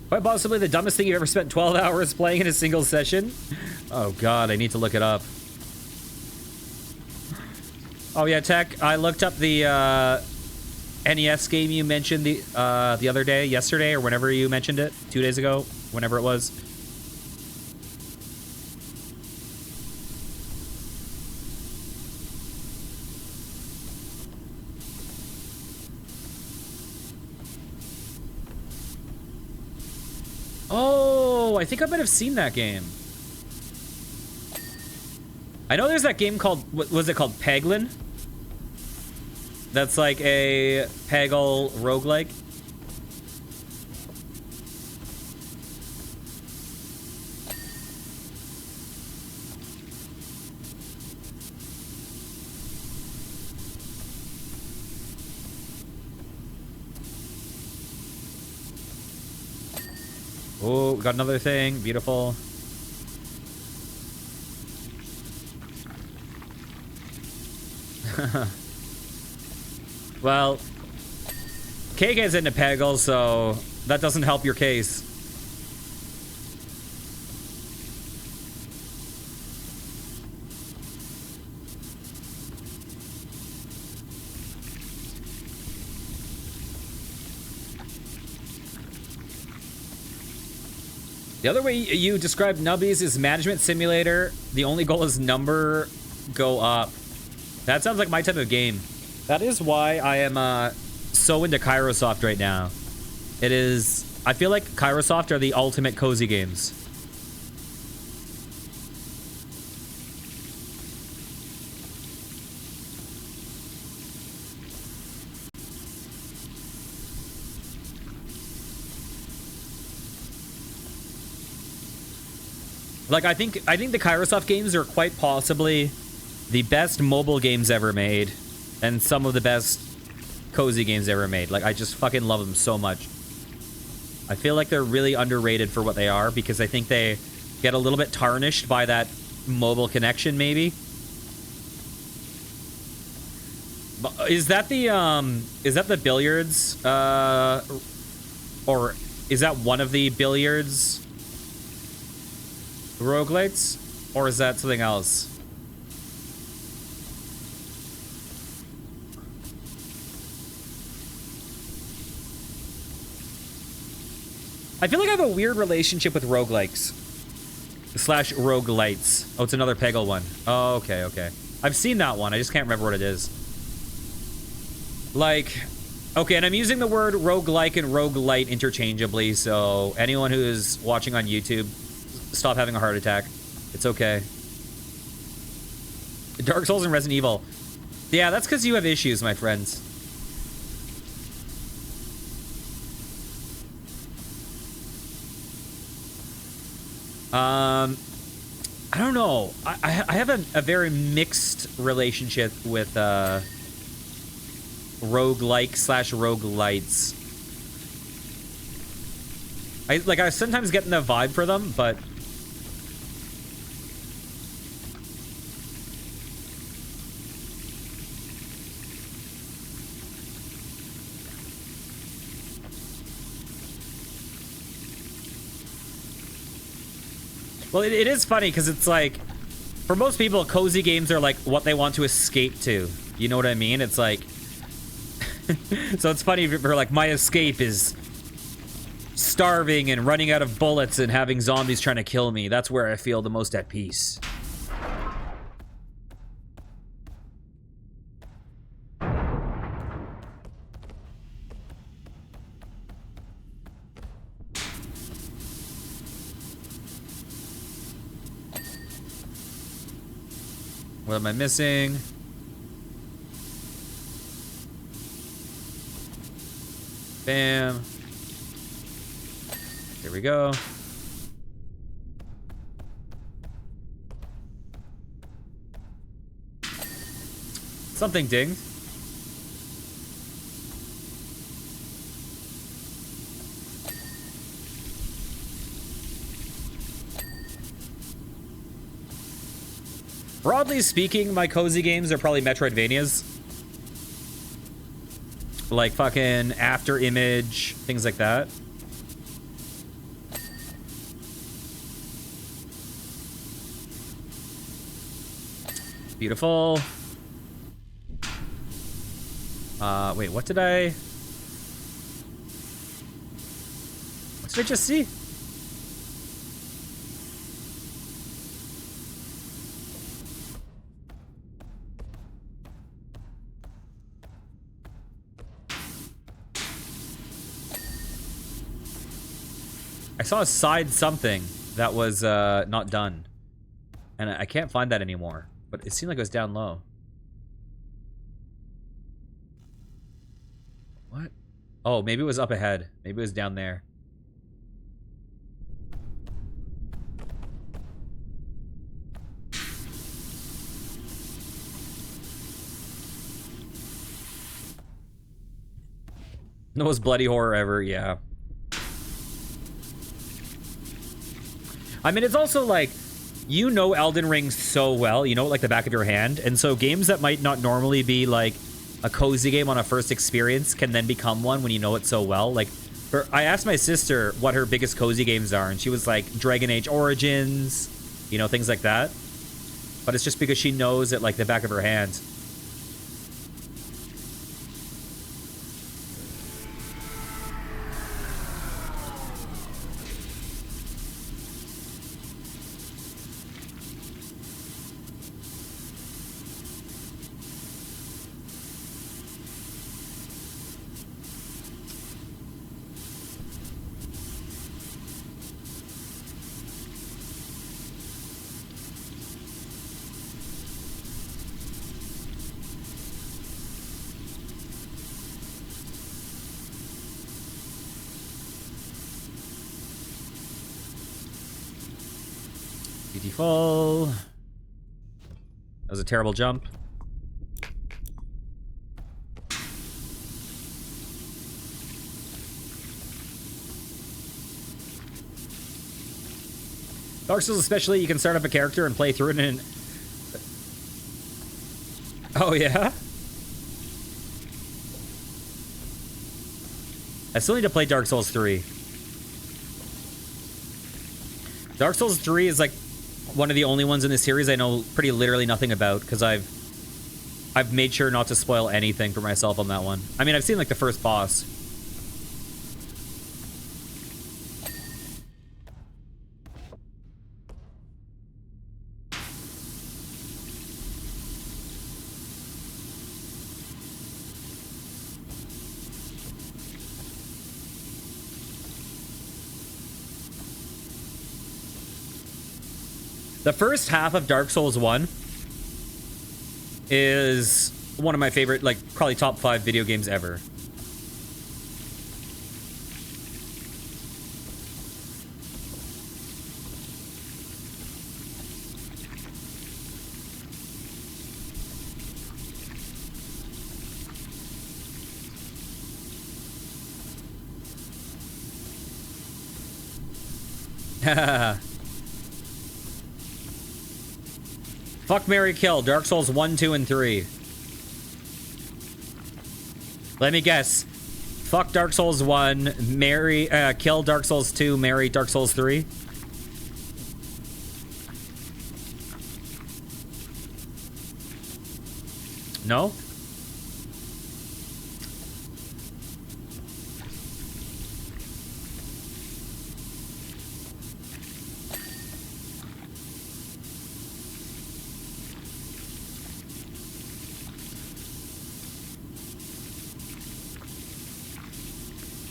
Quite possibly the dumbest thing you've ever spent 12 hours playing in a single session? Oh god, I need to look it up. Oh yeah, Tech, I looked up the NES game you mentioned the other day, yesterday, or whenever you mentioned it, 2 days ago, whenever it was. Oh, I think I might have seen that game. I know there's that game called, what was it called, Peglin? That's like a Peggle roguelike. Oh, we got another thing. Beautiful. Well, Cake is into Peggle, so that doesn't help your case. The other way you describe Nubbies is management simulator. The only goal is number go up. That sounds like my type of game. That is why I am so into Kairosoft right now. It is... I feel like Kairosoft are the ultimate cozy games. Like, I think the Kairosoft games are quite possibly the best mobile games ever made, and some of the best cozy games ever made. Like, I just fucking love them so much. I feel like they're really underrated for what they are, because I think they get a little bit tarnished by that mobile connection, maybe. Is that the billiards, or is that one of the billiards roguelites, or is that something else? I feel like I have a weird relationship with roguelikes slash roguelites. Oh, it's another Peggle one. Oh, okay, okay. I've seen that one. I just can't remember what it is. Like, okay, and I'm using the word roguelike and roguelite interchangeably, so anyone who is watching on YouTube, stop having a heart attack. It's okay. Dark Souls and Resident Evil. Yeah, that's because you have issues, my friends. I don't know. I have a very mixed relationship with roguelike slash roguelites. I sometimes get in the vibe for them, but well, it is funny because it's like, for most people, cozy games are like what they want to escape to. You know what I mean? It's like, so it's funny for like, my escape is starving and running out of bullets and having zombies trying to kill me. That's where I feel the most at peace. What am I missing? Bam. Here we go. Something dinged. Broadly speaking, my cozy games are probably Metroidvanias. Like fucking After Image, things like that. Beautiful. Wait, what did I just see? I saw a side something that was not done, and I can't find that anymore, but it seemed like it was down low. What? Oh, maybe it was up ahead. Maybe it was down there. The most bloody horror ever, yeah. I mean, it's also like, you know Elden Ring so well, you know it like the back of your hand, and so games that might not normally be like a cozy game on a first experience can then become one when you know it so well. Like, I asked my sister what her biggest cozy games are, and she was like Dragon Age Origins, you know, things like that. But it's just because she knows it like the back of her hand. full. That was a terrible jump. Dark Souls especially, you can start up a character and play through it in... Oh, yeah? I still need to play Dark Souls 3. Dark Souls 3 is like one of the only ones in the series I know pretty literally nothing about, because I've made sure not to spoil anything for myself on that one. I mean, I've seen like the first boss. The first half of Dark Souls 1 is one of my favorite, like, probably top 5 video games ever. Haha. Fuck, marry, kill. Dark Souls 1, 2, and 3. Let me guess. Fuck Dark Souls 1, marry, kill Dark Souls 2, marry Dark Souls 3. No?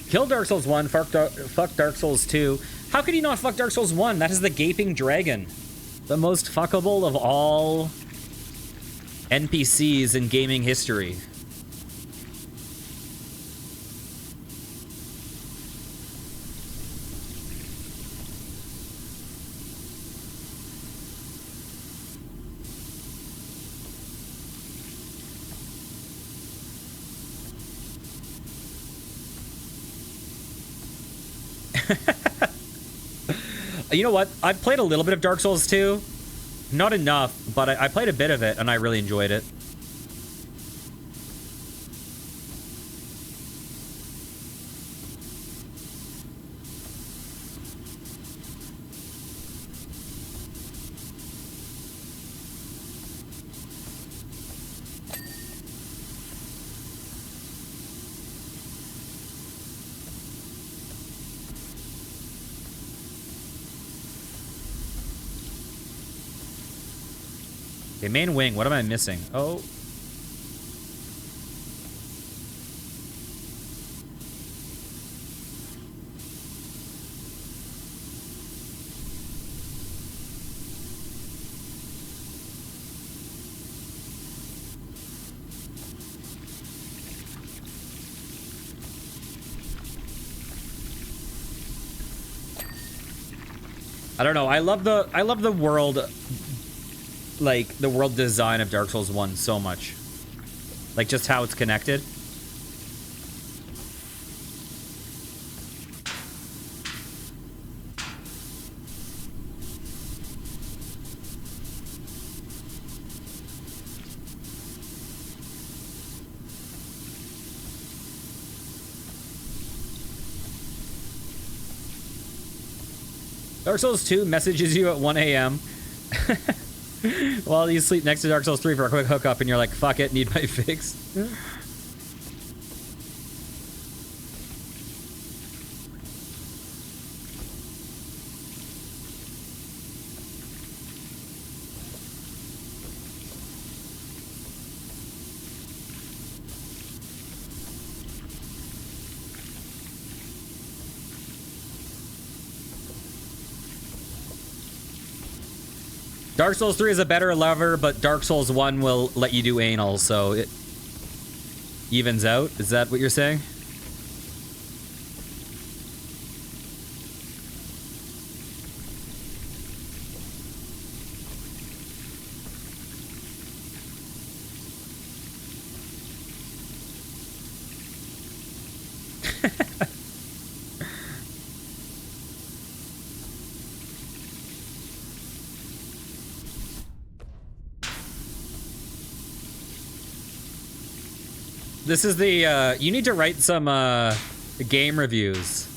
Kill Dark Souls 1, fuck Dark Souls 2. How could you not fuck Dark Souls 1? That is the Gaping Dragon. The most fuckable of all NPCs in gaming history. You know what? I've played a little bit of Dark Souls 2. Not enough, but I played a bit of it, and I really enjoyed it. Okay, main wing. What am I missing? Oh. I don't know. I love the world, like the world design of Dark Souls 1 so much. Like just how it's connected. Dark Souls 2 messages you at 1 a.m. while you sleep next to Dark Souls 3 for a quick hookup, and you're like, fuck it, need my fix. Dark Souls 3 is a better lever, but Dark Souls 1 will let you do anal, so it evens out. Is that what you're saying? This is the, you need to write some, game reviews.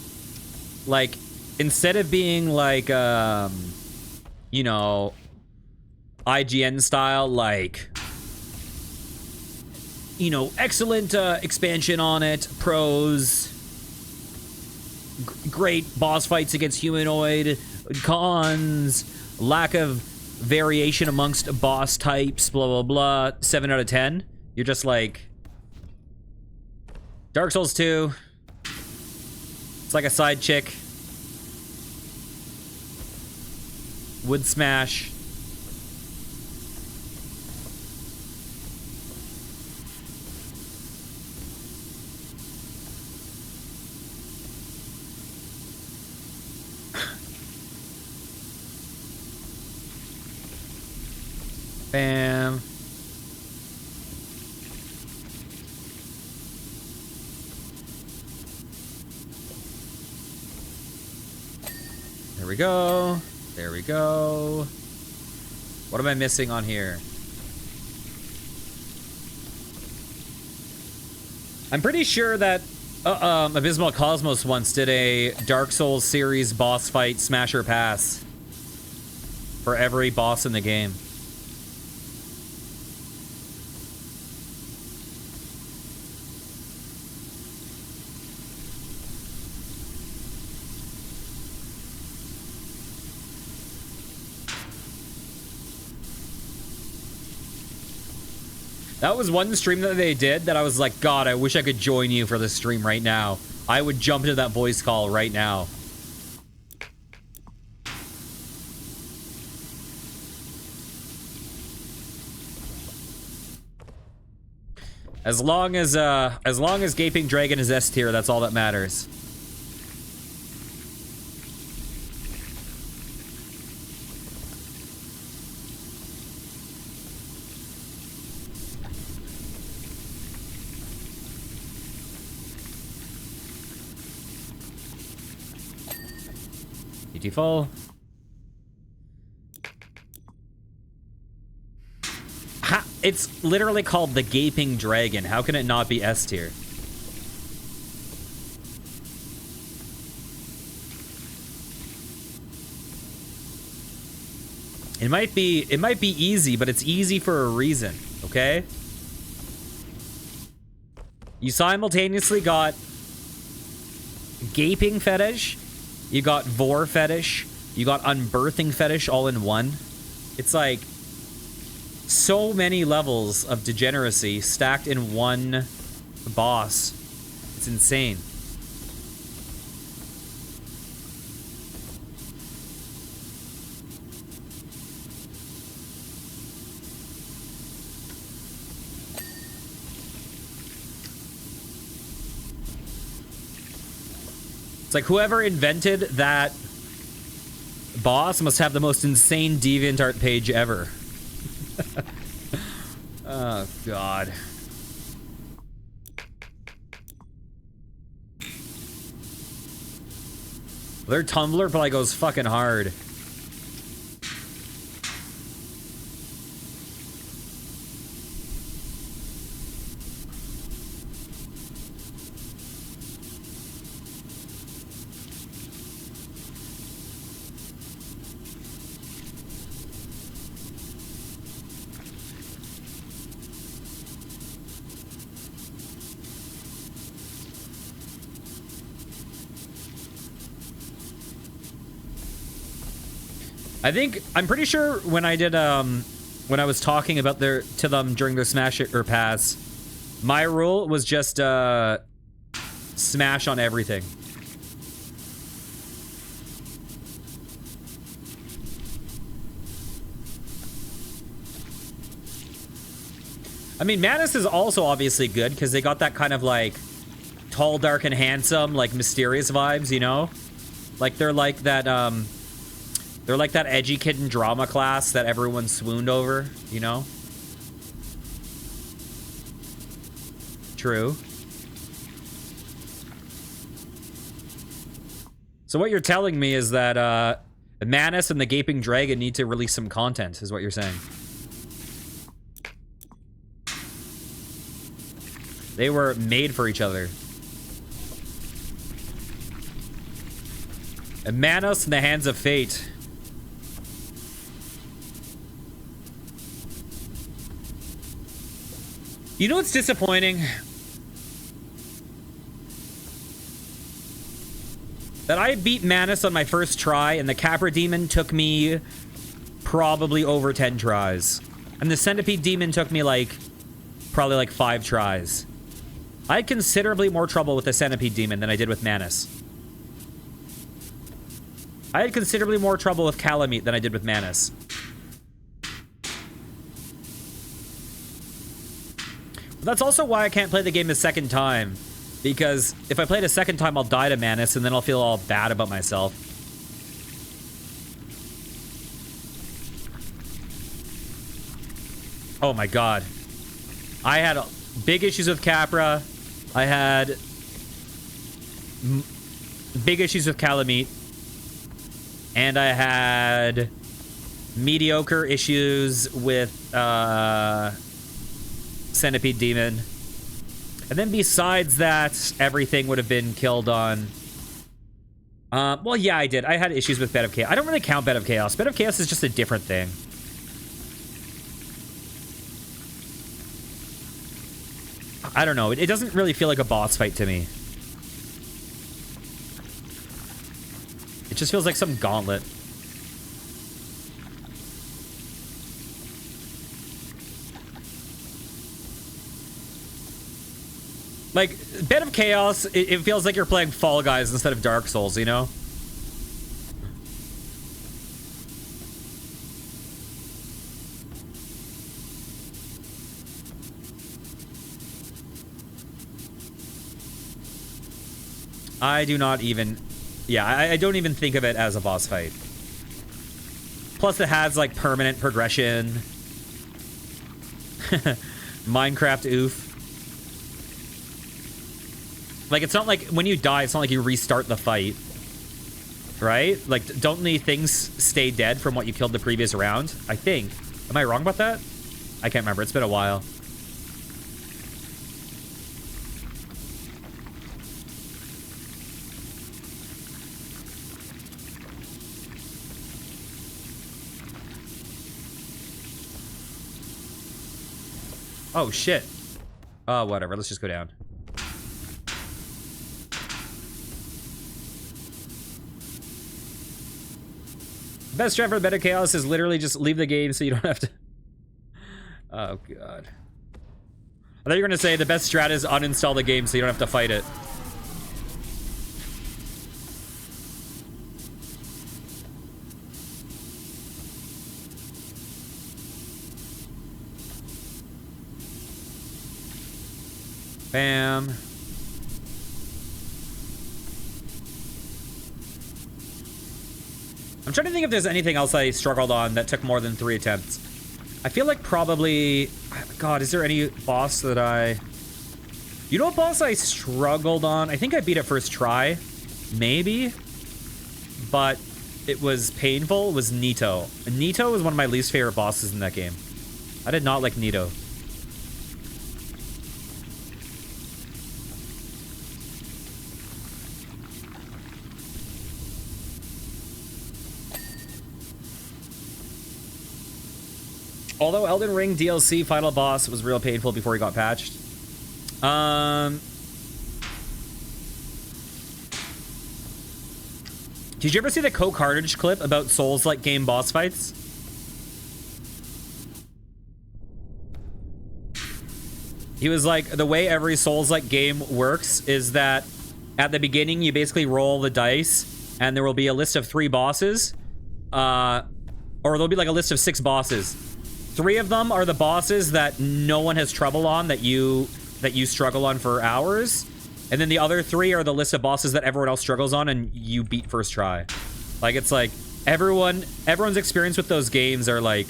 Like, instead of being like, you know, IGN style, like, you know, excellent expansion on it, pros, great boss fights against humanoid, cons, lack of variation amongst boss types, blah, blah, blah, 7 out of 10. You're just like, Dark Souls 2, it's like a side chick, would smash. Bam. There we go. There we go. What am I missing on here? I'm pretty sure that Abysmal Cosmos once did a Dark Souls series boss fight smasher pass for every boss in the game. That was one stream that they did that I was like, God, I wish I could join you for this stream right now. I would jump into that voice call right now. As long as Gaping Dragon is S tier, that's all that matters. Full. Ha! It's literally called the Gaping Dragon. How can it not be S tier? It might be easy, but it's easy for a reason, okay? You simultaneously got Gaping Fetish, you got Vor Fetish, you got Unbirthing Fetish all in one. It's like so many levels of degeneracy stacked in one boss. It's insane. It's like whoever invented that boss must have the most insane DeviantArt page ever. Oh, God. Their Tumblr probably goes fucking hard. I'm pretty sure when I did, when I was talking about to them during their Smash or Pass, my rule was just, smash on everything. I mean, Manus is also obviously good, because they got that kind of, like, tall, dark, and handsome, like, mysterious vibes, you know? Like, they're like that edgy kid in drama class that everyone swooned over, you know? True. So what you're telling me is that Manus and the Gaping Dragon need to release some content, is what you're saying. They were made for each other. And Manos in the hands of fate. You know what's disappointing? That I beat Manus on my first try, and the Capra Demon took me probably over 10 tries. And the Centipede Demon took me probably 5 tries. I had considerably more trouble with the Centipede Demon than I did with Manus. I had considerably more trouble with Calamite than I did with Manus. But that's also why I can't play the game a second time. Because if I play it a second time, I'll die to Manus, and then I'll feel all bad about myself. Oh my god. I had big issues with Capra. I had big issues with Calamite. And I had mediocre issues with Centipede Demon. And then besides that, everything would have been killed on... well, yeah, I did. I had issues with Bed of Chaos. I don't really count Bed of Chaos. Bed of Chaos is just a different thing. I don't know. It doesn't really feel like a boss fight to me. It just feels like some gauntlet. Like, Bed of Chaos, it feels like you're playing Fall Guys instead of Dark Souls, you know? I do not even... Yeah, I don't even think of it as a boss fight. Plus, it has, like, permanent progression. Minecraft oof. Like, it's not like when you die, it's not like you restart the fight. Right? Like, don't the things stay dead from what you killed the previous round? I think. Am I wrong about that? I can't remember. It's been a while. Oh, shit. Oh, whatever. Let's just go down. Best strat for Bed of Chaos is literally just leave the game so you don't have to... Oh, God. I thought you were going to say the best strat is uninstall the game so you don't have to fight it. Bam. I'm trying to think if there's anything else I struggled on that took more than 3 attempts. I feel like probably... God, is there any boss that I... You know what boss I struggled on? I think I beat it first try. Maybe. But it was painful. It was Nito. And Nito was one of my least favorite bosses in that game. I did not like Nito. Although Elden Ring DLC final boss was real painful before he got patched. Did you ever see the Coke Cartridge clip about Souls-like game boss fights? He was like, the way every Souls-like game works is that at the beginning you basically roll the dice and there will be a list of 3 bosses. Or there'll be like a list of 6 bosses. 3 of them are the bosses that no one has trouble on, that you struggle on for hours. And then the other 3 are the list of bosses that everyone else struggles on and you beat first try. Like, it's like everyone's experience with those games are like...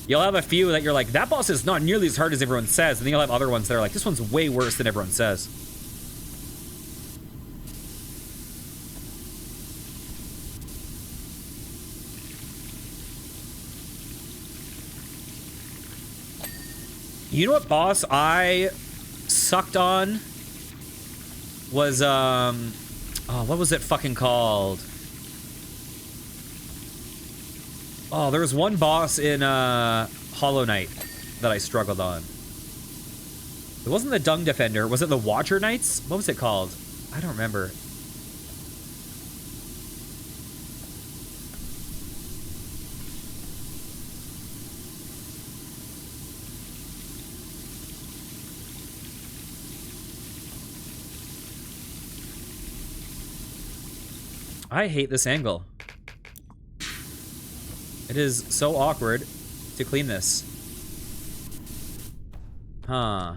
You'll have a few that you're like, that boss is not nearly as hard as everyone says. And then you'll have other ones that are like, this one's way worse than everyone says. You know what boss I sucked on was, oh, what was it fucking called? Oh, there was one boss in, Hollow Knight that I struggled on. It wasn't the Dung Defender. Was it the Watcher Knights? What was it called? I don't remember. I hate this angle. It is so awkward to clean this. Huh.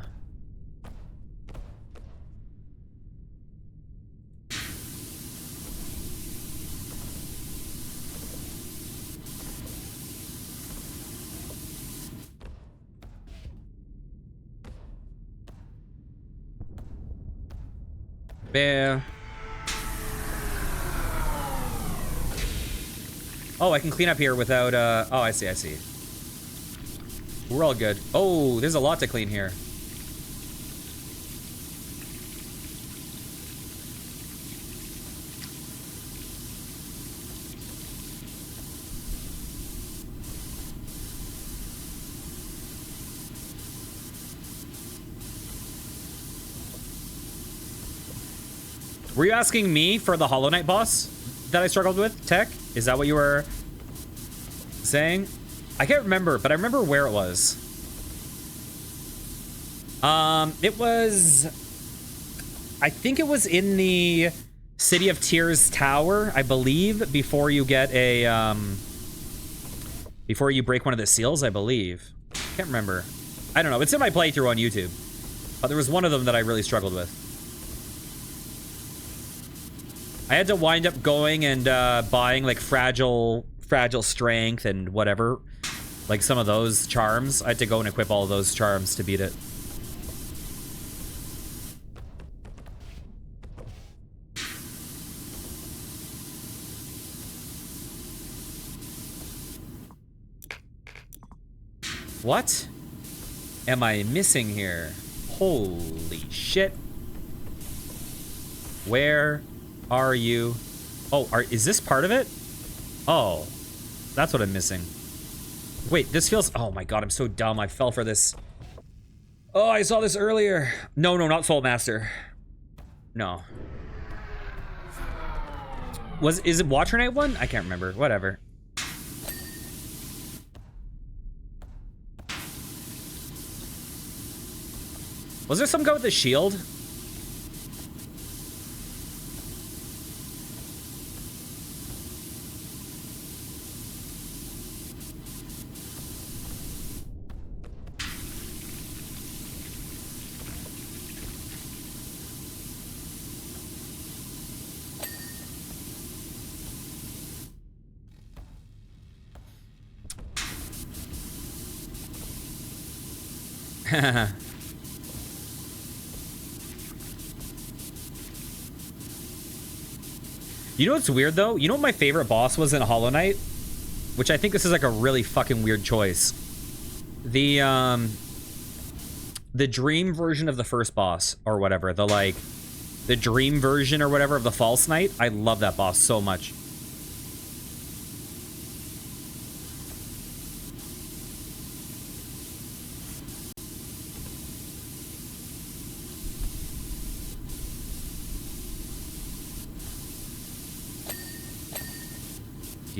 Bam. Oh, I can clean up here without, oh, I see, I see. We're all good. Oh, there's a lot to clean here. Were you asking me for the Hollow Knight boss that I struggled with, Tech? Is that what you were saying? I can't remember, but I remember where it was. It was... I think it was in the City of Tears Tower, I believe, before you get a, before you break one of the seals, I believe. Can't remember. I don't know. It's in my playthrough on YouTube. But there was one of them that I really struggled with. I had to wind up going and buying like fragile strength and whatever, like some of those charms. I had to go and equip all of those charms to beat it. What am I missing here? Holy shit. Where are you? Oh, is this part of it? Oh, that's what I'm missing. Wait, this feels... Oh my god, I'm so dumb. I fell for this. Oh, I saw this earlier. No, not Soul Master. No. Is it Watcher Knight one? I can't remember. Whatever. Was there some guy with a shield? You know what's weird though? You know what my favorite boss was in Hollow Knight? Which I think this is like a really fucking weird choice. The dream version of the first boss or whatever, the dream version or whatever of the False Knight. I love that boss so much.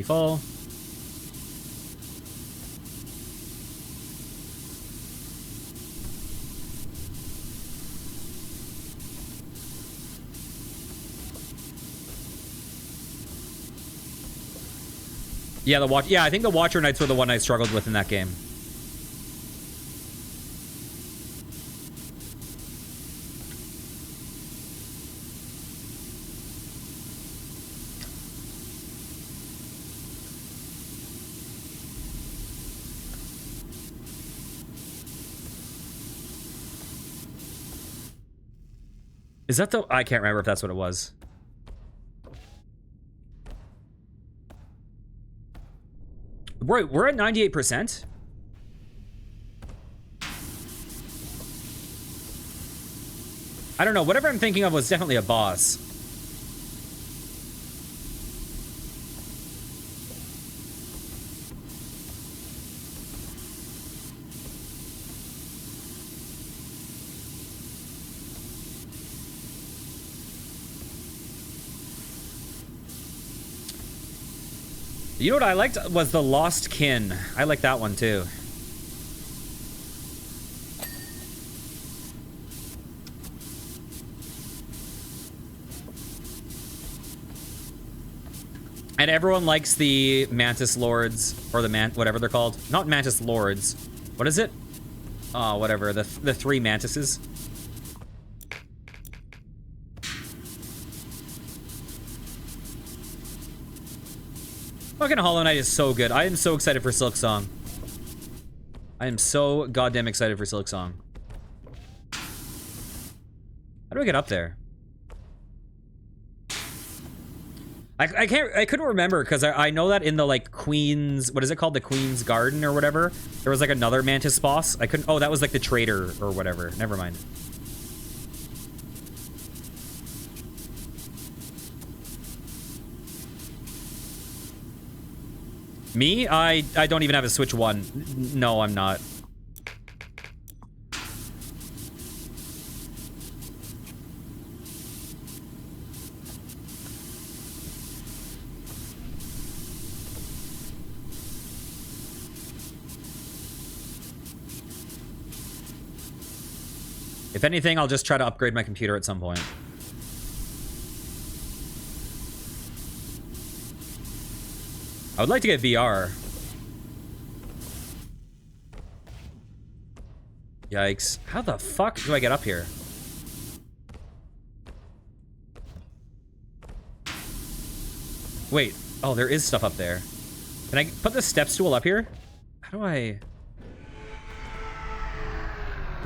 Fall. Yeah, I think the Watcher Knights were the one I struggled with in that game. Is that the... I can't remember if that's what it was. We're at 98%? I don't know. Whatever I'm thinking of was definitely a boss. You know what I liked was the Lost Kin. I like that one too. And everyone likes the Mantis Lords, or the whatever they're called. Not Mantis Lords. What is it? Oh, whatever. The three Mantises. Fucking Hollow Knight is so good. I am so excited for Silk Song. I am so goddamn excited for Silk Song. How do I get up there? I couldn't remember because I know that in the like Queen's, what is it called? The Queen's Garden or whatever. There was like another Mantis boss. I couldn't, oh, that was like the Trader or whatever. Never mind. Me? I don't even have a Switch 1. No, I'm not. If anything, I'll just try to upgrade my computer at some point. I would like to get VR. Yikes. How the fuck do I get up here? Wait. Oh, there is stuff up there. Can I put the step stool up here? How do I...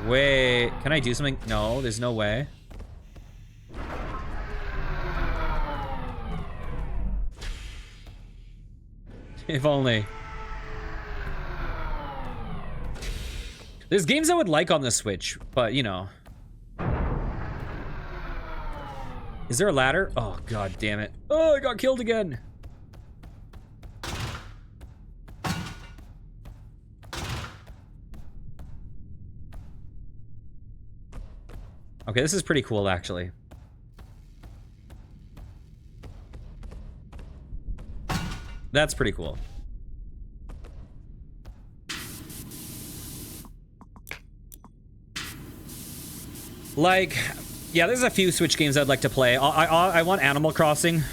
Wait. Can I do something? No, there's no way. If only. There's games I would like on the Switch, but you know. Is there a ladder? Oh, god damn it. Oh, I got killed again. Okay, this is pretty cool, actually. That's pretty cool. Like, yeah, there's a few Switch games I'd like to play. I want Animal Crossing.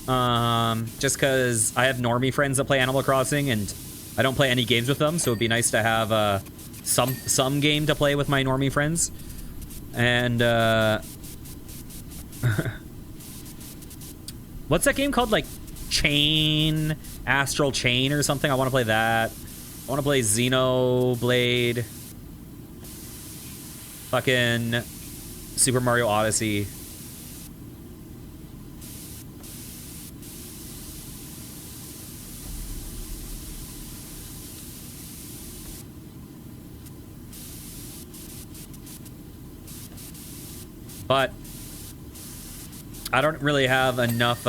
Just because I have normie friends that play Animal Crossing, and I don't play any games with them, so it'd be nice to have some game to play with my normie friends. And, what's that game called? Like, Astral Chain or something? I want to play that. I want to play Xenoblade. Fucking Super Mario Odyssey. But I don't really have enough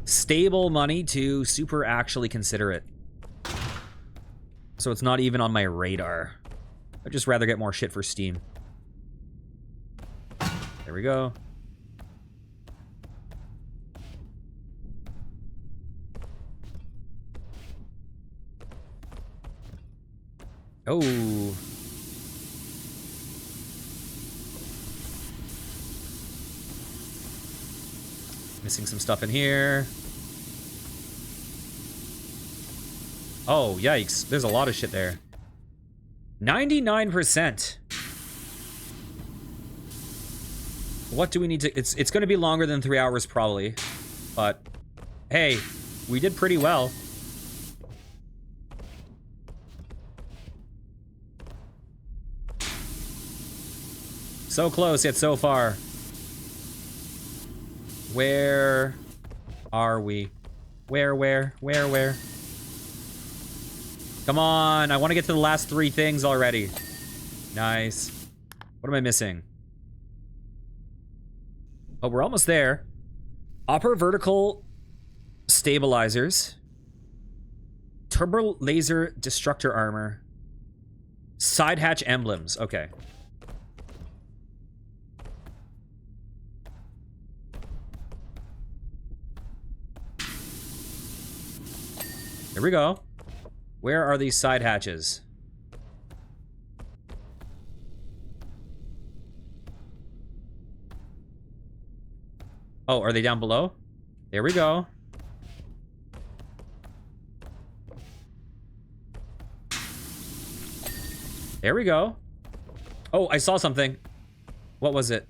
stable money to super actually consider it. So it's not even on my radar. I'd just rather get more shit for Steam. There we go. Oh. Missing some stuff in here. Oh, yikes. There's a lot of shit there. 99%. What do we need to... It's going to be longer than 3 hours, probably. But, hey, we did pretty well. So close, yet so far. Where are we? Where? Come on, I want to get to the last 3 things already. Nice. What am I missing? Oh, we're almost there. Upper vertical stabilizers. Turbo laser destructor armor. Side hatch emblems. Okay. Here we go. Where are these side hatches? Oh, are they down below? There we go. There we go. Oh, I saw something. What was it?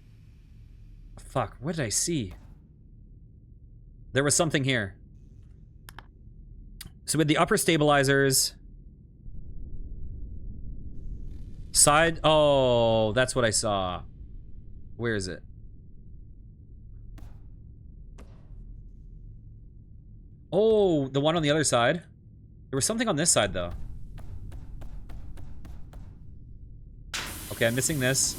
Fuck, what did I see? There was something here. So with the upper stabilizers... Side... Oh, that's what I saw. Where is it? Oh, the one on the other side. There was something on this side, though. Okay, I'm missing this.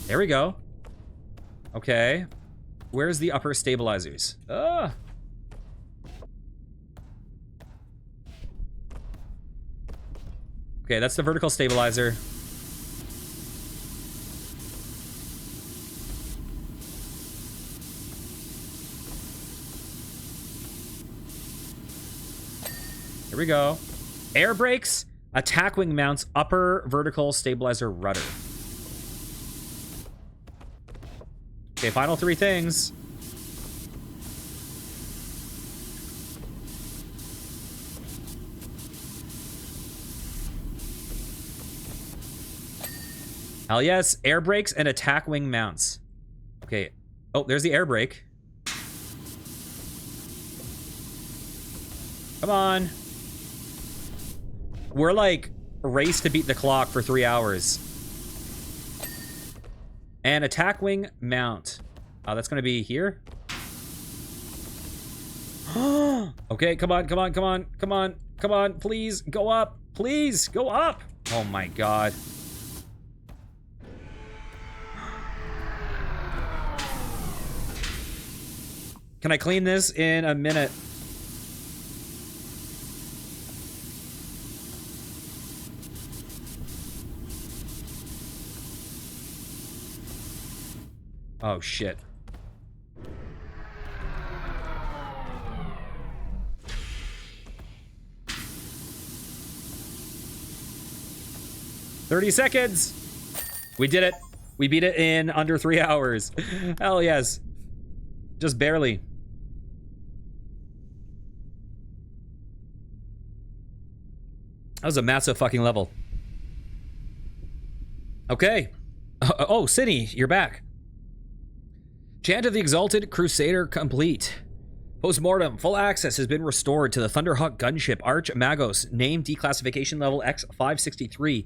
There we go. Okay. Where's the upper stabilizers? Ah! Okay, that's the vertical stabilizer. Here we go. Air brakes, attack wing mounts, upper vertical stabilizer rudder. Okay, final three things. Hell yes, air brakes and attack wing mounts. Okay. Oh, there's the air brake. Come on. We're like race to beat the clock for 3 hours. And attack wing mount. That's gonna be here. Okay, come on, come on, come on, come on, come on, please go up. Please go up. Oh my god. Can I clean this in a minute? Oh, shit. "30 seconds. We did it. We beat it in under 3 hours. Hell yes. Just barely. That was a massive fucking level. Okay. Oh, City, you're back. Chant of the Exalted Crusader complete. Postmortem. Full access has been restored to the Thunderhawk gunship Arch Magos, named declassification level X563,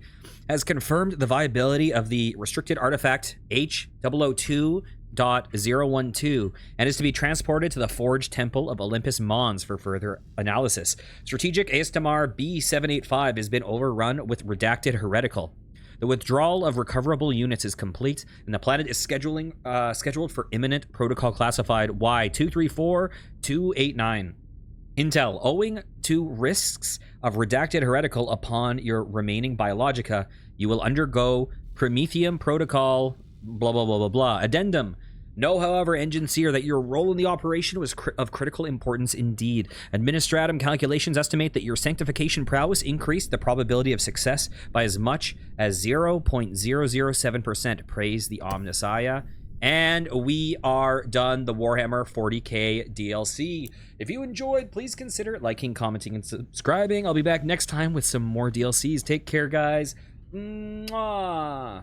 has confirmed the viability of the restricted artifact H002.012 and is to be transported to the Forge Temple of Olympus Mons for further analysis. Strategic ASTMR B785 has been overrun with redacted heretical. The withdrawal of recoverable units is complete, and the planet is scheduled for imminent protocol classified Y234289. Intel, owing to risks of redacted heretical upon your remaining biologica, you will undergo Prometheum protocol blah blah blah blah blah. Addendum. Know, however, Engine Seer, that your role in the operation was of critical importance indeed. Administratum calculations estimate that your sanctification prowess increased the probability of success by as much as 0.007%. Praise the Omnissiah. And we are done the Warhammer 40k DLC. If you enjoyed, please consider liking, commenting, and subscribing. I'll be back next time with some more DLCs. Take care, guys. Mwah.